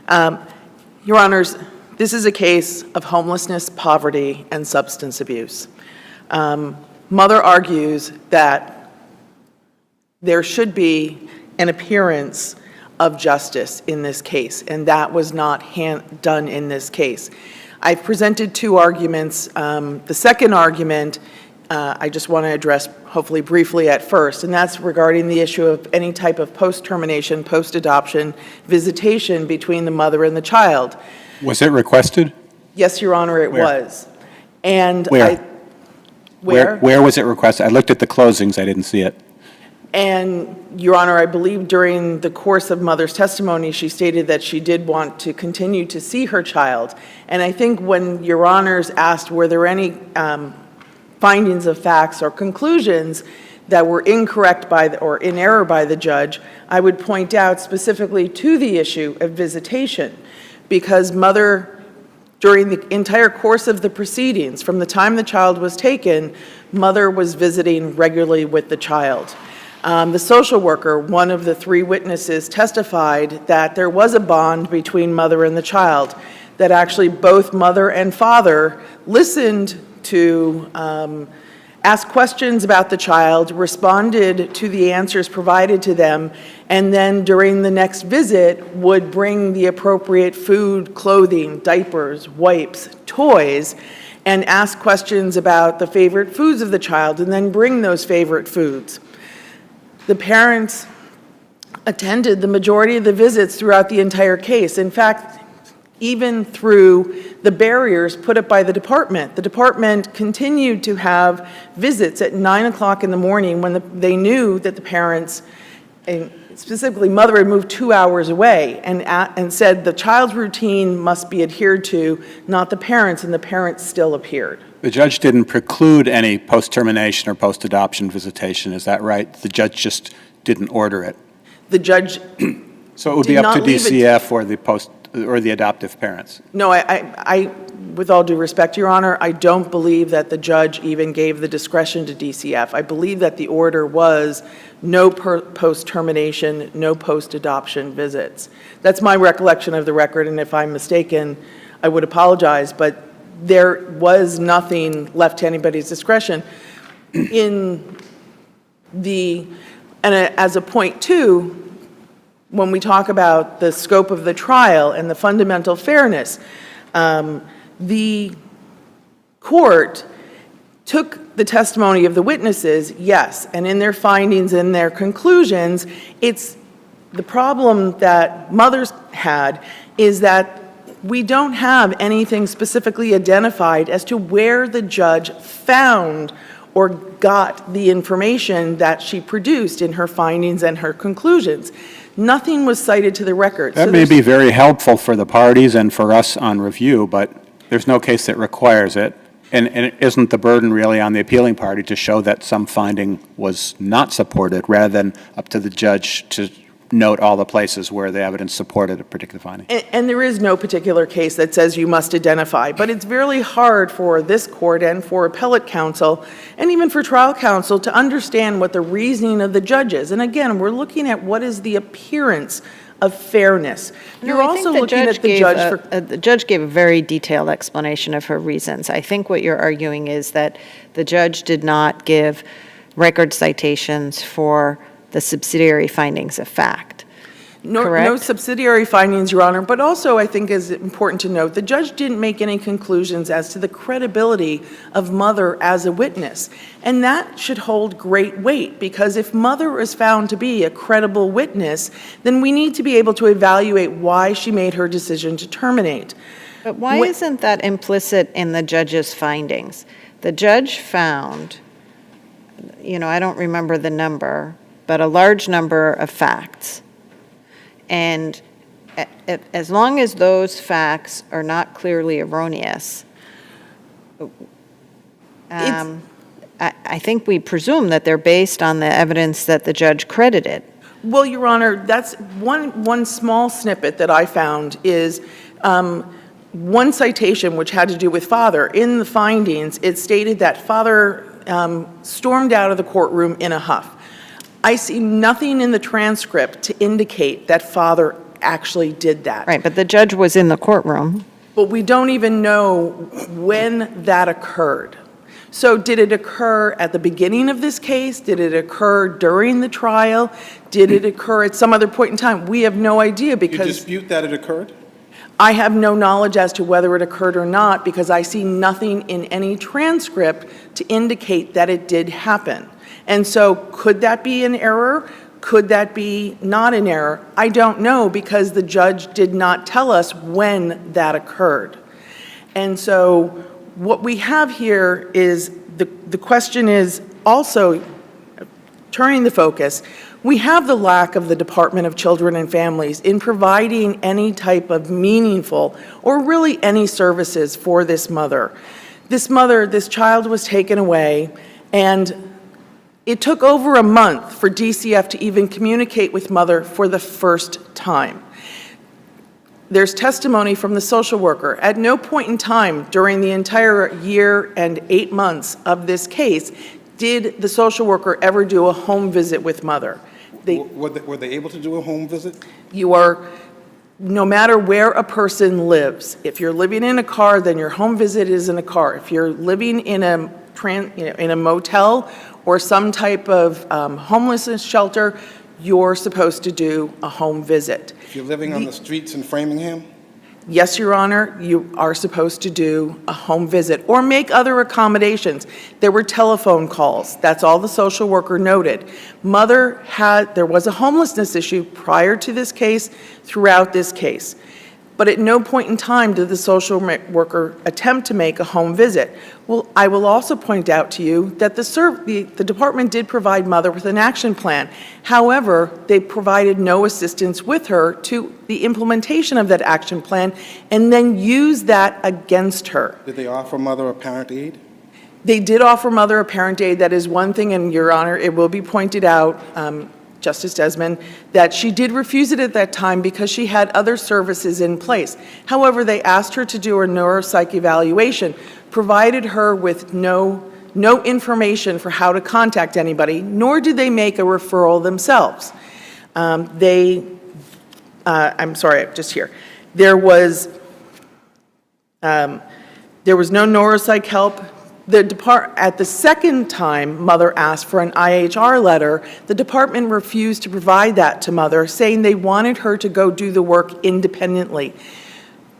S12: Your Honors, this is a case of homelessness, poverty, and substance abuse. Mother argues that there should be an appearance of justice in this case, and that was not done in this case. I've presented two arguments. The second argument I just want to address hopefully briefly at first, and that's regarding the issue of any type of post-termination, post-adoption visitation between the mother and the child.
S4: Was it requested?
S12: Yes, Your Honor, it was. And
S4: Where?
S12: Where?
S4: Where was it requested? I looked at the closings, I didn't see it.
S12: And, Your Honor, I believe during the course of Mother's testimony, she stated that she did want to continue to see her child. And I think when Your Honors asked were there any findings of facts or conclusions that were incorrect or in error by the judge, I would point out specifically to the issue of visitation, because Mother, during the entire course of the proceedings, from the time the child was taken, Mother was visiting regularly with the child. The social worker, one of the three witnesses, testified that there was a bond between Mother and the child, that actually both Mother and Father listened to ask questions about the child, responded to the answers provided to them, and then during the next visit would bring the appropriate food, clothing, diapers, wipes, toys, and ask questions about the favorite foods of the child, and then bring those favorite foods. The parents attended the majority of the visits throughout the entire case. In fact, even through the barriers put up by the department continued to have visits at 9 o'clock in the morning when they knew that the parents, and specifically Mother, had moved 2 hours away, and said the child's routine must be adhered to, not the parents, and the parents still appeared.
S4: The judge didn't preclude any post-termination or post-adoption visitation, is that right? The judge just didn't order it?
S12: The judge
S4: So it would be up to DCF or the adoptive parents?
S12: No, I, with all due respect, Your Honor, I don't believe that the judge even gave the discretion to DCF. I believe that the order was no post-termination, no post-adoption visits. That's my recollection of the record, and if I'm mistaken, I would apologize, but there was nothing left to anybody's discretion. And as a point too, when we talk about the scope of the trial and the fundamental fairness, the court took the testimony of the witnesses, yes, and in their findings and their conclusions, it's the problem that Mother's had is that we don't have anything specifically identified as to where the judge found or got the information that she produced in her findings and her conclusions. Nothing was cited to the record.
S4: That may be very helpful for the parties and for us on review, but there's no case that requires it. And isn't the burden really on the appealing party to show that some finding was not supported rather than up to the judge to note all the places where the evidence supported a particular finding?
S12: And there is no particular case that says you must identify, but it's really hard for this court and for appellate counsel and even for trial counsel to understand what the reasoning of the judge is. And again, we're looking at what is the appearance of fairness. You're also looking at the judge for...
S2: The judge gave a very detailed explanation of her reasons. I think what you're arguing is that the judge did not give record citations for the subsidiary findings of fact.
S12: No subsidiary findings, Your Honor, but also I think is important to note, the judge didn't make any conclusions as to the credibility of Mother as a witness. And that should hold great weight, because if Mother is found to be a credible witness, then we need to be able to evaluate why she made her decision to terminate.
S2: But why isn't that implicit in the judge's findings? The judge found, I don't remember the number, but a large number of facts. And as long as those facts are not clearly erroneous, I think we presume that they're based on the evidence that the judge credited.
S12: Well, Your Honor, that's one small snippet that I found is one citation which had to do with Father. In the findings, it stated that Father stormed out of the courtroom in a huff. I see nothing in the transcript to indicate that father actually did that.
S2: Right, but the judge was in the courtroom.
S12: But we don't even know when that occurred. So did it occur at the beginning of this case? Did it occur during the trial? Did it occur at some other point in time? We have no idea
S5: You
S12: because
S5: dispute that it occurred?
S12: I have no knowledge as to whether it occurred or not because I see nothing in any transcript to indicate that it did happen. And so could that be an error? Could that be not an error? I don't know because the judge did not tell us when that occurred. And so what we have here is the question is also turning the focus. We have the lack of the Department of Children and Families in providing any type of meaningful or really any services for this mother. This child was taken away, and it took over a month for DCF to even communicate with mother for the first time. There's testimony from the social worker. At no point in time during the entire year and 8 months of this case did the social worker ever do a home visit with mother.
S5: Were they able to do a home visit?
S12: No matter where a person lives, if you're living in a car, then your home visit is in a car. If you're living in a motel or some type of homelessness shelter, you're supposed to do a home visit.
S5: If you're living on the streets in Framingham?
S12: Yes, Your Honor, you are supposed to do a home visit or make other accommodations. There were telephone calls. That's all the social worker noted. There was a homelessness issue prior to this case, throughout this case. But at no point in time did the social worker attempt to make a home visit. Well, I will also point out to you that the department did provide mother with an action plan. However, they provided no assistance with her to the implementation of that action plan and then used that against her.
S5: Did they offer mother a parent aid?
S12: They did offer mother a parent aid. That is one thing, and Your Honor, it will be pointed out, Justice Desmond, that she did refuse it at that time because she had other services in place. However, they asked her to do a neuropsych evaluation, provided her with no information for how to contact anybody, nor did they make a referral themselves. I'm sorry, just here. There was no neuropsych help. At the second time mother asked for an IHR letter, the department refused to provide that to mother, saying they wanted her to go do the work independently.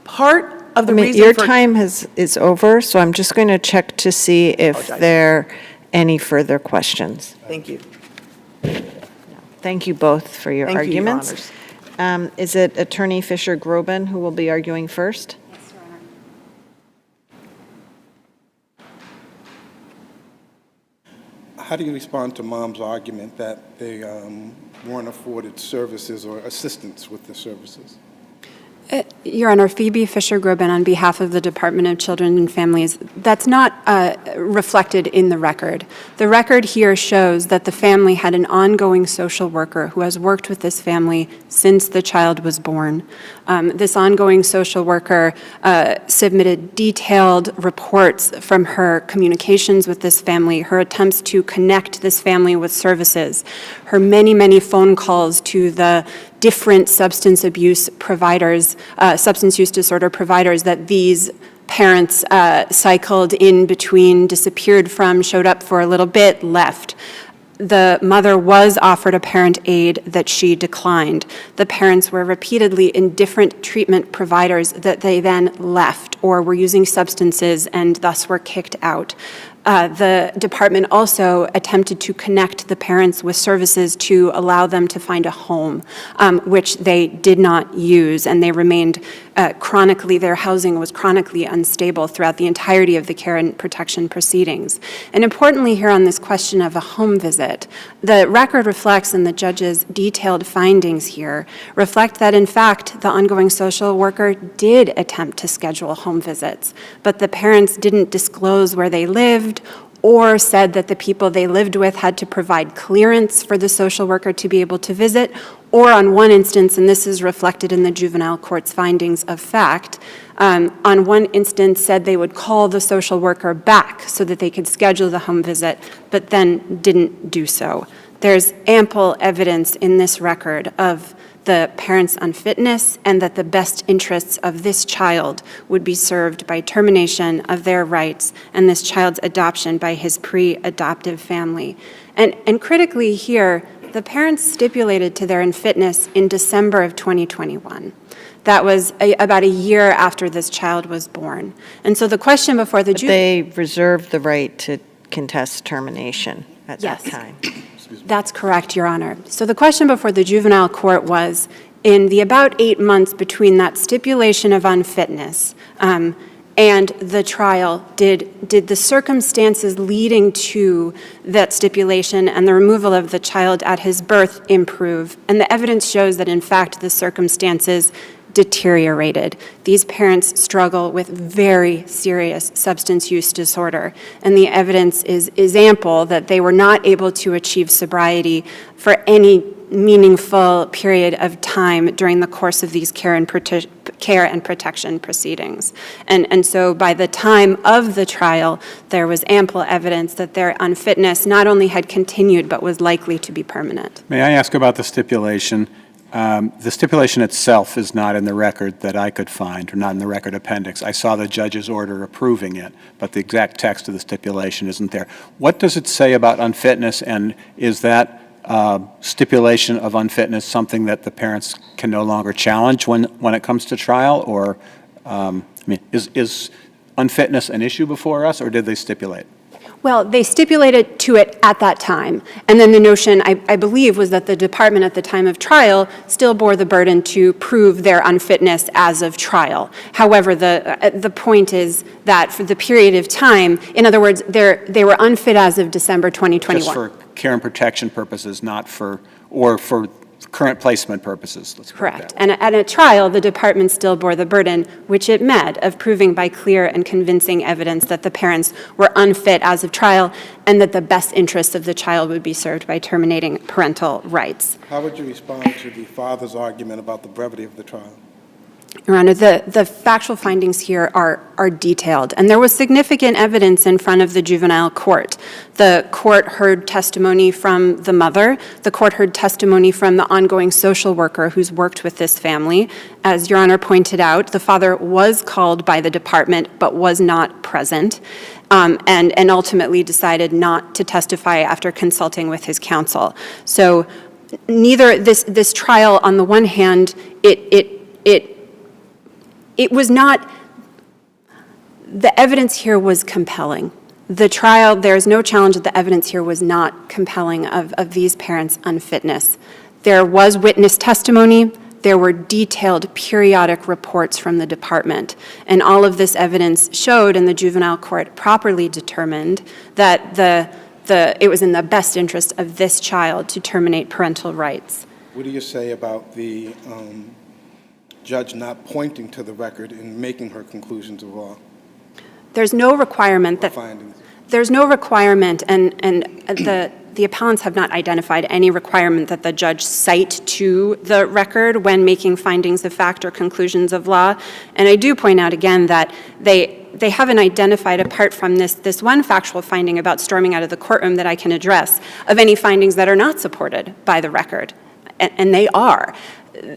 S12: Part of the reason
S2: your time is over, so I'm just going to check to see if there are any further questions.
S12: Thank you.
S2: Thank you both for your
S12: Thank you, Your
S2: arguments. Is it Attorney Fisher-Groban who will be arguing first?
S9: Yes, Your Honor.
S5: How do you respond to mom's argument that they weren't afforded services or assistance with the services?
S13: Your Honor, Phoebe Fisher-Groban on behalf of the Department of Children and Families, that's not reflected in the record. The record here shows that the family had an ongoing social worker who has worked with this family since the child was born. This ongoing social worker submitted detailed reports from her communications with this family, her attempts to connect this family with services, her many, many phone calls to the different substance abuse providers, substance use disorder providers that these parents cycled in between, disappeared from, showed up for a little bit, left. The mother was offered a parent aid that she declined. The parents were repeatedly in different treatment providers that they then left or were using substances and thus were kicked out. The department also attempted to connect the parents with services to allow them to find a home, which they did not use, and they remained their housing was chronically unstable throughout the entirety of the care and protection proceedings. And importantly here on this question of a home visit, the record reflects, and the judge's detailed findings here reflect that in fact the ongoing social worker did attempt to schedule home visits, but the parents didn't disclose where they lived or said that the people they lived with had to provide clearance for the social worker to be able to visit, or on one instance, and this is reflected in the juvenile court's findings of fact, on one instance said they would call the social worker back so that they could schedule the home visit, but then didn't do so. There's ample evidence in this record of the parents' unfitness and that the best interests of this child would be served by termination of their rights and this child's adoption by his pre-adoptive family. And critically here, the parents stipulated to their unfitness in December of 2021. That was about a year after this child was born. And so the question before the
S2: They reserved the right to contest termination at that time.
S13: That's correct, Your Honor. So the question before the juvenile court was, in the about 8 months between that stipulation of unfitness and the trial, did the circumstances leading to that stipulation and the removal of the child at his birth improve? And the evidence shows that, in fact, the circumstances deteriorated. These parents struggle with very serious substance use disorder, and the evidence is ample that they were not able to achieve sobriety for any meaningful period of time during the course of these care and protection proceedings. And so by the time of the trial, there was ample evidence that their unfitness not only had continued, but was likely to be permanent.
S4: May I ask about the stipulation? The stipulation itself is not in the record that I could find, or not in the record appendix. I saw the judge's order approving it, but the exact text of the stipulation isn't there. What does it say about unfitness, and is that stipulation of unfitness something that the parents can no longer challenge when it comes to trial? Or, is unfitness an issue before us, or did they stipulate?
S13: Well, they stipulated to it at that time. And then the notion, I believe, was that the department at the time of trial still bore the burden to prove their unfitness as of trial. However, the point is that for the period of time, in other words, they were unfit as of December 2021.
S4: Just for care and protection purposes, not for current placement purposes.
S13: Correct. And at a trial, the department still bore the burden, which it met, of proving by clear and convincing evidence that the parents were unfit as of trial and that the best interests of the child would be served by terminating parental rights.
S5: How would you respond to the father's argument about the brevity of the trial?
S13: Your Honor, the factual findings here are detailed, and there was significant evidence in front of the juvenile court. The court heard testimony from the mother. The court heard testimony from the ongoing social worker who's worked with this family. As Your Honor pointed out, the father was called by the department but was not present, and ultimately decided not to testify after consulting with his counsel. So neither this trial, on the one hand, it was not, the evidence here was compelling. The trial, there's no challenge that the evidence here was not compelling of these parents' unfitness. There was witness testimony. There were detailed periodic reports from the department. And all of this evidence showed, and the juvenile court properly determined, that it was in the best interest of this child to terminate parental rights.
S5: What do you say about the judge not pointing to the record and making her conclusions of law?
S13: There's no requirement that
S5: findings.
S13: There's no requirement, and the appellants have not identified any requirement that the judge cite to the record when making findings of fact or conclusions of law. And I do point out again that they haven't identified, apart from this one factual finding about storming out of the courtroom that I can address, of any findings that are not supported by the record, and they are.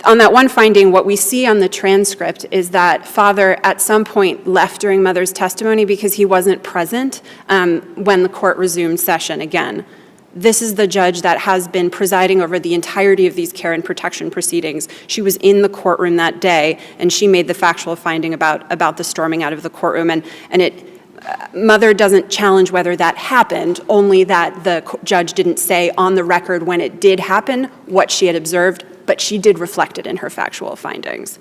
S13: On that one finding, what we see on the transcript is that father at some point left during mother's testimony because he wasn't present when the court resumed session again. This is the judge that has been presiding over the entirety of these care and protection proceedings. She was in the courtroom that day, and she made the factual finding about the storming out of the courtroom. And mother doesn't challenge whether that happened, only that the judge didn't say on the record when it did happen what she had observed, but she did reflect it in her factual findings.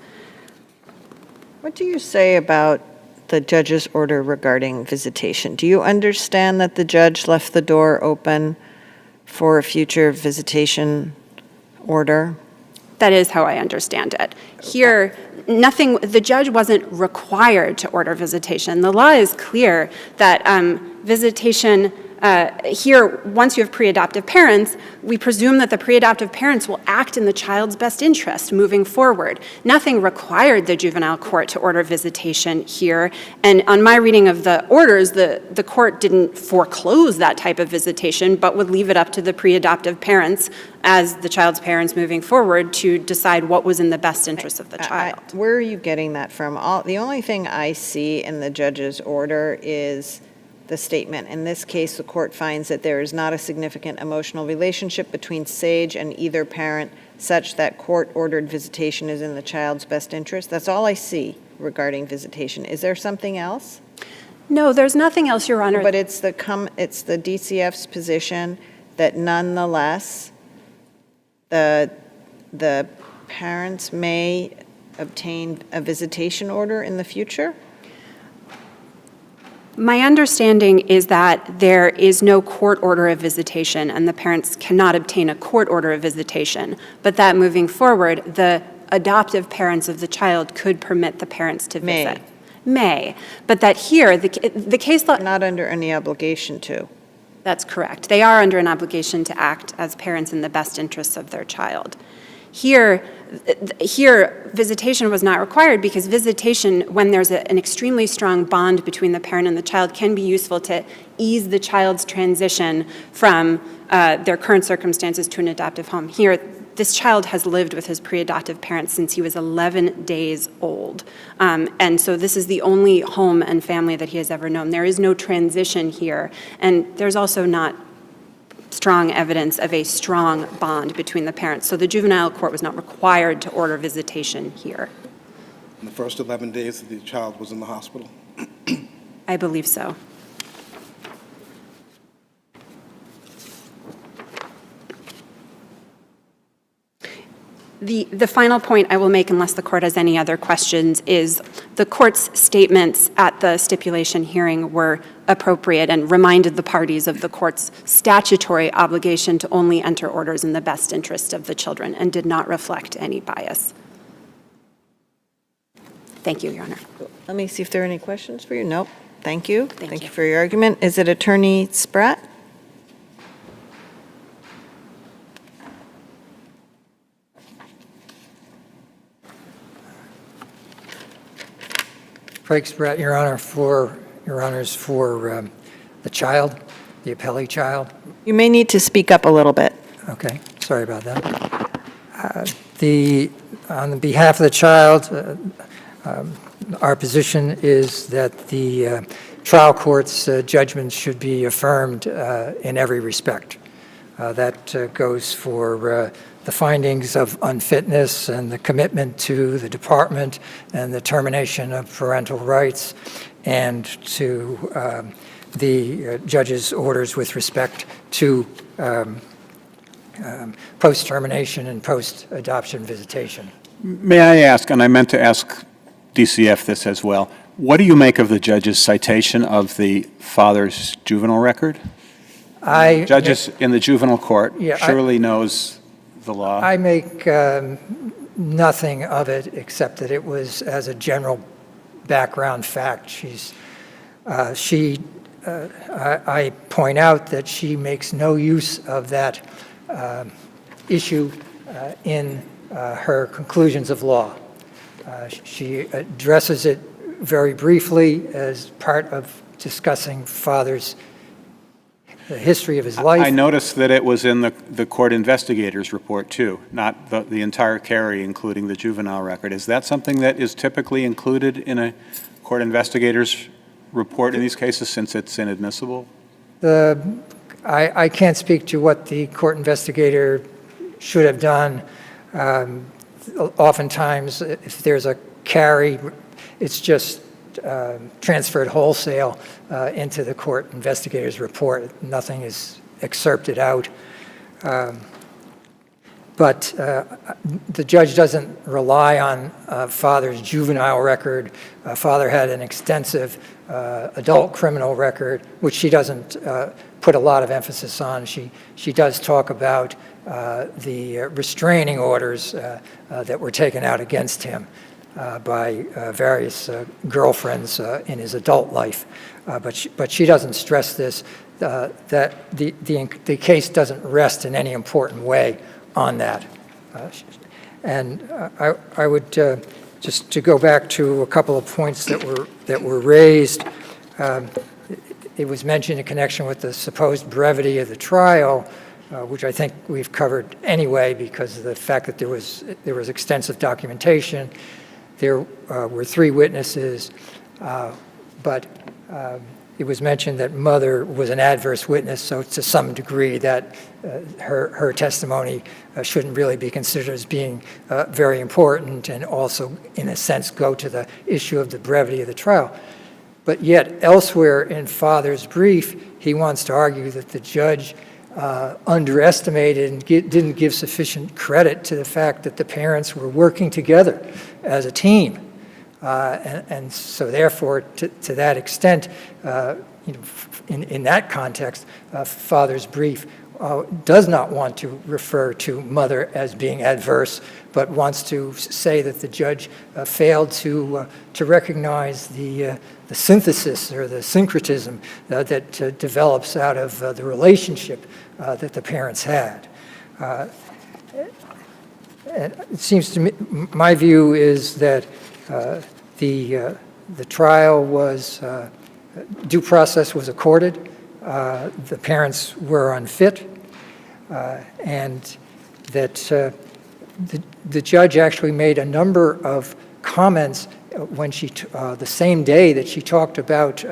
S2: What do you say about the judge's order regarding visitation? Do you understand that the judge left the door open for a future visitation order?
S13: That is how I understand it. Here, the judge wasn't required to order visitation. The law is clear that visitation here, once you have pre-adoptive parents, we presume that the pre-adoptive parents will act in the child's best interest moving forward. Nothing required the juvenile court to order visitation here. And on my reading of the orders, the court didn't foreclose that type of visitation, but would leave it up to the pre-adoptive parents as the child's parents moving forward to decide what was in the best interest of the child.
S2: Where are you getting that from? The only thing I see in the judge's order is the statement. In this case, the court finds that there is not a significant emotional relationship between Sage and either parent such that court-ordered visitation is in the child's best interest. That's all I see regarding visitation. Is there something else?
S13: No, there's nothing else, Your Honor.
S2: But it's the DCF's position that nonetheless the parents may obtain a visitation order in the future?
S13: My understanding is that there is no court order of visitation and the parents cannot obtain a court order of visitation, but that moving forward, the adoptive parents of the child could permit the parents to visit. May. But that here, the case law...
S2: Not under any obligation to.
S13: That's correct. They are under an obligation to act as parents in the best interests of their child. Here, visitation was not required because visitation, when there's an extremely strong bond between the parent and the child, can be useful to ease the child's transition from their current circumstances to an adoptive home. Here, this child has lived with his pre-adoptive parents since he was 11 days old. And so this is the only home and family that he has ever known. There is no transition here. And there's also not strong evidence of a strong bond between the parents. So the juvenile court was not required to order visitation here.
S5: In the first 11 days that the child was in the hospital?
S13: I believe so. The final point I will make, unless the court has any other questions, is the court's statements at the stipulation hearing were appropriate and reminded the parties of the court's statutory obligation to only enter orders in the best interest of the children and did not reflect any bias. Thank you, Your Honor.
S2: Let me see if there are any questions for you. Nope. Thank you. Thank you for your argument. Is it Attorney Spratt?
S14: Craig Spratt, Your Honor, for the child, the appellee child.
S2: You may need to speak up a little bit.
S14: Okay, sorry about that. On behalf of the child, our position is that the trial court's judgment should be affirmed in every respect. That goes for the findings of unfitness and the commitment to the department and the termination of parental rights, and to the judge's orders with respect to post-termination and post-adoption visitation.
S4: May I ask, and I meant to ask DCF this as well, what do you make of the judge's citation of the father's juvenile record? Judges in the juvenile court surely knows the law.
S14: I make nothing of it except that it was as a general background fact. I point out that she makes no use of that issue in her conclusions of law. She addresses it very briefly as part of discussing father's the history of his life.
S4: I noticed that it was in the court investigator's report too, not the entire carry, including the juvenile record. Is that something that is typically included in a court investigator's report in these cases, since it's inadmissible?
S14: I can't speak to what the court investigator should have done. Oftentimes, if there's a carry, it's just transferred wholesale into the court investigator's report. Nothing is excerpted out. But the judge doesn't rely on father's juvenile record. Father had an extensive adult criminal record, which she doesn't put a lot of emphasis on. She does talk about the restraining orders that were taken out against him. by various girlfriends in his adult life. But she doesn't stress this, that the case doesn't rest in any important way on that. And I would, just to go back to a couple of points that were raised, it was mentioned in connection with the supposed brevity of the trial, which I think we've covered anyway because of the fact that there was extensive documentation. There were 3 witnesses, but it was mentioned that mother was an adverse witness, so to some degree that her testimony shouldn't really be considered as being very important and also, in a sense, go to the issue of the brevity of the trial. But yet, elsewhere in father's brief, he wants to argue that the judge underestimated and didn't give sufficient credit to the fact that the parents were working together as a team. And so therefore, to that extent, in that context, father's brief does not want to refer to mother as being adverse, but wants to say that the judge failed to recognize the synthesis or the syncretism that develops out of the relationship that the parents had. And it seems to me, my view is that the trial was, due process was accorded, the parents were unfit, and that the judge actually made a number of comments when she, the same day that she talked about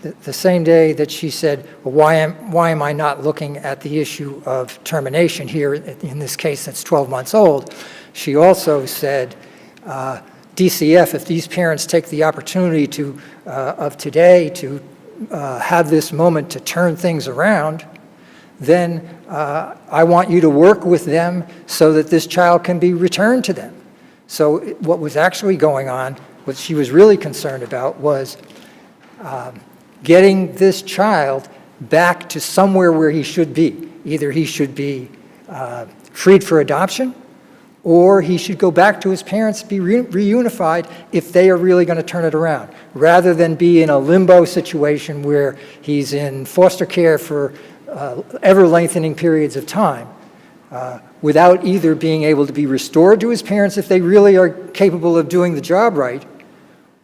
S14: the same day that she said, well, why am I not looking at the issue of termination here, in this case that's 12 months old, she also said, DCF, if these parents take the opportunity of today to have this moment to turn things around, then I want you to work with them so that this child can be returned to them. So what was actually going on, what she was really concerned about was getting this child back to somewhere where he should be. Either he should be freed for adoption, or he should go back to his parents, be reunified if they are really going to turn it around, rather than be in a limbo situation where he's in foster care for ever-lengthening periods of time, without either being able to be restored to his parents if they really are capable of doing the job right,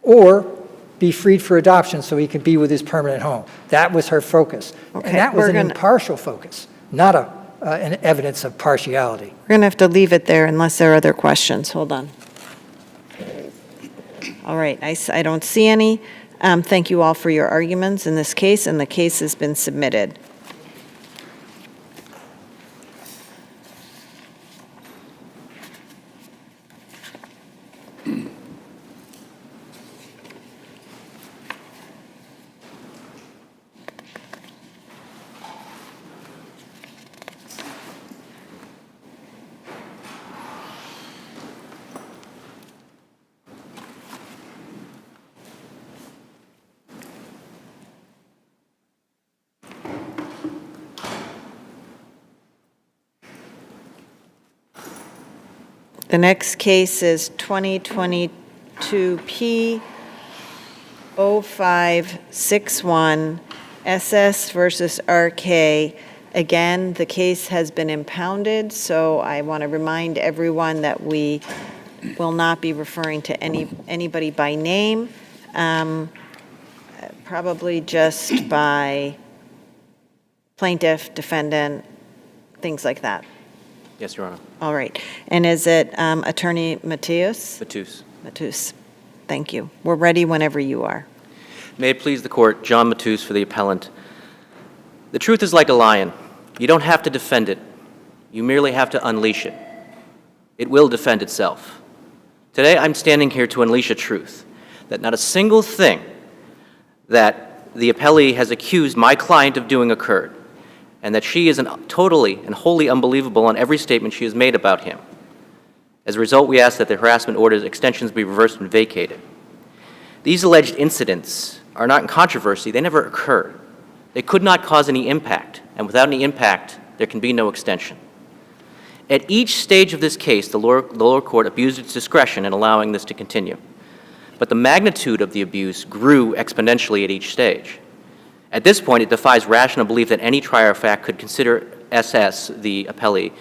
S14: or be freed for adoption so he can be with his permanent home. That was her focus.
S2: Okay,
S14: and that was an impartial focus, not an evidence of partiality.
S2: We're going to have to leave it there unless there are other questions. Hold on. All right, I don't see any. Thank you all for your arguments in this case, and the case has been submitted. The next case is 2022 P0561 SS versus RK. Again, the case has been impounded, so I want to remind everyone that we will not be referring to anybody by name, probably just by plaintiff, defendant, things like that.
S15: Yes, Your Honor.
S2: All right. And is it Attorney Mateus?
S15: Matus.
S2: Matus. Thank you. We're ready whenever you are.
S15: May it please the court, John Matus for the appellant. The truth is like a lion. You don't have to defend it. You merely have to unleash it. It will defend itself. Today, I'm standing here to unleash a truth, that not a single thing that the appellee has accused my client of doing occurred, and that she is totally and wholly unbelievable on every statement she has made about him. As a result, we ask that the harassment order's extensions be reversed and vacated. These alleged incidents are not in controversy. They never occurred. They could not cause any impact, and without any impact, there can be no extension. At each stage of this case, the lower court abused its discretion in allowing this to continue. But the magnitude of the abuse grew exponentially at each stage. At this point, it defies rational belief that any trier of fact could consider SS, the appellee,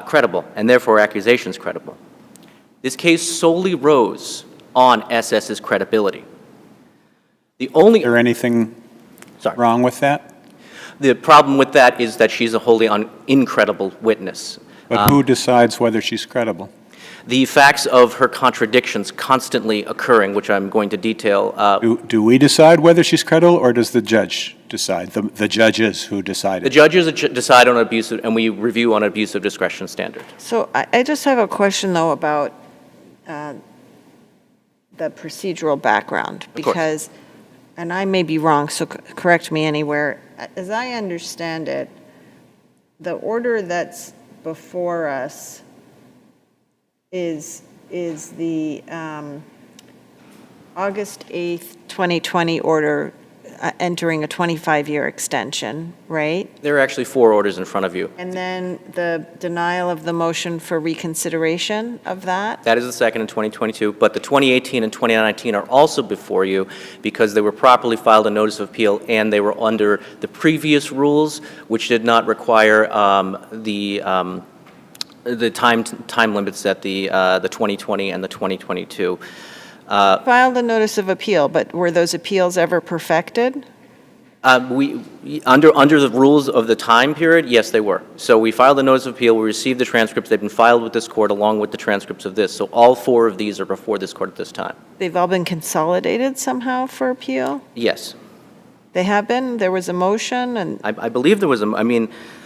S15: credible, and therefore accusations credible. This case solely rose on SS's credibility. Is
S4: there anything wrong with that?
S15: The problem with that is that she's a wholly incredible witness.
S4: But who decides whether she's credible?
S15: The facts of her contradictions constantly occurring, which I'm going to detail.
S4: Do we decide whether she's credible, or does the judge decide? The judges who decide it?
S15: The judges decide on abuse, and we review on an abuse of discretion standard.
S2: So I just have a question, though, about the procedural background, because, and I may be wrong, so correct me anywhere. As I understand it, the order that's before us is the August 8th, 2020 order entering a 25-year extension, right?
S15: There are actually 4 orders in front of you.
S2: And then the denial of the motion for reconsideration of that?
S15: That is the second in 2022, but the 2018 and 2019 are also before you because they were properly filed a notice of appeal and they were under the previous rules, which did not require the time limits that the 2020 and the 2022.
S2: Filed a notice of appeal, but were those appeals ever perfected?
S15: Under the rules of the time period, yes, they were. So we filed a notice of appeal, we received the transcripts, they've been filed with this court along with the transcripts of this. So all 4 of these are before this court at this time.
S2: They've all been consolidated somehow for appeal?
S15: Yes.
S2: They have been? There was a motion and?
S15: I believe there was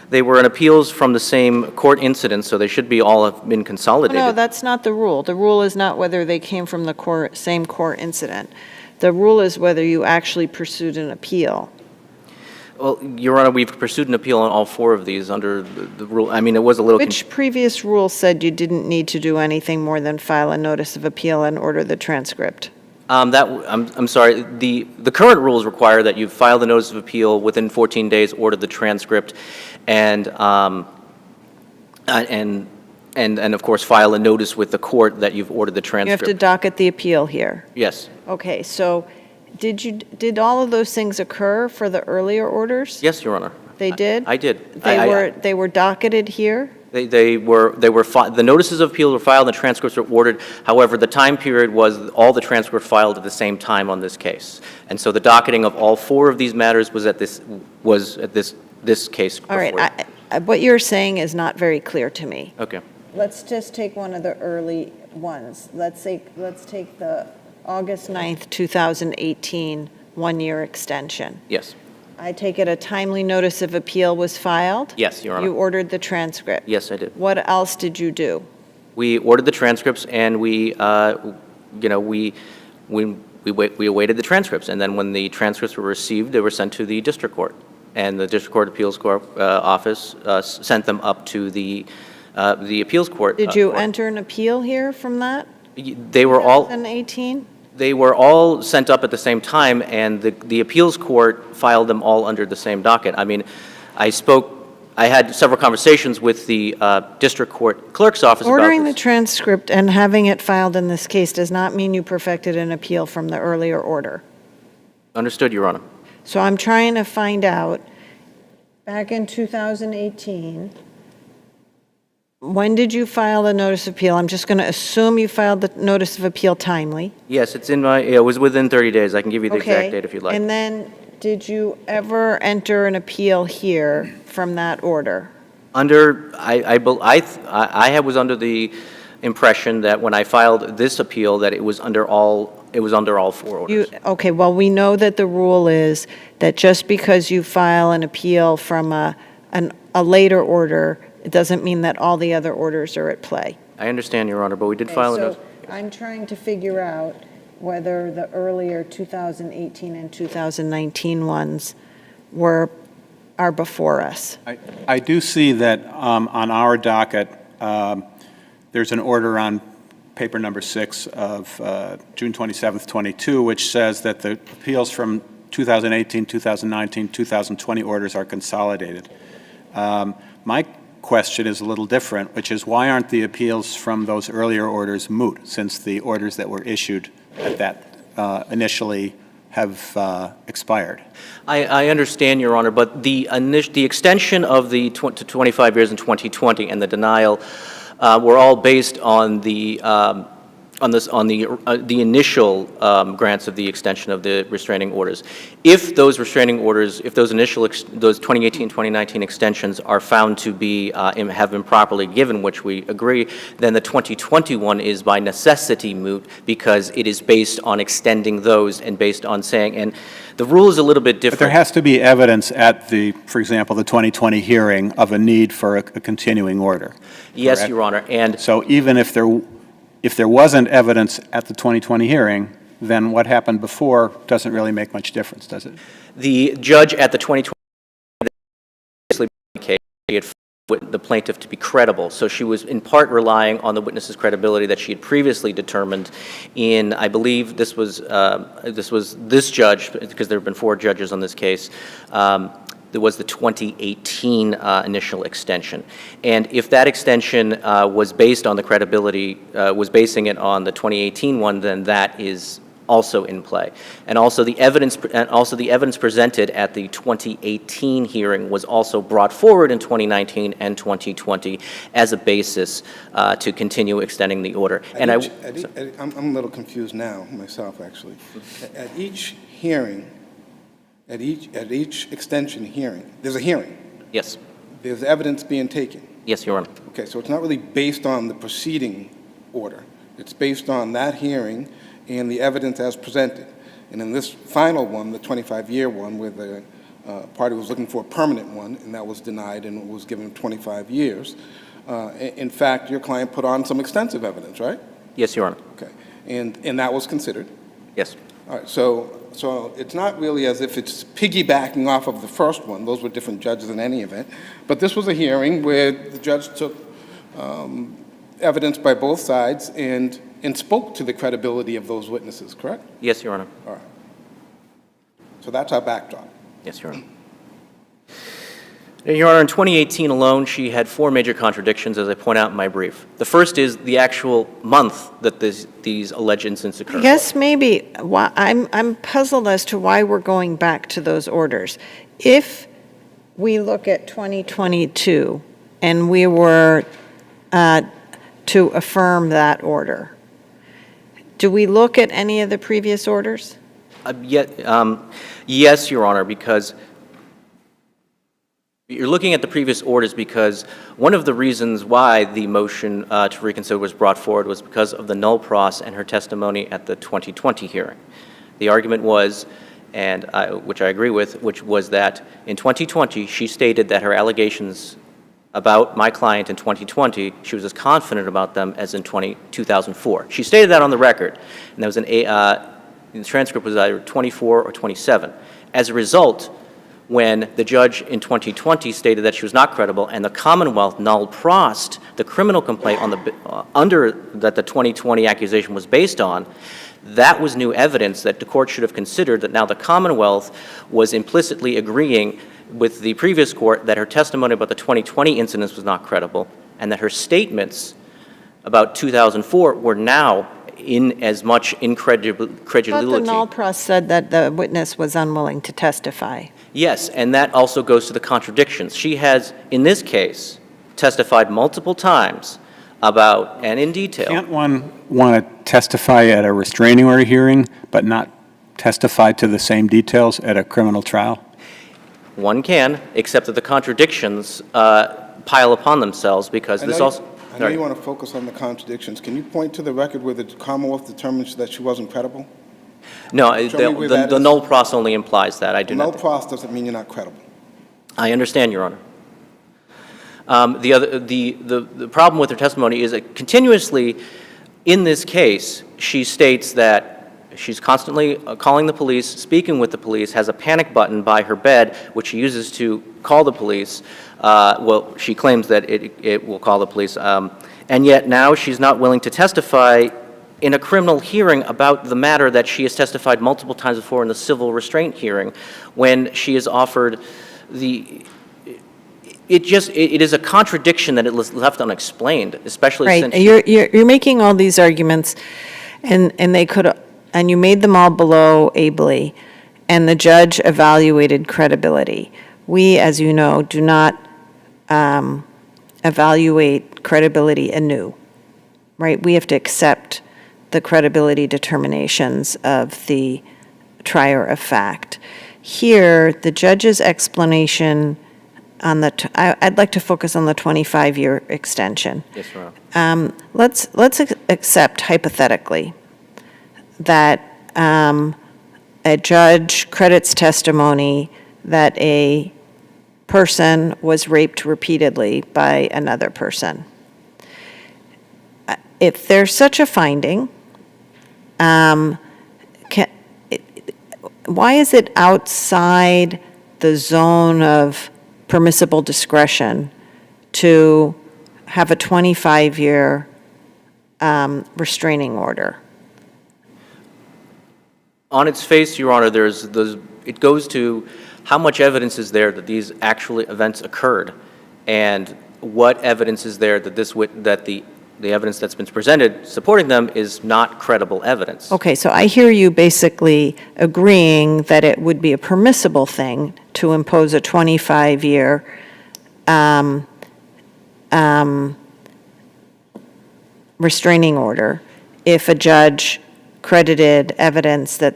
S15: they were in appeals from the same court incident, so they should be all have been consolidated.
S2: No, that's not the rule. The rule is not whether they came from the same court incident. The rule is whether you actually pursued an appeal.
S15: Well, Your Honor, we've pursued an appeal on all 4 of these under the rule. I mean, it was a little...
S2: Which previous rule said you didn't need to do anything more than file a notice of appeal and order the transcript?
S15: I'm sorry, the current rules require that you file the notice of appeal within 14 days, order the transcript, and of course file a notice with the court that you've ordered the transcript.
S2: You have to docket the appeal here.
S15: Yes.
S2: Okay, so did all of those things occur for the earlier orders?
S15: Yes, Your Honor.
S2: They did?
S15: I did.
S2: They were docketed here?
S15: The notices of appeal were filed, the transcripts were ordered. However, the time period was all the transcripts filed at the same time on this case. And so the docketing of all 4 of these matters was at this case.
S2: All right, what you're saying is not very clear to me.
S15: Okay.
S2: Let's just take one of the early ones. Let's take the August 9th, 2018 one-year extension.
S15: Yes.
S2: I take it a timely notice of appeal was filed?
S15: Yes, Your Honor.
S2: You ordered the transcript?
S15: Yes, I did.
S2: What else did you do?
S15: We ordered the transcripts and we awaited the transcripts. And then when the transcripts were received, they were sent to the district court. And the district court appeals court office sent them up to the appeals court.
S2: Did you enter an appeal here from that?
S15: They were all...
S2: 2018?
S15: They were all sent up at the same time, and the appeals court filed them all under the same docket. I mean, I had several conversations with the district court clerk's office about this.
S2: Ordering the transcript and having it filed in this case does not mean you perfected an appeal from the earlier order.
S15: Understood, Your Honor.
S2: So I'm trying to find out, back in 2018, when did you file the notice of appeal? I'm just going to assume you filed the notice of appeal timely.
S15: Yes, it was within 30 days. I can give you the exact date if you'd like.
S2: And then did you ever enter an appeal here from that order?
S15: I was under the impression that when I filed this appeal that it was under all 4 orders.
S2: Okay, well, we know that the rule is that just because you file an appeal from a later order, it doesn't mean that all the other orders are at play.
S15: I understand, Your Honor, but we did file a notice.
S2: So I'm trying to figure out whether the earlier 2018 and 2019 ones are before us.
S4: I do see that on our docket, there's an order on paper number 6 of June 27th, 22, which says that the appeals from 2018, 2019, 2020 orders are consolidated. My question is a little different, which is why aren't the appeals from those earlier orders moot, since the orders that were issued at that initially have expired?
S15: I understand, Your Honor, but the extension of the to 25 years in 2020 and the denial were all based on the initial grants of the extension of the restraining orders. If those restraining orders, if those initial, those 2018, 2019 extensions are found to be, have been properly given, which we agree, then the 2021 is by necessity moot because it is based on extending those and based on saying, and the rule is a little bit different.
S4: But there has to be evidence at the, for example, the 2020 hearing of a need for a continuing order.
S15: Yes,
S4: correct?
S15: Your Honor, and
S4: so even if there wasn't evidence at the 2020 hearing, then what happened before doesn't really make much difference, does it?
S15: the judge at the 2020 case, he had found the plaintiff to be credible, so she was in part relying on the witness's credibility that she had previously determined in, I believe this was this judge, because there have been 4 judges on this case, there was the 2018 initial extension. And if that extension was based on the credibility, was basing it on the 2018 one, then that is also in play. And also the evidence presented at the 2018 hearing was also brought forward in 2019 and 2020 as a basis to continue extending the order.
S5: I'm a little confused now myself, actually. At each hearing, at each extension hearing, there's a hearing.
S15: Yes.
S5: There's evidence being taken.
S15: Yes, Your Honor.
S5: Okay, so it's not really based on the preceding order. It's based on that hearing and the evidence as presented. And in this final one, the 25-year one, where the party was looking for a permanent one, and that was denied and was given 25 years, in fact, your client put on some extensive evidence, right?
S15: Yes, Your Honor.
S5: Okay, and that was considered?
S15: Yes.
S5: All right, so it's not really as if it's piggybacking off of the first one. Those were different judges in any event. But this was a hearing where the judge took evidence by both sides and spoke to the credibility of those witnesses, correct?
S15: Yes, Your Honor.
S5: All right. So that's our backdrop.
S15: Yes, Your Honor. Your Honor, in 2018 alone, she had 4 major contradictions, as I point out in my brief. The first is the actual month that these alleged incidents occurred.
S2: I guess maybe I'm puzzled as to why we're going back to those orders. If we look at 2022 and we were to affirm that order, do we look at any of the previous orders?
S15: Yes, Your Honor, because you're looking at the previous orders because one of the reasons why the motion to reconsider was brought forward was because of the null pros and her testimony at the 2020 hearing. The argument was, and which I agree with, which was that in 2020 she stated that her allegations about my client in 2020, she was as confident about them as in 2004. She stated that on the record, and there was the transcript was either 24 or 27. As a result, when the judge in 2020 stated that she was not credible and the Commonwealth null prossed the criminal complaint on that the 2020 accusation was based on, that was new evidence that the court should have considered that now the Commonwealth was implicitly agreeing with the previous court that her testimony about the 2020 incidents was not credible and that her statements about 2004 were now in as much incredulity.
S2: But the null pros said that the witness was unwilling to testify.
S15: Yes, and that also goes to the contradictions. She has, in this case, testified multiple times about, and in detail.
S4: Can't one want to testify at a restraining order hearing but not testify to the same details at a criminal trial?
S15: One can, except that the contradictions pile upon themselves because this also...
S5: I know you want to focus on the contradictions. Can you point to the record where the Commonwealth determined that she wasn't credible?
S15: No, the null pros only implies that. I do not.
S5: Null pros doesn't mean you're not credible.
S15: I understand, Your Honor. The problem with her testimony is that continuously, in this case, she states that she's constantly calling the police, speaking with the police, has a panic button by her bed, which she uses to call the police. Well, she claims that it will call the police. And yet now she's not willing to testify in a criminal hearing about the matter that she has testified multiple times before in the civil restraint hearing when she is offered it is a contradiction that it was left unexplained, especially
S2: Right,
S15: since.
S2: you're making all these arguments, and they could, and you made them all below ably, and the judge evaluated credibility. We, as you know, do not evaluate credibility anew, right? We have to accept the credibility determinations of the trier of fact. Here, the judge's explanation on I'd like to focus on the 25-year extension.
S15: Yes, Your Honor.
S2: Let's accept hypothetically that a judge credits testimony that a person was raped repeatedly by another person. If there's such a finding, why is it outside the zone of permissible discretion to have a 25-year restraining order?
S15: On its face, Your Honor, it goes to how much evidence is there that these actual events occurred, and what evidence is there that the evidence that's been presented supporting them is not credible evidence.
S2: Okay, so I hear you basically agreeing that it would be a permissible thing to impose a 25-year restraining order if a judge credited evidence that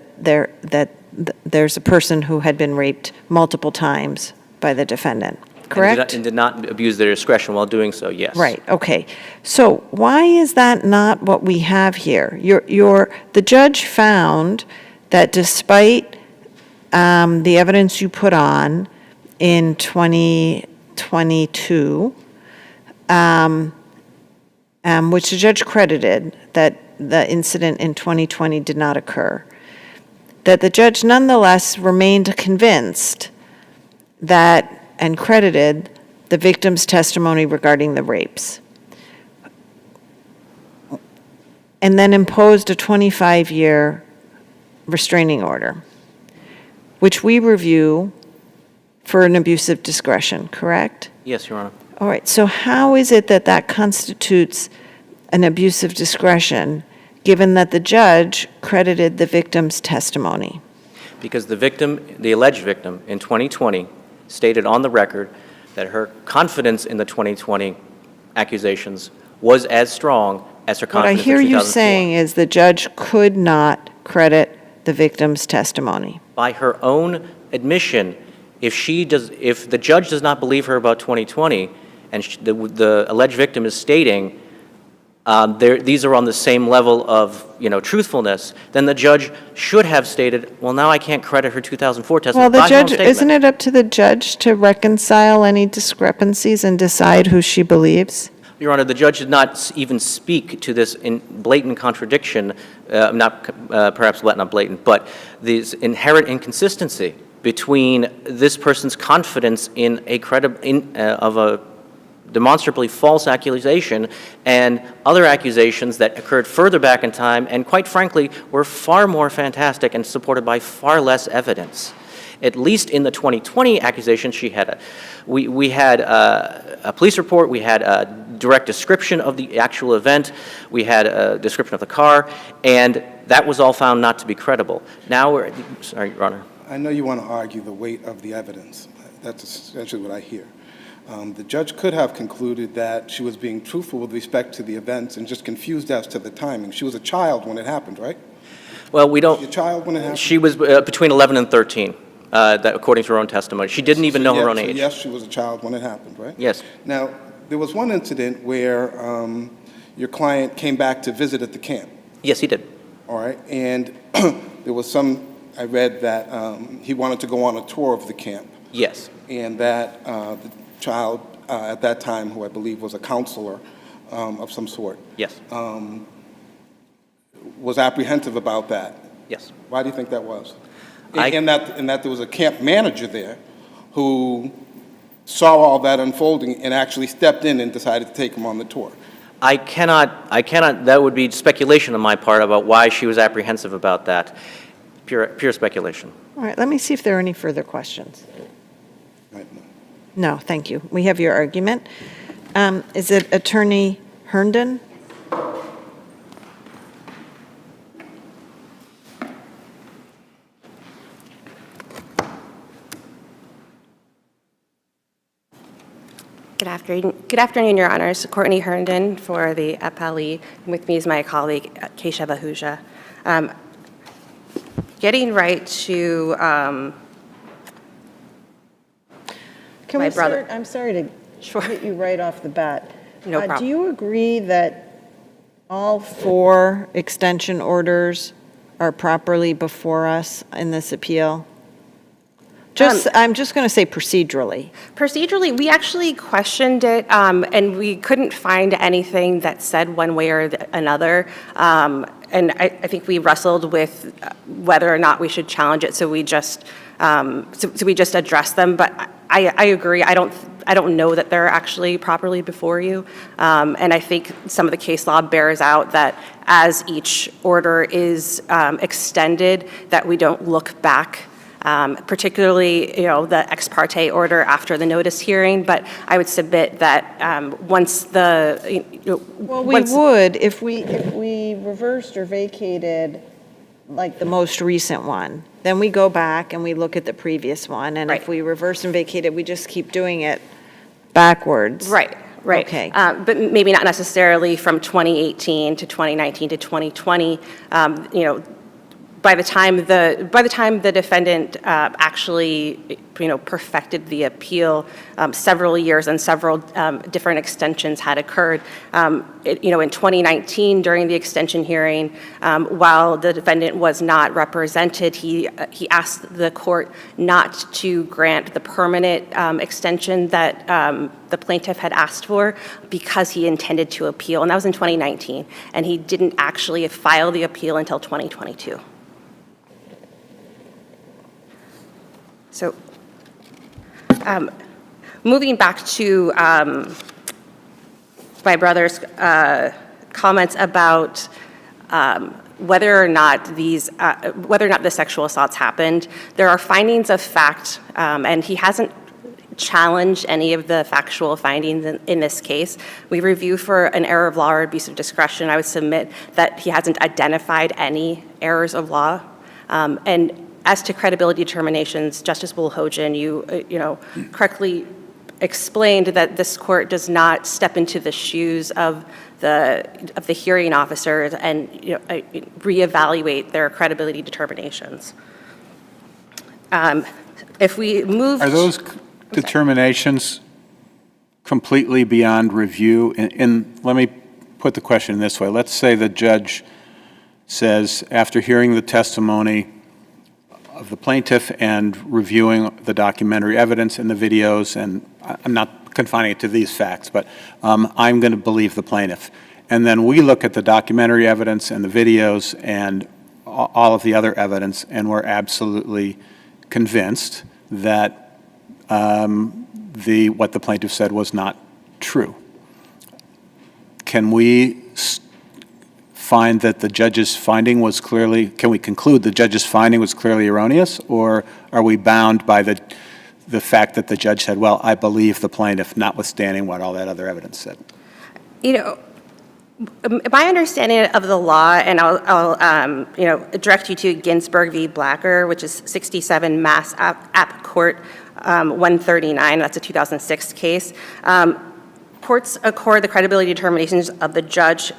S2: there's a person who had been raped multiple times by the defendant, correct?
S15: And did not abuse their discretion while doing so, yes.
S2: Right, okay. So why is that not what we have here? The judge found that despite the evidence you put on in 2022, which the judge credited that the incident in 2020 did not occur, that the judge nonetheless remained convinced that, and credited the victim's testimony regarding the rapes, and then imposed a 25-year restraining order, which we review for an abuse of discretion, correct?
S15: Yes, Your Honor.
S2: All right, so how is it that that constitutes an abuse of discretion, given that the judge credited the victim's testimony?
S15: Because the alleged victim in 2020 stated on the record that her confidence in the 2020 accusations was as strong as her confidence in 2004.
S2: What I hear you saying is the judge could not credit the victim's testimony.
S15: By her own admission, if the judge does not believe her about 2020, and the alleged victim is stating these are on the same level of truthfulness, then the judge should have stated, well, now I can't credit her 2004 testimony.
S2: Well, the judge, isn't it up to the judge to reconcile any discrepancies and decide who she believes?
S15: Your Honor, the judge did not even speak to this in blatant contradiction, perhaps not blatant, but this inherent inconsistency between this person's confidence in of a demonstrably false accusation and other accusations that occurred further back in time and, quite frankly, were far more fantastic and supported by far less evidence. At least in the 2020 accusation, we had a police report, we had a direct description of the actual event, we had a description of the car, and that was all found not to be credible. Now sorry, Your Honor.
S5: I know you want to argue the weight of the evidence. That's essentially what I hear. The judge could have concluded that she was being truthful with respect to the events and just confused as to the timing. She was a child when it happened, right?
S15: Well, we don't.
S5: Was she a child when it happened?
S15: She was between 11 and 13, according to her own testimony. She didn't even know her own age.
S5: Yes, she was a child when it happened, right?
S15: Yes.
S5: Now, there was one incident where your client came back to visit at the camp.
S15: Yes, he did.
S5: All right, and there was I read that he wanted to go on a tour of the camp.
S15: Yes.
S5: And that the child at that time, who I believe was a counselor of some sort.
S15: Yes.
S5: Was apprehensive about that.
S15: Yes.
S5: Why do you think that was? And that there was a camp manager there who saw all that unfolding and actually stepped in and decided to take him on the tour.
S15: I cannot, that would be speculation on my part about why she was apprehensive about that. Pure speculation.
S2: All right, let me see if there are any further questions.
S5: Right.
S2: No, thank you. We have your argument. Is it Attorney Herndon?
S16: Good afternoon, Your Honors. Courtney Herndon for the appellee. With me is my colleague, Kesha Bahuja. Getting right to
S2: Can
S16: my
S2: we
S16: brother.
S2: start? I'm sorry to hit you right off the bat.
S16: No problem.
S2: Do you agree that all 4 extension orders are properly before us in this appeal? I'm just going to say procedurally.
S16: Procedurally, we actually questioned it, and we couldn't find anything that said one way or another. And I think we wrestled with whether or not we should challenge it, so we just addressed them. But I agree. I don't know that they're actually properly before you. And I think some of the case law bears out that as each order is extended, that we don't look back. Particularly, the ex parte order after the notice hearing, but I would submit that once the,
S2: Well, we would if we reversed or vacated, like the most recent one. Then we go back and we look at the previous one, and if we reverse and vacate it, we just keep doing it backwards.
S16: Right.
S2: Okay.
S16: But maybe not necessarily from 2018 to 2019 to 2020. By the time the defendant actually, perfected the appeal, several years and several different extensions had occurred. In 2019, during the extension hearing, while the defendant was not represented, he asked the court not to grant the permanent extension that the plaintiff had asked for because he intended to appeal, and that was in 2019, and he didn't actually file the appeal until 2022. So, moving back to my brother's comments about whether or not the sexual assaults happened, there are findings of fact, and he hasn't challenged any of the factual findings in this case. We review for an error of law or abuse of discretion. I would submit that he hasn't identified any errors of law, and as to credibility determinations, Justice Wolohojian, you correctly explained that this court does not step into the shoes of the hearing officers and reevaluate their credibility determinations. If we move,
S4: are those determinations completely beyond review? And let me put the question this way: let's say the judge says, after hearing the testimony of the plaintiff and reviewing the documentary evidence and the videos, and I'm not confining it to these facts, but I'm going to believe the plaintiff. And then we look at the documentary evidence and the videos and all of the other evidence, and we're absolutely convinced that what the plaintiff said was not true. Can we find that the judge's finding was clearly, can we conclude the judge's finding was clearly erroneous, or are we bound by the fact that the judge said, well, I believe the plaintiff, notwithstanding what all that other evidence said?
S16: My understanding of the law, and I'll direct you to Ginsburg v. Blacker, which is 67 Mass App Court 139, that's a 2006 case. Courts accord the credibility determinations of the judge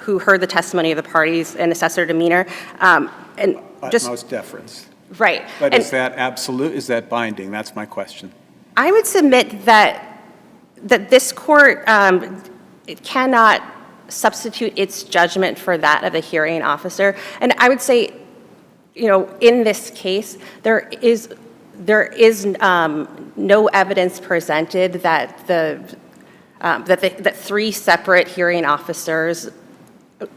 S16: who heard the testimony of the parties and assess their demeanor. And just
S4: utmost deference.
S16: Right.
S4: But is that absolute? Is that binding? That's my question.
S16: I would submit that this court it cannot substitute its judgment for that of the hearing officer. And I would say, in this case, there is no evidence presented that that 3 separate hearing officers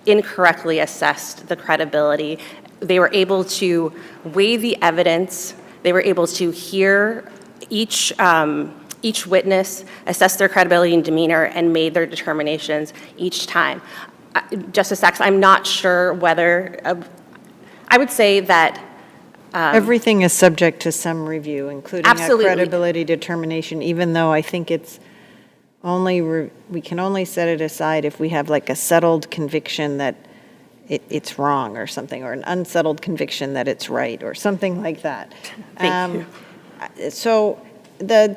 S16: incorrectly assessed the credibility. They were able to weigh the evidence. They were able to hear each witness, assess their credibility and demeanor, and made their determinations each time. Justice Sachs, I'm not sure whether, I would say that
S2: Everything is subject to some review, including
S16: Absolutely.
S2: a credibility determination, even though I think it's only, we can only set it aside if we have like a settled conviction that it's wrong or something, or an unsettled conviction that it's right, or something like that.
S16: Thank you.
S2: So the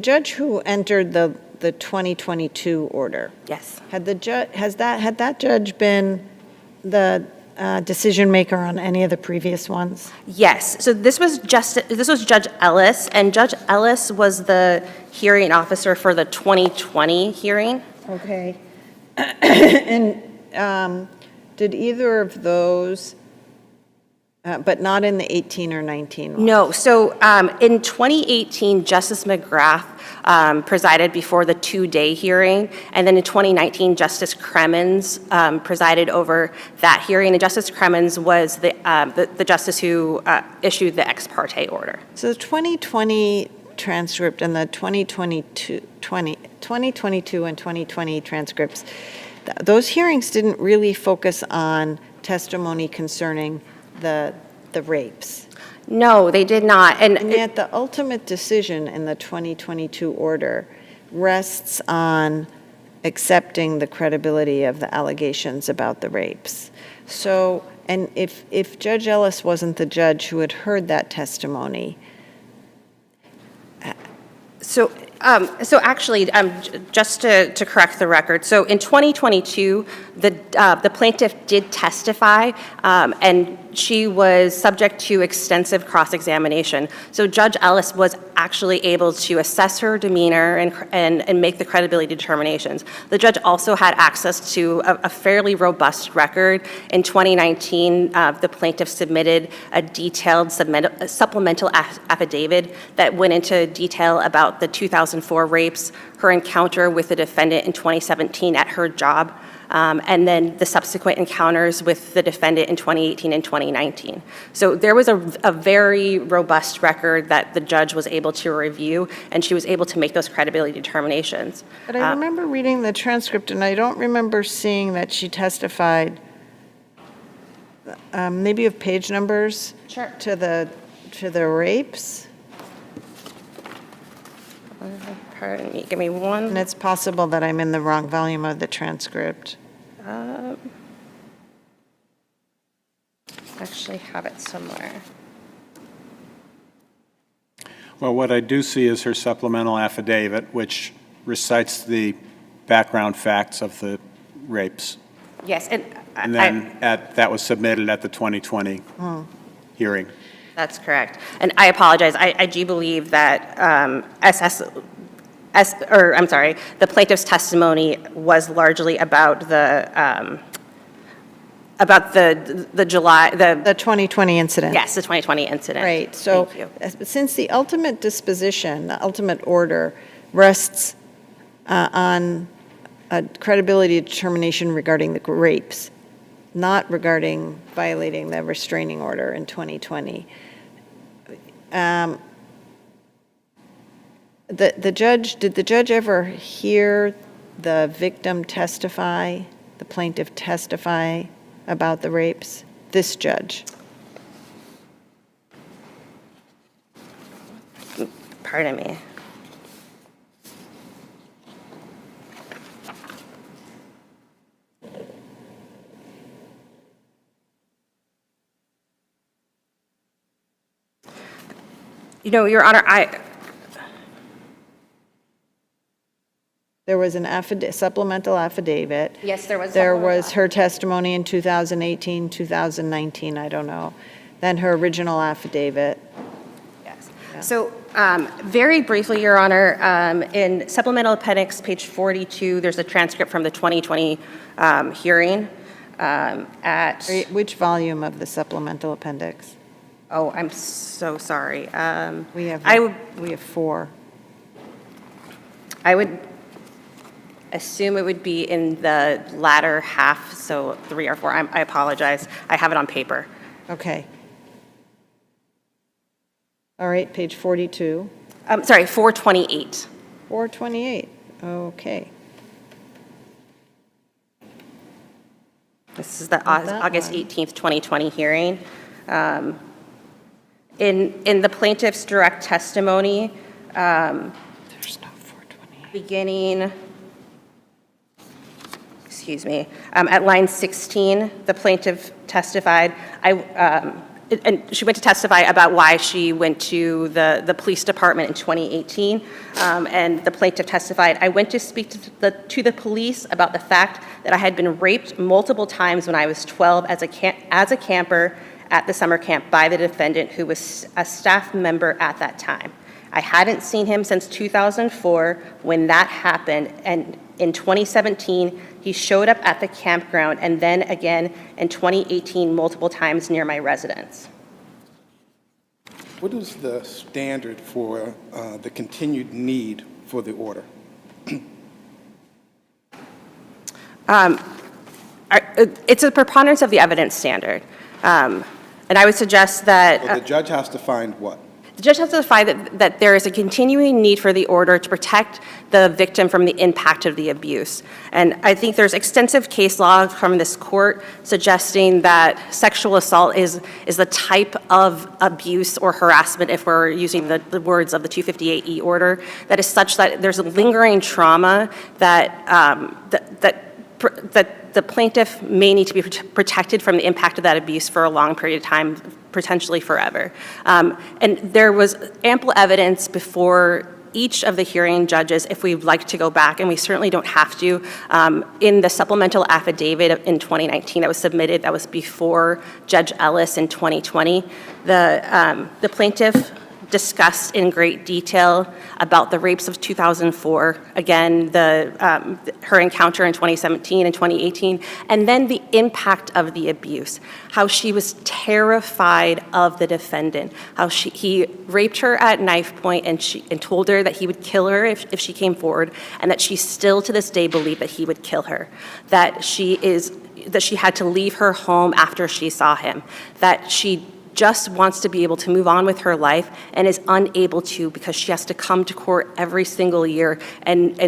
S2: judge who entered the 2022 order.
S16: Yes.
S2: Had that judge been the decision maker on any of the previous ones?
S16: Yes. So this was Judge Ellis, and Judge Ellis was the hearing officer for the 2020 hearing.
S2: Okay. And did either of those, but not in the 18 or 19 ones?
S16: No. So in 2018, Justice McGrath presided before the 2-day hearing, and then in 2019, Justice Cremins presided over that hearing, and Justice Cremins was the justice who issued the ex parte order.
S2: So the 2020 transcript and the 2022 and 2020 transcripts, those hearings didn't really focus on testimony concerning the rapes.
S16: No, they did not.
S2: And yet the ultimate decision in the 2022 order rests on accepting the credibility of the allegations about the rapes. So, and if Judge Ellis wasn't the judge who had heard that testimony.
S16: So actually, just to correct the record, so in 2022, the plaintiff did testify, and she was subject to extensive cross-examination. So Judge Ellis was actually able to assess her demeanor and make the credibility determinations. The judge also had access to a fairly robust record. In 2019, the plaintiff submitted a detailed supplemental affidavit that went into detail about the 2004 rapes, her encounter with the defendant in 2017 at her job, and then the subsequent encounters with the defendant in 2018 and 2019. So there was a very robust record that the judge was able to review, and she was able to make those credibility determinations.
S2: But I remember reading the transcript, and I don't remember seeing that she testified, maybe of page numbers to the rapes.
S16: Pardon me, give me one.
S2: And it's possible that I'm in the wrong volume of the transcript.
S16: Actually have it somewhere.
S4: Well, what I do see is her supplemental affidavit, which recites the background facts of the rapes.
S16: Yes, and
S4: then that was submitted at the 2020 hearing.
S16: That's correct. And I apologize, I do believe that the plaintiff's testimony was largely about the July,
S2: The 2020 incident.
S16: yes, the 2020 incident.
S2: Right, so
S16: Thank you.
S2: since the ultimate disposition, the ultimate order rests on a credibility determination regarding the rapes, not regarding violating the restraining order in 2020. Did the judge ever hear the victim testify, the plaintiff testify about the rapes? This judge?
S16: Pardon me. You know, Your Honor,
S2: There was an supplemental affidavit.
S16: Yes, there was.
S2: There was her testimony in 2018, 2019, I don't know. Then her original affidavit.
S16: Yes. So very briefly, Your Honor, in supplemental appendix, page 42, there's a transcript from the 2020 hearing at...
S2: Which volume of the supplemental appendix?
S16: Oh, I'm so sorry.
S2: We have 4.
S16: I would assume it would be in the latter half, so 3 or 4. I apologize. I have it on paper.
S2: Okay. All right, page 42.
S16: Sorry, 428.
S2: 428, okay.
S16: This is the August 18th, 2020 hearing. In the plaintiff's direct testimony, beginning, at line 16, the plaintiff testified, and she went to testify about why she went to the police department in 2018, and the plaintiff testified, I went to speak to the police about the fact that I had been raped multiple times when I was 12 as a camper at the summer camp by the defendant, who was a staff member at that time. I hadn't seen him since 2004 when that happened, and in 2017, he showed up at the campground, and then again in 2018 multiple times near my residence.
S5: What is the standard for the continued need for the order?
S16: It's a preponderance of the evidence standard. And I would suggest that...
S5: Well, the judge has to find what?
S16: The judge has to find that there is a continuing need for the order to protect the victim from the impact of the abuse. And I think there's extensive case law from this court suggesting that sexual assault is the type of abuse or harassment, if we're using the words of the 258E order, that is such that there's a lingering trauma that the plaintiff may need to be protected from the impact of that abuse for a long period of time, potentially forever. And there was ample evidence before each of the hearing judges, if we'd like to go back, and we certainly don't have to, in the supplemental affidavit in 2019 that was submitted, that was before Judge Ellis in 2020, the plaintiff discussed in great detail about the rapes of 2004, again, her encounter in 2017 and 2018, and then the impact of the abuse, how she was terrified of the defendant, how he raped her at knife point and told her that he would kill her if she came forward, and that she still to this day believed that he would kill her, that she had to leave her home after she saw him, that she just wants to be able to move on with her life and is unable to because she has to come to court every single year and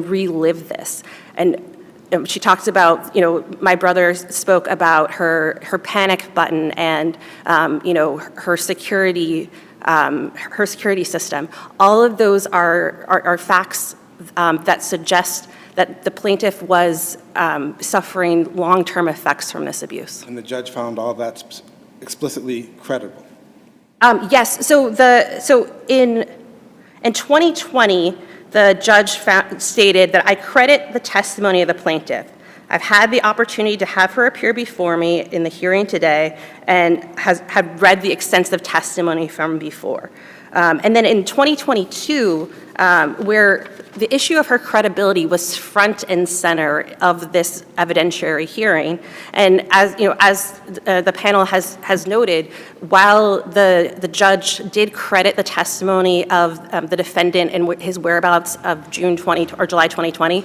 S16: relive this. And she talks about, my brother spoke about her panic button and, her security system. All of those are facts that suggest that the plaintiff was suffering long-term effects from this abuse.
S5: And the judge found all that explicitly credible?
S16: Yes. So in 2020, the judge stated that I credit the testimony of the plaintiff. I've had the opportunity to have her appear before me in the hearing today and had read the extensive testimony from before. And then in 2022, where the issue of her credibility was front and center of this evidentiary hearing, and as the panel has noted, while the judge did credit the testimony of the defendant and his whereabouts of July 2020,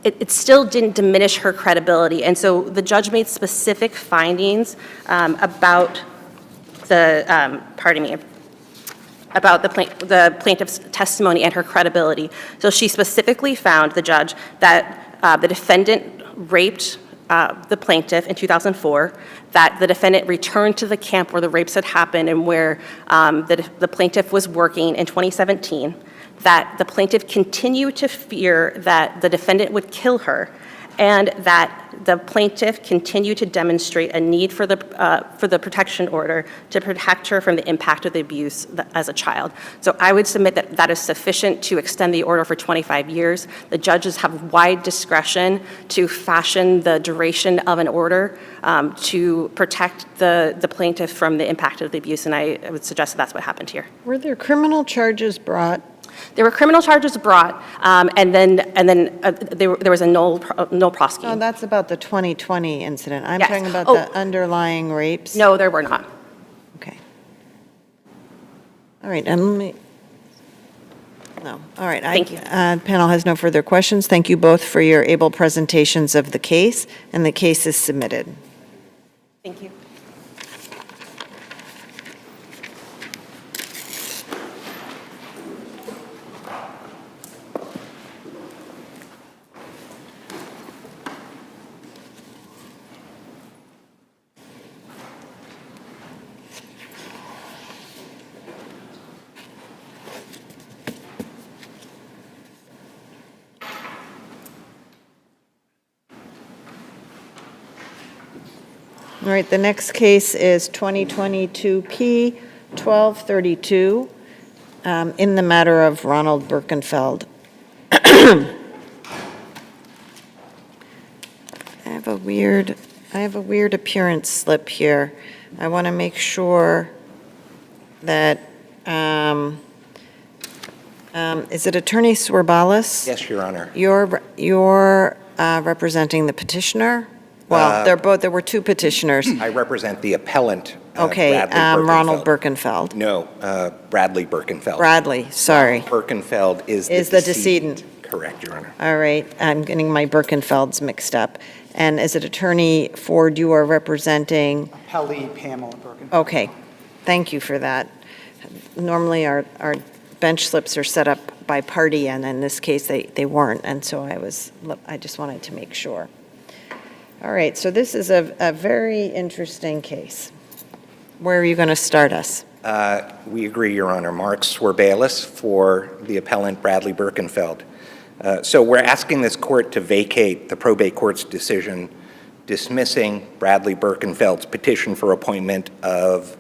S16: it still didn't diminish her credibility, and so the judge made specific findings about about the plaintiff's testimony and her credibility. So she specifically found, the judge, that the defendant raped the plaintiff in 2004, that the defendant returned to the camp where the rapes had happened and where the plaintiff was working in 2017, that the plaintiff continued to fear that the defendant would kill her, and that the plaintiff continued to demonstrate a need for the protection order to protect her from the impact of the abuse as a child. So I would submit that that is sufficient to extend the order for 25 years. The judges have wide discretion to fashion the duration of an order to protect the plaintiff from the impact of the abuse, and I would suggest that that's what happened here.
S2: Were there criminal charges brought?
S16: There were criminal charges brought, and then there was a null prosecution.
S2: Oh, that's about the 2020 incident. I'm
S16: Yes.
S2: talking about the underlying rapes.
S16: No, there were not.
S2: Okay. All right, and let me, no, all right.
S16: Thank you.
S2: Panel has no further questions. Thank you both for your able presentations of the case, and the case is submitted.
S16: Thank you.
S2: All right, the next case is 2022 P1232, in the matter of Ronald Birkenfeld. I have a weird appearance slip here. I want to make sure that, is it Attorney Swerbalis?
S17: Yes, Your Honor.
S2: You're representing the petitioner? Well, there were two petitioners.
S17: I represent the appellant,
S2: Okay,
S17: Bradley Birkenfeld.
S2: Ronald Birkenfeld.
S17: No, Bradley Birkenfeld.
S2: Bradley, sorry.
S17: Birkenfeld is the
S2: decedent.
S17: Correct, Your Honor.
S2: All right, I'm getting my Birkenfelds mixed up. And as an Attorney Ford, you are representing?
S18: Appellee Pamela Birkenfeld.
S2: Okay, thank you for that. Normally, our bench slips are set up by party, and in this case, they weren't, and so I just wanted to make sure. All right, so this is a very interesting case. Where are you going to start us?
S17: We agree, Your Honor. Mark Swerbalis for the appellant Bradley Birkenfeld. So we're asking this court to vacate the probate court's decision dismissing Bradley Birkenfeld's petition for appointment of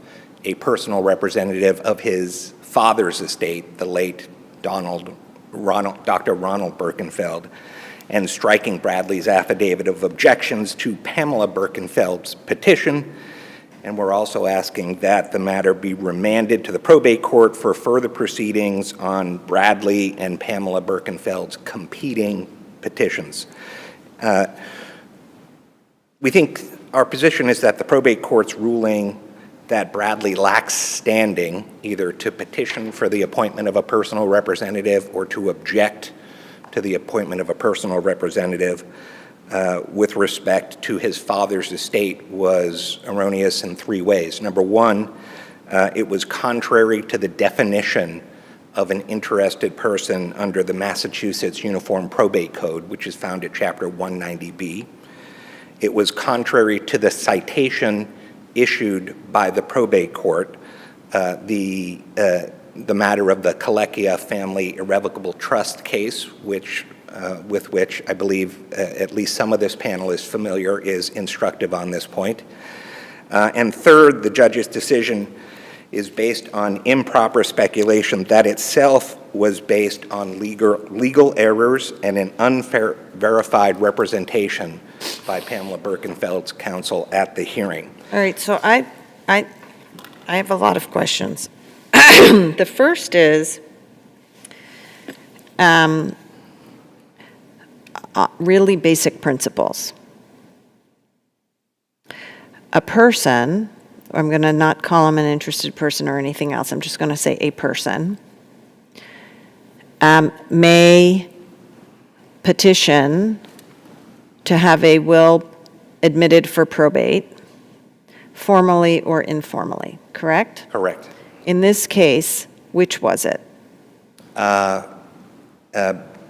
S17: a personal representative of his father's estate, the late Dr. Ronald Birkenfeld, and striking Bradley's affidavit of objections to Pamela Birkenfeld's petition. And we're also asking that the matter be remanded to the probate court for further proceedings on Bradley and Pamela Birkenfeld's competing petitions. We think our position is that the probate court's ruling that Bradley lacks standing either to petition for the appointment of a personal representative or to object to the appointment of a personal representative with respect to his father's estate was erroneous in three ways. Number one, it was contrary to the definition of an interested person under the Massachusetts Uniform Probate Code, which is found at Chapter 190B. It was contrary to the citation issued by the probate court, the matter of the Kaleckia Family Irrevocable Trust case, with which I believe at least some of this panel is familiar, is instructive on this point. And third, the judge's decision is based on improper speculation that itself was based on legal errors and an unfair verified representation by Pamela Birkenfeld's counsel at the hearing.
S2: All right, so I have a lot of questions. The first is really basic principles. A person, I'm going to not call him an interested person or anything else, I'm just going to say a person, may petition to have a will admitted for probate, formally or informally, correct?
S17: Correct.
S2: In this case, which was it?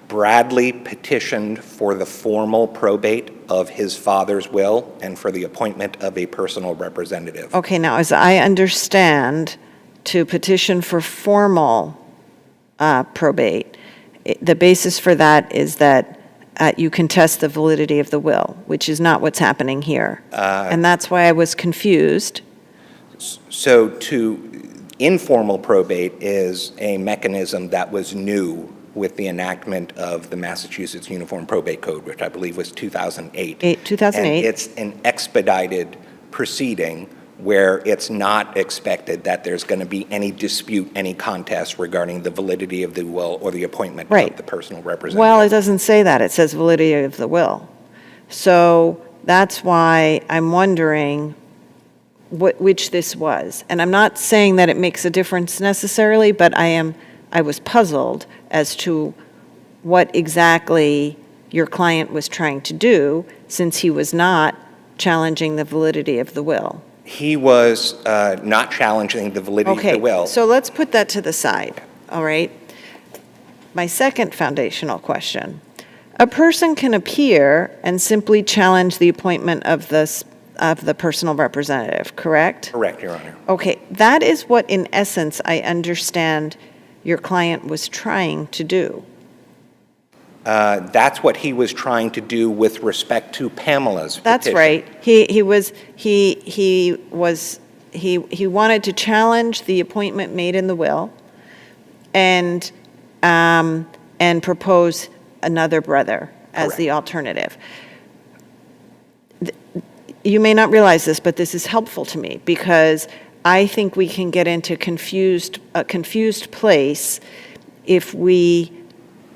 S17: Bradley petitioned for the formal probate of his father's will and for the appointment of a personal representative.
S2: Okay, now as I understand, to petition for formal probate, the basis for that is that you contest the validity of the will, which is not what's happening here. And that's why I was confused.
S17: So informal probate is a mechanism that was new with the enactment of the Massachusetts Uniform Probate Code, which I believe was 2008.
S2: 2008.
S17: And it's an expedited proceeding where it's not expected that there's going to be any dispute, any contest regarding the validity of the will or the appointment of the personal representative.
S2: Well, it doesn't say that. It says validity of the will. So that's why I'm wondering which this was. And I'm not saying that it makes a difference necessarily, but I was puzzled as to what exactly your client was trying to do, since he was not challenging the validity of the will.
S17: He was not challenging the validity of the will.
S2: Okay, so let's put that to the side, all right? My second foundational question. A person can appear and simply challenge the appointment of the personal representative, correct?
S17: Correct, Your Honor.
S2: Okay, that is what, in essence, I understand your client was trying to do.
S17: That's what he was trying to do with respect to Pamela's petition.
S2: That's right. He wanted to challenge the appointment made in the will and propose another brother as the alternative. You may not realize this, but this is helpful to me because I think we can get into a confused place if we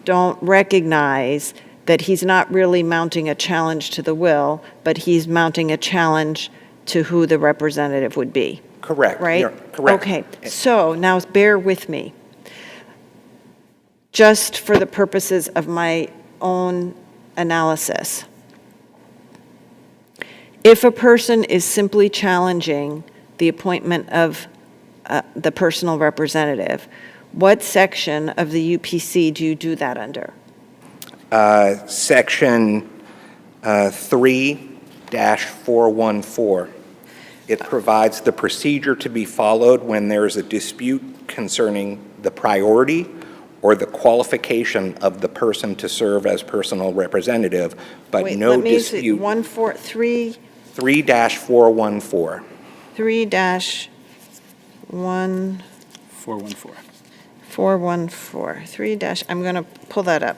S2: don't recognize that he's not really mounting a challenge to the will, but he's mounting a challenge to who the representative would be.
S17: Correct.
S2: Right?
S17: You're correct.
S2: Okay, so now bear with me. Just for the purposes of my own analysis. If a person is simply challenging the appointment of the personal representative, what section of the UPC do you do that under?
S17: Section 3-414. It provides the procedure to be followed when there is a dispute concerning the priority or the qualification of the person to serve as personal representative, but
S2: Wait,
S17: no
S2: let me see,
S17: dispute.
S2: 3-414.
S17: 3-414.
S2: 3-1.
S4: 414.
S2: 414. 3 dash, I'm going to pull that up.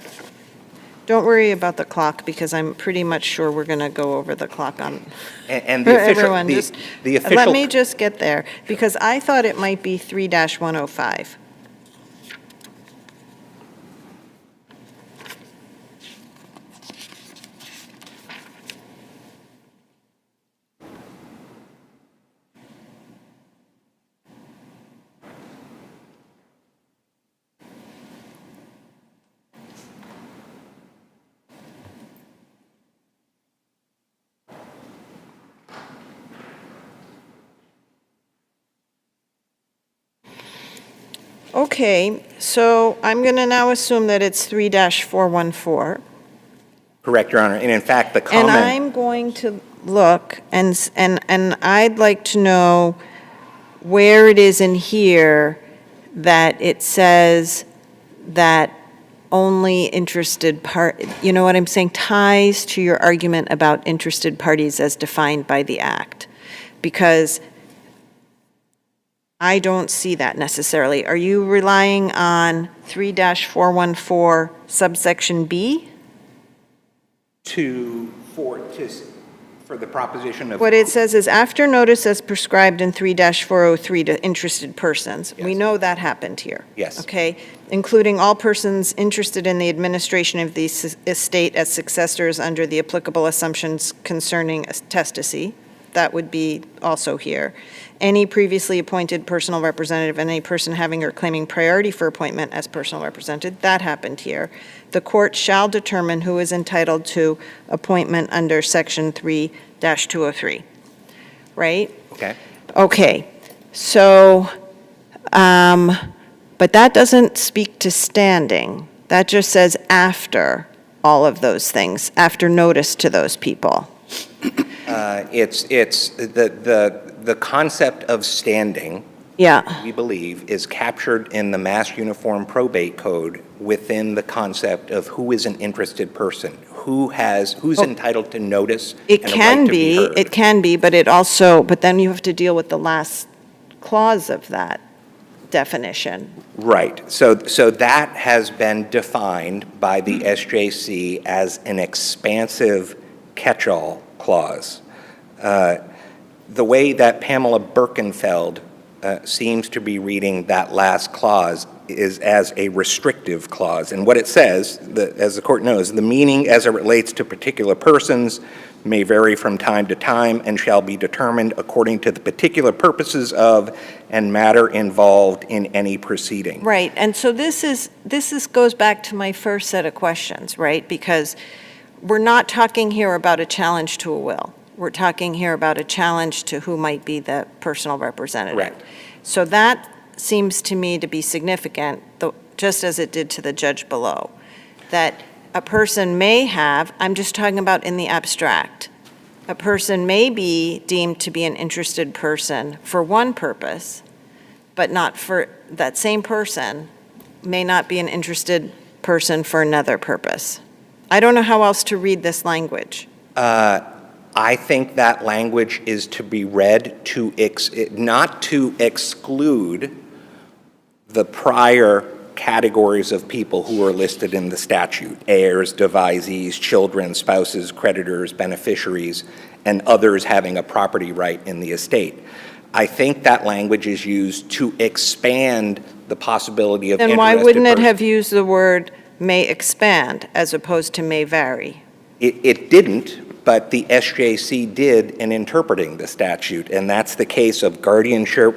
S2: Don't worry about the clock because I'm pretty much sure we're going to go over the clock on
S17: And the official,
S2: everyone.
S17: the official.
S2: Let me just get there because I thought it might be 3-105. Okay, so I'm going to now assume that it's 3-414.
S17: Correct, Your Honor. And in fact, the
S2: And
S17: comment.
S2: I'm going to look, and I'd like to know where it is in here that it says that only interested you know what I'm saying, ties to your argument about interested parties as defined by the Act. Because I don't see that necessarily. Are you relying on 3-414 subsection B?
S17: For the proposition of.
S2: What it says is after notice as prescribed in 3-403 to interested persons. We know that happened here.
S17: Yes.
S2: Okay, including all persons interested in the administration of the estate as successors under the applicable assumptions concerning testacy. That would be also here. Any previously appointed personal representative, any person having or claiming priority for appointment as personal representative, that happened here. The court shall determine who is entitled to appointment under section 3-203, right?
S17: Okay.
S2: Okay, so, but that doesn't speak to standing. That just says after all of those things, after notice to those people.
S17: It's the concept of standing.
S2: Yeah.
S17: We believe is captured in the Mass Uniform Probate Code within the concept of who is an interested person, who's entitled to notice.
S2: It
S17: and a
S2: can
S17: right to
S2: be,
S17: heard.
S2: it can be, but it also, but then you have to deal with the last clause of that definition.
S17: Right. So that has been defined by the SJC as an expansive catch-all clause. The way that Pamela Birkenfeld seems to be reading that last clause is as a restrictive clause. And what it says, as the court knows, the meaning as it relates to particular persons may vary from time to time and shall be determined according to the particular purposes of and matter involved in any proceeding.
S2: Right, and so this goes back to my first set of questions, right? Because we're not talking here about a challenge to a will. We're talking here about a challenge to who might be the personal representative.
S17: Correct.
S2: So that seems to me to be significant, just as it did to the judge below, that a person may have, I'm just talking about in the abstract, a person may be deemed to be an interested person for one purpose, but not for that same person may not be an interested person for another purpose. I don't know how else to read this language.
S17: I think that language is to be read to not to exclude the prior categories of people who are listed in the statute: heirs, devisees, children, spouses, creditors, beneficiaries, and others having a property right in the estate. I think that language is used to expand the possibility of
S2: Then why
S17: interested
S2: wouldn't it
S17: persons.
S2: have used the word may expand as opposed to may vary?
S17: It didn't, but the SJC did in interpreting the statute, and that's the case of guardianship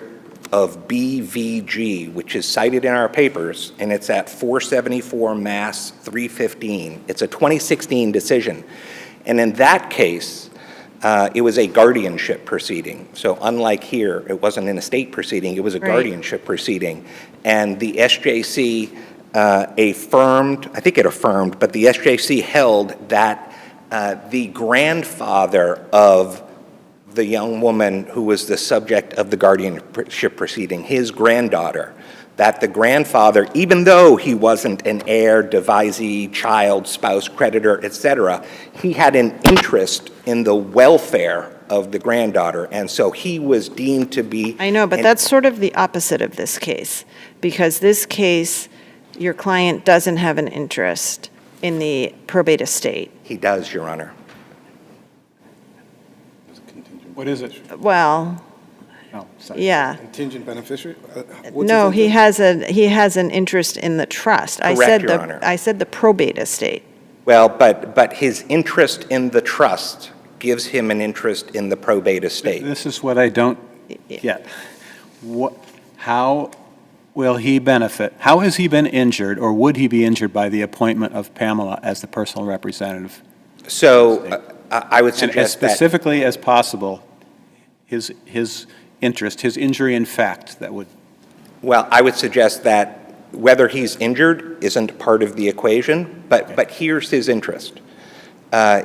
S17: of BVG, which is cited in our papers, and it's at 474 Mass 315. It's a 2016 decision. And in that case, it was a guardianship proceeding. So unlike here, it wasn't an estate proceeding, it was a guardianship proceeding. And the SJC affirmed, I think it affirmed, but the SJC held that the grandfather of the young woman who was the subject of the guardianship proceeding, his granddaughter, that the grandfather, even though he wasn't an heir, devisee, child, spouse, creditor, etc., he had an interest in the welfare of the granddaughter, and so he was deemed to be...
S2: I know, but that's sort of the opposite of this case, because this case, your client doesn't have an interest in the probate estate.
S17: He does, Your Honor.
S4: What is it?
S2: Well,
S4: No, sorry.
S2: yeah.
S5: Contingent beneficiary?
S2: No, he has an interest in the trust.
S17: Correct, Your Honor.
S2: I said the probate estate.
S17: Well, but his interest in the trust gives him an interest in the probate estate.
S4: This is what I don't get. How will he benefit? How has he been injured, or would he be injured by the appointment of Pamela as the personal representative?
S17: So I would suggest
S4: as specifically as possible, his interest, his injury in fact, that would...
S17: Well, I would suggest that whether he's injured isn't part of the equation, but here's his interest.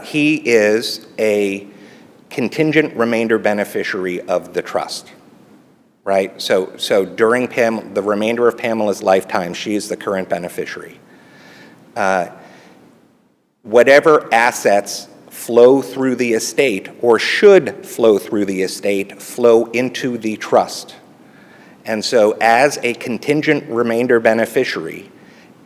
S17: He is a contingent remainder beneficiary of the trust, right? So during the remainder of Pamela's lifetime, she is the current beneficiary. Whatever assets flow through the estate, or should flow through the estate, flow into the trust. And so as a contingent remainder beneficiary,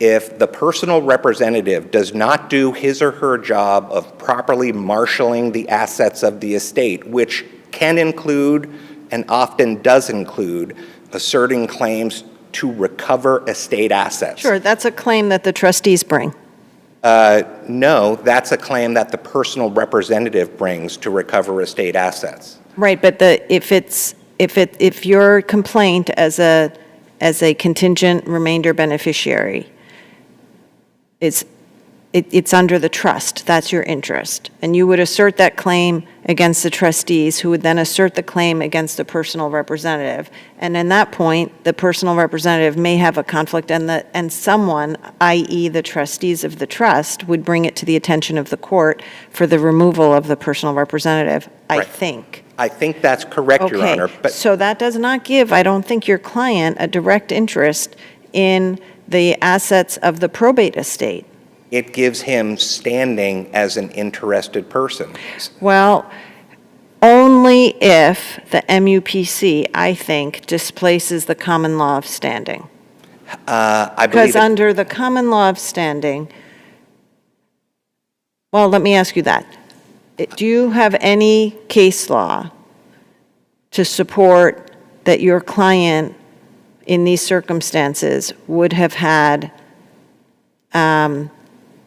S17: if the personal representative does not do his or her job of properly marshaling the assets of the estate, which can include and often does include asserting claims to recover estate assets.
S2: Sure, that's a claim that the trustees bring.
S17: No, that's a claim that the personal representative brings to recover estate assets.
S2: Right, but if your complaint as a contingent remainder beneficiary, it's under the trust, that's your interest. And you would assert that claim against the trustees, who would then assert the claim against the personal representative. And in that point, the personal representative may have a conflict, and someone, i.e. the trustees of the trust, would bring it to the attention of the court for the removal of the personal representative, I think.
S17: I think that's correct, Your Honor.
S2: Okay, so that does not give, I don't think, your client a direct interest in the assets of the probate estate.
S17: It gives him standing as an interested person.
S2: Well, only if the MUPC, I think, displaces the common law of standing. Because under the common law of standing, well, let me ask you that. Do you have any case law to support that your client, in these circumstances, would have had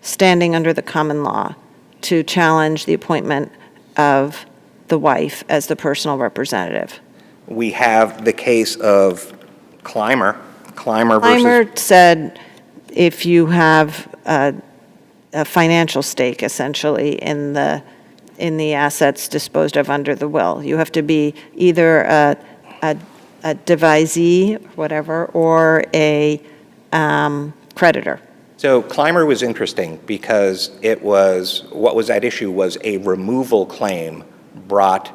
S2: standing under the common law to challenge the appointment of the wife as the personal representative?
S17: We have the case of Clymer.
S2: Clymer said if you have a financial stake, essentially, in the assets disposed of under the will, you have to be either a devisee, whatever, or a creditor.
S17: So Clymer was interesting because what was at issue was a removal claim brought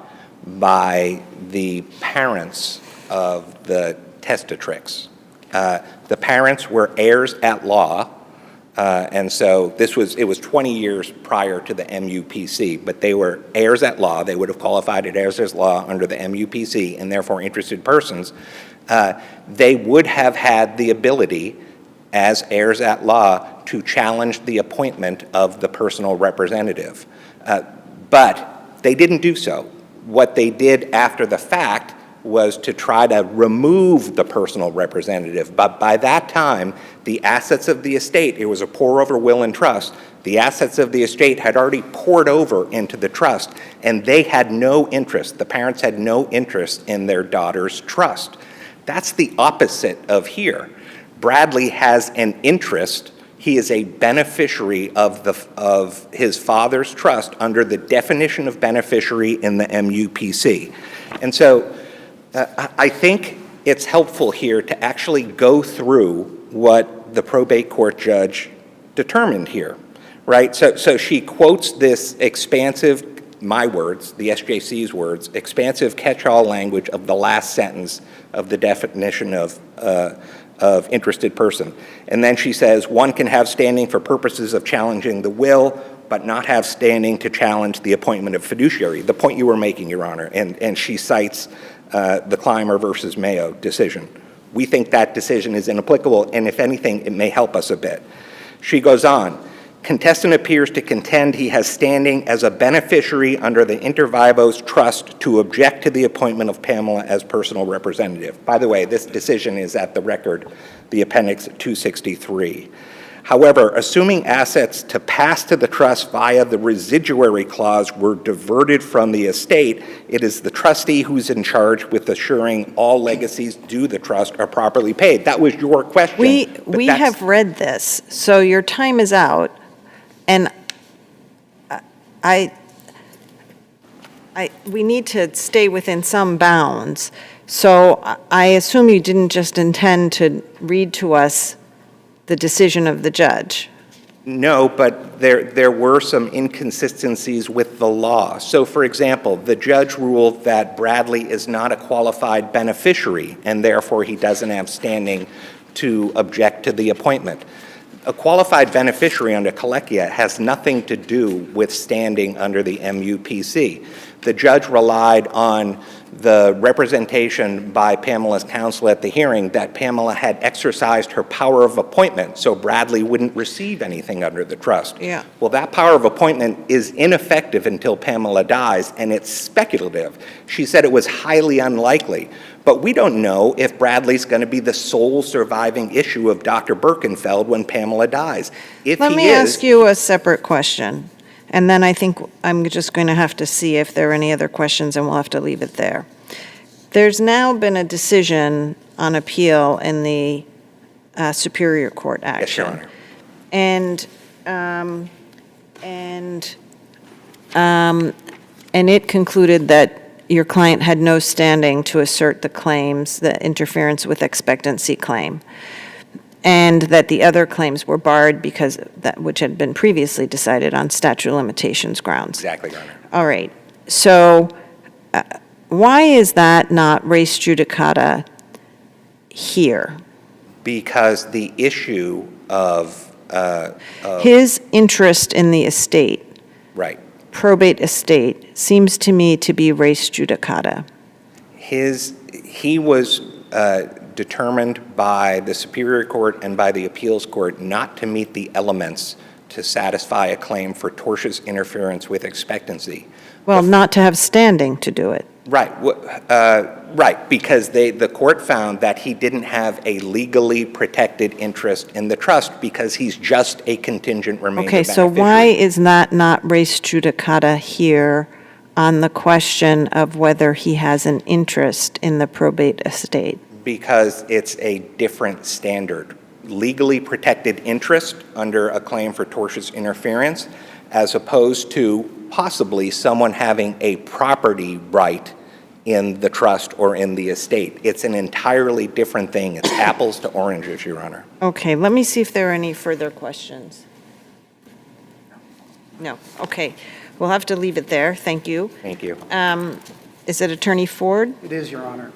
S17: by the parents of the testatrix. The parents were heirs at law And so it was 20 years prior to the MUPC, but they were heirs at law. They would have qualified as heirs at law under the MUPC, and therefore interested persons. They would have had the ability, as heirs at law, to challenge the appointment of the personal representative. But they didn't do so. What they did after the fact was to try to remove the personal representative. But by that time, the assets of the estate, it was a pour over will and trust, the assets of the estate had already poured over into the trust, and they had no interest, the parents had no interest in their daughter's trust. That's the opposite of here. Bradley has an interest. He is a beneficiary of his father's trust under the definition of beneficiary in the MUPC. And so I think it's helpful here to actually go through what the probate court judge determined here, right? So she quotes this expansive, my words, the SJC's words, expansive catch-all language of the last sentence of the definition of interested person. And then she says, one can have standing for purposes of challenging the will, but not have standing to challenge the appointment of fiduciary, the point you were making, Your Honor. And she cites the Clymer versus Mayo decision. We think that decision is inapplicable, and if anything, it may help us a bit. She goes on, contestant appears to contend he has standing as a beneficiary under the inter vivos trust to object to the appointment of Pamela as personal representative. By the way, this decision is at the record, the appendix 263. However, assuming assets to pass to the trust via the residuary clause were diverted from the estate, it is the trustee who's in charge with assuring all legacies due the trust are properly paid. That was your question.
S2: We have read this, so your time is out, and we need to stay within some bounds. So I assume you didn't just intend to read to us the decision of the judge.
S17: No, but there were some inconsistencies with the law. So, for example, the judge ruled that Bradley is not a qualified beneficiary, and therefore he doesn't have standing to object to the appointment. A qualified beneficiary under Colecchia has nothing to do with standing under the MUPC. The judge relied on the representation by Pamela's counsel at the hearing that Pamela had exercised her power of appointment, so Bradley wouldn't receive anything under the trust.
S2: Yeah.
S17: Well, that power of appointment is ineffective until Pamela dies, and it's speculative. She said it was highly unlikely, but we don't know if Bradley's going to be the sole surviving issue of Dr. Birkenfeld when Pamela dies. If
S2: Let
S17: he
S2: me
S17: is,
S2: ask you a separate question, and then I think I'm just going to have to see if there are any other questions, and we'll have to leave it there. There's now been a decision on appeal in the Superior Court action.
S17: Yes, Your Honor.
S2: And it concluded that your client had no standing to assert the claims, the interference with expectancy claim, and that the other claims were barred because that which had been previously decided on statute of limitations grounds.
S17: Exactly, Your Honor.
S2: All right. So why is that not res judicata here?
S17: Because the issue of
S2: His interest in the estate,
S17: right.
S2: probate estate, seems to me to be res judicata.
S17: He was determined by the Superior Court and by the Appeals Court not to meet the elements to satisfy a claim for tortious interference with expectancy.
S2: Well, not to have standing to do it.
S17: Right, right, because the court found that he didn't have a legally protected interest in the trust because he's just a contingent remainder
S2: Okay, so
S17: beneficiary.
S2: why is that not res judicata here on the question of whether he has an interest in the probate estate?
S17: Because it's a different standard. Legally protected interest under a claim for tortious interference, as opposed to possibly someone having a property right in the trust or in the estate. It's an entirely different thing. It's apples to oranges, Your Honor.
S2: Okay, let me see if there are any further questions. No, okay. We'll have to leave it there. Thank you.
S17: Thank you.
S2: Is it Attorney Ford?
S18: It is, Your Honor.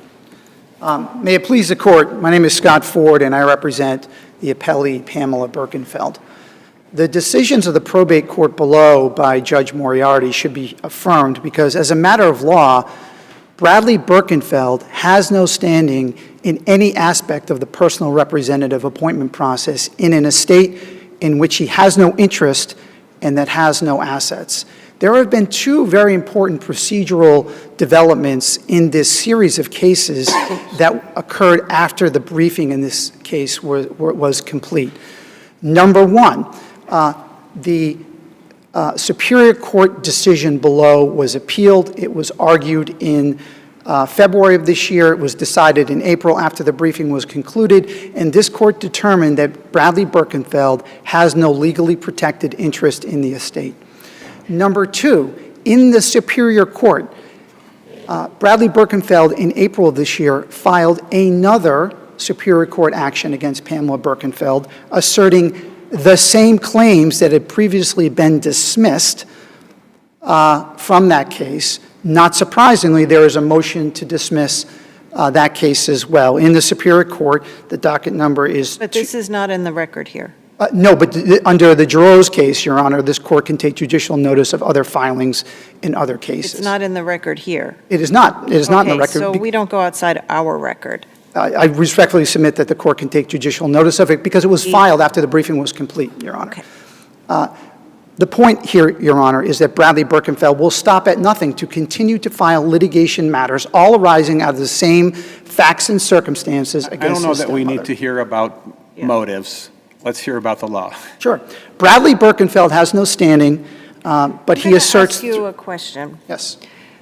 S18: May it please the court, my name is Scott Ford, and I represent the appellee Pamela Birkenfeld. The decisions of the probate court below by Judge Moriarty should be affirmed because, as a matter of law, Bradley Birkenfeld has no standing in any aspect of the personal representative appointment process in an estate in which he has no interest and that has no assets. There have been two very important procedural developments in this series of cases that occurred after the briefing in this case was complete. Number one, the Superior Court decision below was appealed. It was argued in February of this year. It was decided in April after the briefing was concluded, and this court determined that Bradley Birkenfeld has no legally protected interest in the estate. Number two, in the Superior Court, Bradley Birkenfeld in April of this year filed another Superior Court action against Pamela Birkenfeld, asserting the same claims that had previously been dismissed from that case. Not surprisingly, there is a motion to dismiss that case as well. In the Superior Court, the docket number is...
S2: But this is not in the record here.
S18: No, but under the Giroux case, Your Honor, this court can take judicial notice of other filings in other cases.
S2: It's not in the record here.
S18: It is not. It is not in the record.
S2: So we don't go outside our record.
S18: I respectfully submit that the court can take judicial notice of it because it was filed after the briefing was complete, Your Honor.
S2: Okay.
S18: The point here, Your Honor, is that Bradley Birkenfeld will stop at nothing to continue to file litigation matters, all arising out of the same facts and circumstances against his
S4: I don't know that we
S18: stepmother.
S4: need to hear about motives. Let's hear about the law.
S18: Sure. Bradley Birkenfeld has no standing, but he asserts...
S2: I'm going to ask you a question.
S18: Yes.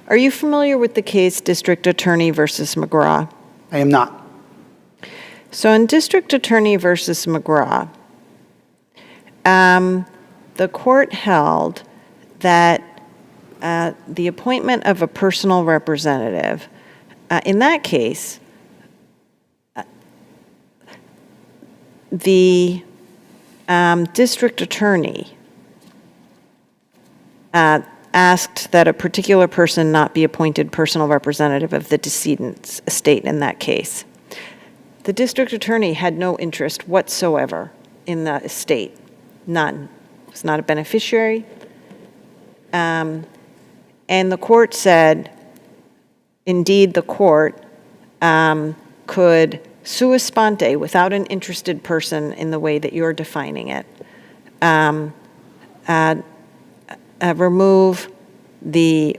S2: Are you familiar with the case District Attorney versus McGraw?
S18: I am not.
S2: So in District Attorney versus McGraw, the court held that the appointment of a personal representative, in that case, the district attorney asked that a particular person not be appointed personal representative of the decedent's estate in that case. The district attorney had no interest whatsoever in the estate, none. Was not a beneficiary. And the court said, indeed, the court could sua sponte, without an interested person in the way that you're defining it, remove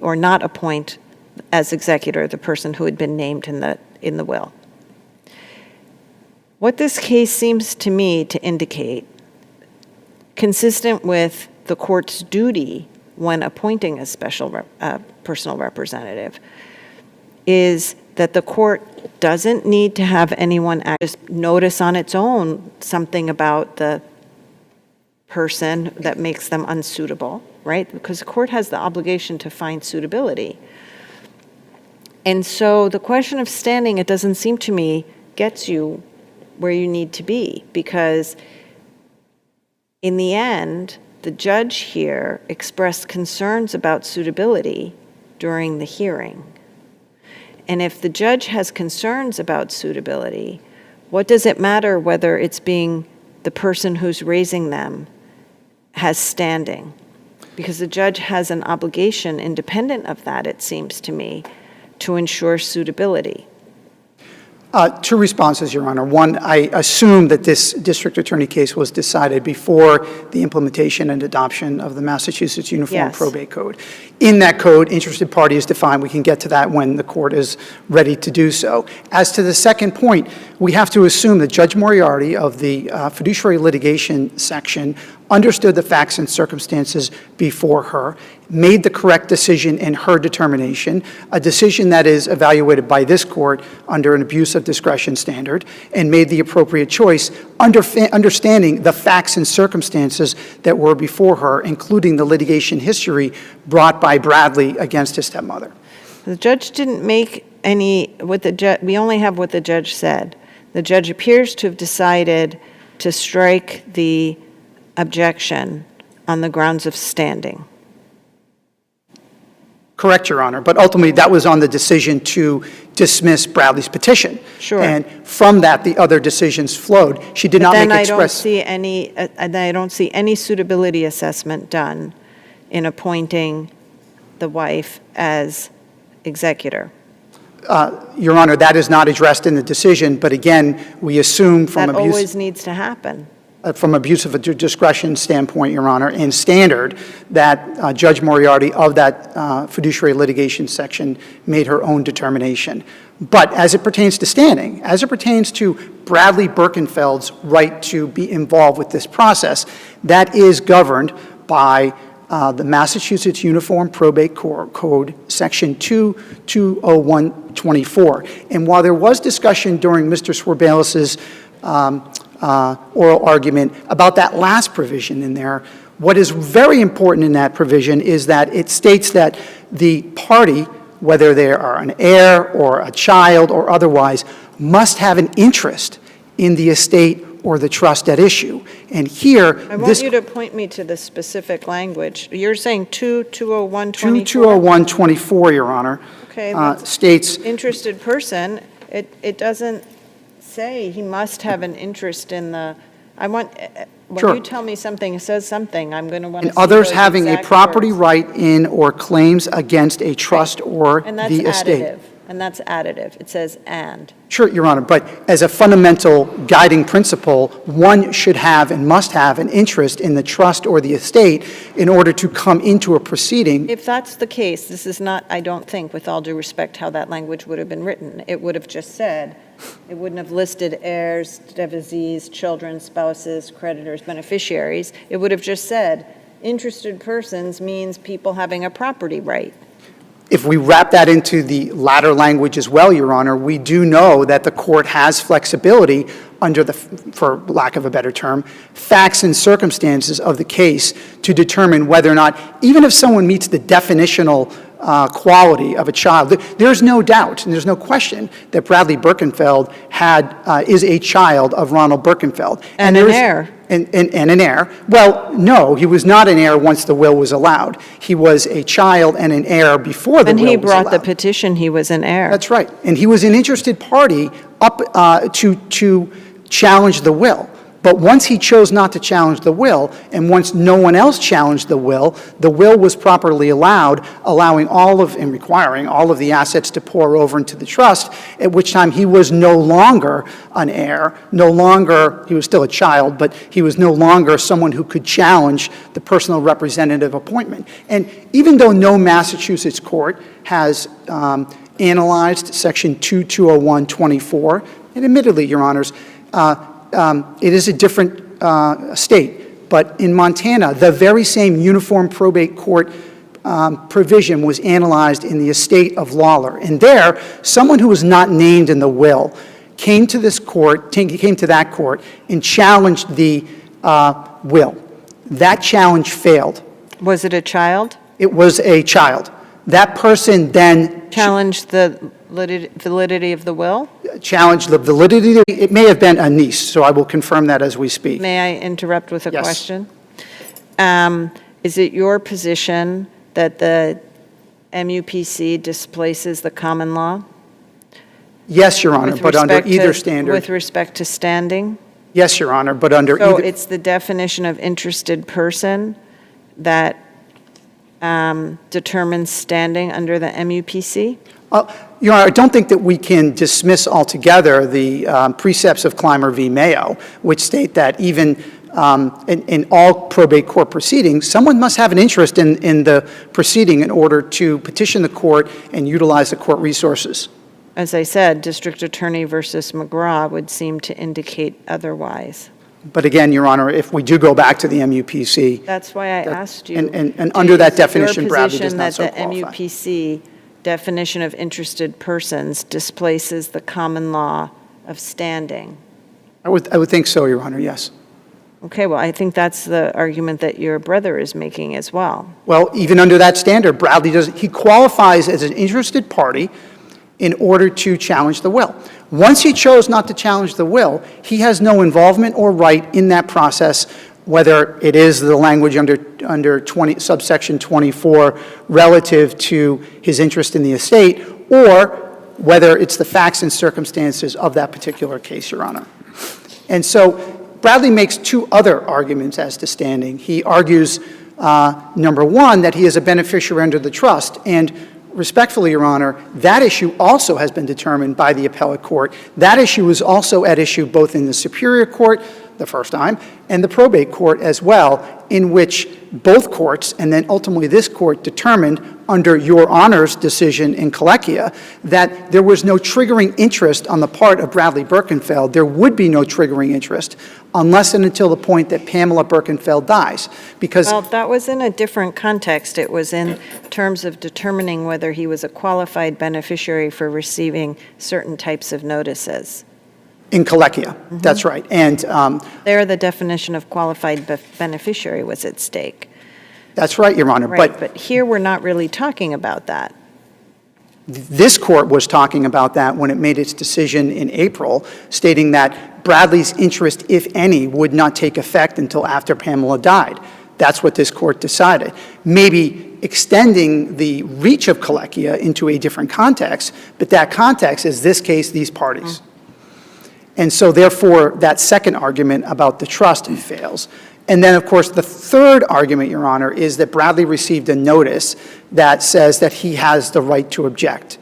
S2: or not appoint as executor the person who had been named in the will. What this case seems to me to indicate, consistent with the court's duty when appointing a special personal representative, is that the court doesn't need to have anyone just notice on its own something about the person that makes them unsuitable, right? Because the court has the obligation to find suitability. And so the question of standing, it doesn't seem to me, gets you where you need to be, because in the end, the judge here expressed concerns about suitability during the hearing. And if the judge has concerns about suitability, what does it matter whether it's being the person who's raising them has standing? Because the judge has an obligation independent of that, it seems to me, to ensure suitability.
S18: Two responses, Your Honor. One, I assume that this district attorney case was decided before the implementation and adoption of the Massachusetts Uniform Probate Code. In that code, interested party is defined. We can get to that when the court is ready to do so. As to the second point, we have to assume that Judge Moriarty of the fiduciary litigation section understood the facts and circumstances before her, made the correct decision in her determination, a decision that is evaluated by this court under an abuse of discretion standard, and made the appropriate choice, understanding the facts and circumstances that were before her, including the litigation history brought by Bradley against his stepmother.
S2: The judge didn't make any, we only have what the judge said. The judge appears to have decided to strike the objection on the grounds of standing.
S18: Correct, Your Honor, but ultimately that was on the decision to dismiss Bradley's petition.
S2: Sure.
S18: And from that, the other decisions flowed. She did not make express.
S2: Then I don't see any suitability assessment done in appointing the wife as executor.
S18: Your Honor, that is not addressed in the decision, but again, we assume from
S2: That
S18: abuse.
S2: always needs to happen.
S18: From abuse of discretion standpoint, Your Honor, and standard, that Judge Moriarty of that fiduciary litigation section made her own determination. But as it pertains to standing, as it pertains to Bradley Birkenfeld's right to be involved with this process, that is governed by the Massachusetts Uniform Probate Code, Section 20124. And while there was discussion during Mr. Swerbalis' oral argument about that last provision in there, what is very important in that provision is that it states that the party, whether they are an heir or a child or otherwise, must have an interest in the estate or the trust at issue. And here,
S2: I want you to point me to the specific language. You're saying 20124?
S18: 20124, Your Honor,
S2: Okay,
S18: states,
S2: interested person, it doesn't say he must have an interest in the, when
S18: Sure.
S2: you tell me something says something, I'm going to want to
S18: and
S2: see
S18: others
S2: those
S18: having a
S2: exact
S18: property
S2: words.
S18: right in or claims against a trust or
S2: And that's
S18: the estate.
S2: additive, and that's additive. It says and.
S18: Sure, Your Honor, but as a fundamental guiding principle, one should have and must have an interest in the trust or the estate in order to come into a proceeding.
S2: If that's the case, this is not, I don't think, with all due respect, how that language would have been written. It would have just said, it wouldn't have listed heirs, devisees, children, spouses, creditors, beneficiaries. It would have just said, interested persons means people having a property right.
S18: If we wrap that into the latter language as well, Your Honor, we do know that the court has flexibility under the, for lack of a better term, facts and circumstances of the case to determine whether or not, even if someone meets the definitional quality of a child, there's no doubt and there's no question that Bradley Birkenfeld is a child of Ronald Birkenfeld.
S2: And an heir.
S18: And an heir. Well, no, he was not an heir once the will was allowed. He was a child and an heir before the will was allowed.
S2: When he brought the petition, he was an heir.
S18: That's right. And he was an interested party up to challenge the will. But once he chose not to challenge the will, and once no one else challenged the will was properly allowed, allowing and requiring all of the assets to pour over into the trust, at which time he was no longer an heir, he was still a child, but he was no longer someone who could challenge the personal representative appointment. And even though no Massachusetts court has analyzed Section 20124, and admittedly, Your Honors, it is a different state, but in Montana, the very same Uniform Probate Court provision was analyzed in the estate of Lawler. And there, someone who was not named in the will came to that court and challenged the will. That challenge failed.
S2: Was it a child?
S18: It was a child. That person then
S2: challenged the validity of the will?
S18: Challenged the validity. It may have been a niece, so I will confirm that as we speak.
S2: May I interrupt with a
S18: Yes.
S2: question? Is it your position that the MUPC displaces the common law?
S18: Yes, Your Honor, but under either standard.
S2: With respect to standing?
S18: Yes, Your Honor, but under
S2: So
S18: either.
S2: it's the definition of interested person that determines standing under the MUPC?
S18: Your Honor, I don't think that we can dismiss altogether the precepts of Clymer v. Mayo, which state that even in all probate court proceedings, someone must have an interest in the proceeding in order to petition the court and utilize the court resources.
S2: As I said, District Attorney versus McGraw would seem to indicate otherwise.
S18: But again, Your Honor, if we do go back to the MUPC.
S2: That's why I asked you.
S18: And under that definition, Bradley does not so
S2: Your position that the MUPC definition of interested persons displaces the common law of standing?
S18: I would think so, Your Honor, yes.
S2: Okay, well, I think that's the argument that your brother is making as well.
S18: Well, even under that standard, Bradley he qualifies as an interested party in order to challenge the will. Once he chose not to challenge the will, he has no involvement or right in that process whether it is the language under subsection 24 relative to his interest in the estate, or whether it's the facts and circumstances of that particular case, Your Honor. And so Bradley makes two other arguments as to standing. He argues, number one, that he is a beneficiary under the trust, and respectfully, Your Honor, that issue also has been determined by the appellate court. That issue is also at issue both in the Superior Court, the first time, and the probate court as well, in which both courts, and then ultimately this court, determined under Your Honor's decision in Colecchia that there was no triggering interest on the part of Bradley Birkenfeld. There would be no triggering interest unless and until the point that Pamela Birkenfeld dies. Because
S2: Well, that was in a different context. It was in terms of determining whether he was a qualified beneficiary for receiving certain types of notices.
S18: in Colecchia, that's right. And
S2: There, the definition of qualified beneficiary was at stake.
S18: that's right, Your Honor.
S2: Right, but here we're not really talking about that.
S18: This court was talking about that when it made its decision in April, stating that Bradley's interest, if any, would not take effect until after Pamela died. That's what this court decided. Maybe extending the reach of Colecchia into a different context, but that context is this case, these parties. And so therefore, that second argument about the trust fails. And then, of course, the third argument, Your Honor, is that Bradley received a notice that says that he has the right to object.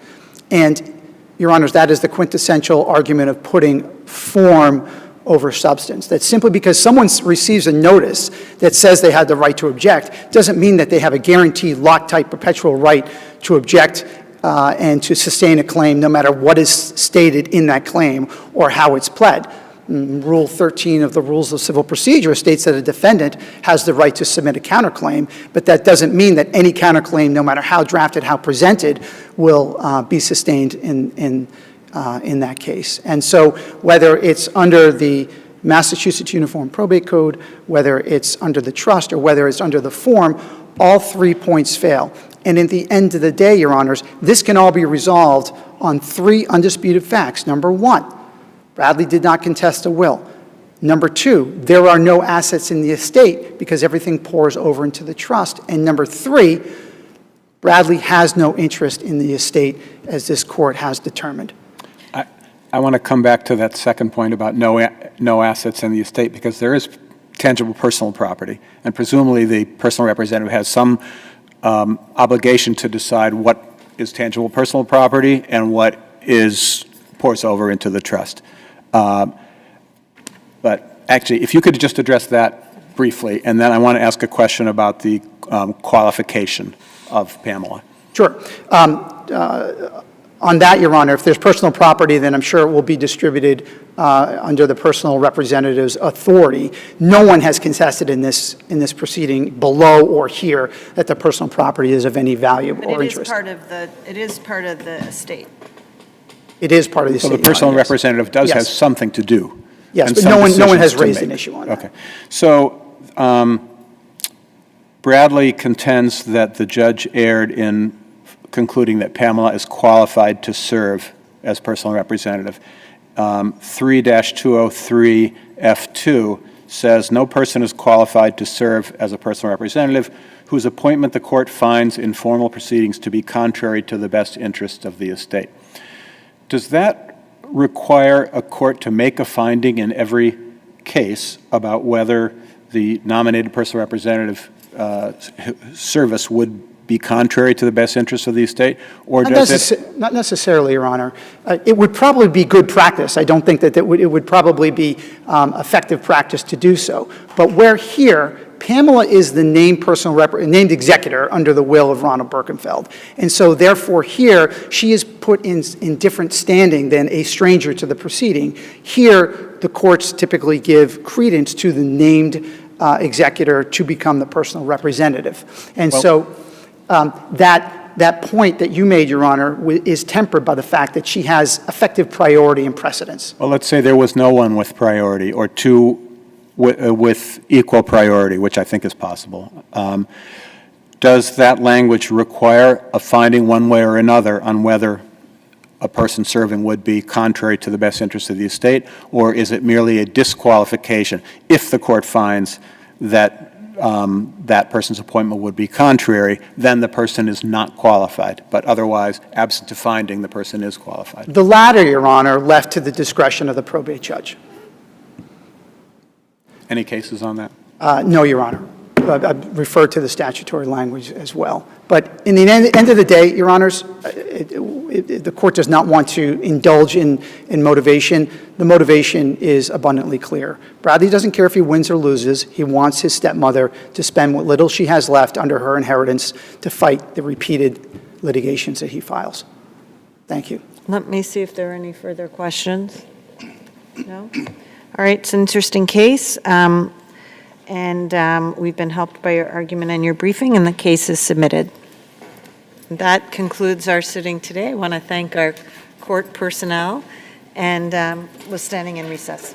S18: And, Your Honors, that is the quintessential argument of putting form over substance. That simply because someone receives a notice that says they had the right to object doesn't mean that they have a guaranteed Loctite perpetual right to object and to sustain a claim no matter what is stated in that claim or how it's pled. Rule 13 of the Rules of Civil Procedure states that a defendant has the right to submit a counterclaim, but that doesn't mean that any counterclaim, no matter how drafted, how presented, will be sustained in that case. And so whether it's under the Massachusetts Uniform Probate Code, whether it's under the trust, or whether it's under the form, all 3 points fail. And at the end of the day, Your Honors, this can all be resolved on 3 undisputed facts. Number 1, Bradley did not contest a will. Number 2, there are no assets in the estate because everything pours over into the trust. And number 3, Bradley has no interest in the estate as this court has determined.
S4: I want to come back to that second point about no assets in the estate, because there is tangible personal property, and presumably the personal representative has some obligation to decide what is tangible personal property and what pours over into the trust. But actually, if you could just address that briefly, and then I want to ask a question about the qualification of Pamela.
S18: Sure. On that, Your Honor, if there's personal property, then I'm sure it will be distributed under the personal representative's authority. No one has contested in this proceeding, below or here, that the personal property is of any value or interest.
S2: It is part of the estate.
S18: It is part of the estate.
S4: So the personal representative does have something to do.
S18: Yes, but no one has raised an issue on that.
S4: Okay. So Bradley contends that the judge erred in concluding that Pamela is qualified to serve as personal representative. 3-203F2 says, no person is qualified to serve as a personal representative whose appointment the court finds in formal proceedings to be contrary to the best interests of the estate. Does that require a court to make a finding in every case about whether the nominated personal representative service would be contrary to the best interests of the estate, or does it?
S18: Not necessarily, Your Honor. It would probably be good practice. I don't think that it would probably be effective practice to do so. But where here, Pamela is the named named executor under the will of Ronald Birkenfeld. And so therefore here, she is put in different standing than a stranger to the proceeding. Here, the courts typically give credence to the named executor to become the personal representative. And that point that you made, Your Honor, is tempered by the fact that she has effective priority and precedence.
S4: Well, let's say there was no one with priority, or two with equal priority, which I think is possible. Does that language require a finding one way or another on whether a person serving would be contrary to the best interests of the estate, or is it merely a disqualification if the court finds that that person's appointment would be contrary, then the person is not qualified. But otherwise, absent a finding, the person is qualified.
S18: The latter, Your Honor, left to the discretion of the probate judge.
S4: Any cases on that?
S18: No, Your Honor. I refer to the statutory language as well. But in the end of the day, Your Honors, the court does not want to indulge in motivation. The motivation is abundantly clear. Bradley doesn't care if he wins or loses. He wants his stepmother to spend what little she has left under her inheritance to fight the repeated litigations that he files. Thank you.
S2: Let me see if there are any further questions. No? All right, it's an interesting case. And we've been helped by your argument and your briefing, and the case is submitted. That concludes our sitting today. I want to thank our court personnel, and we're standing in recess.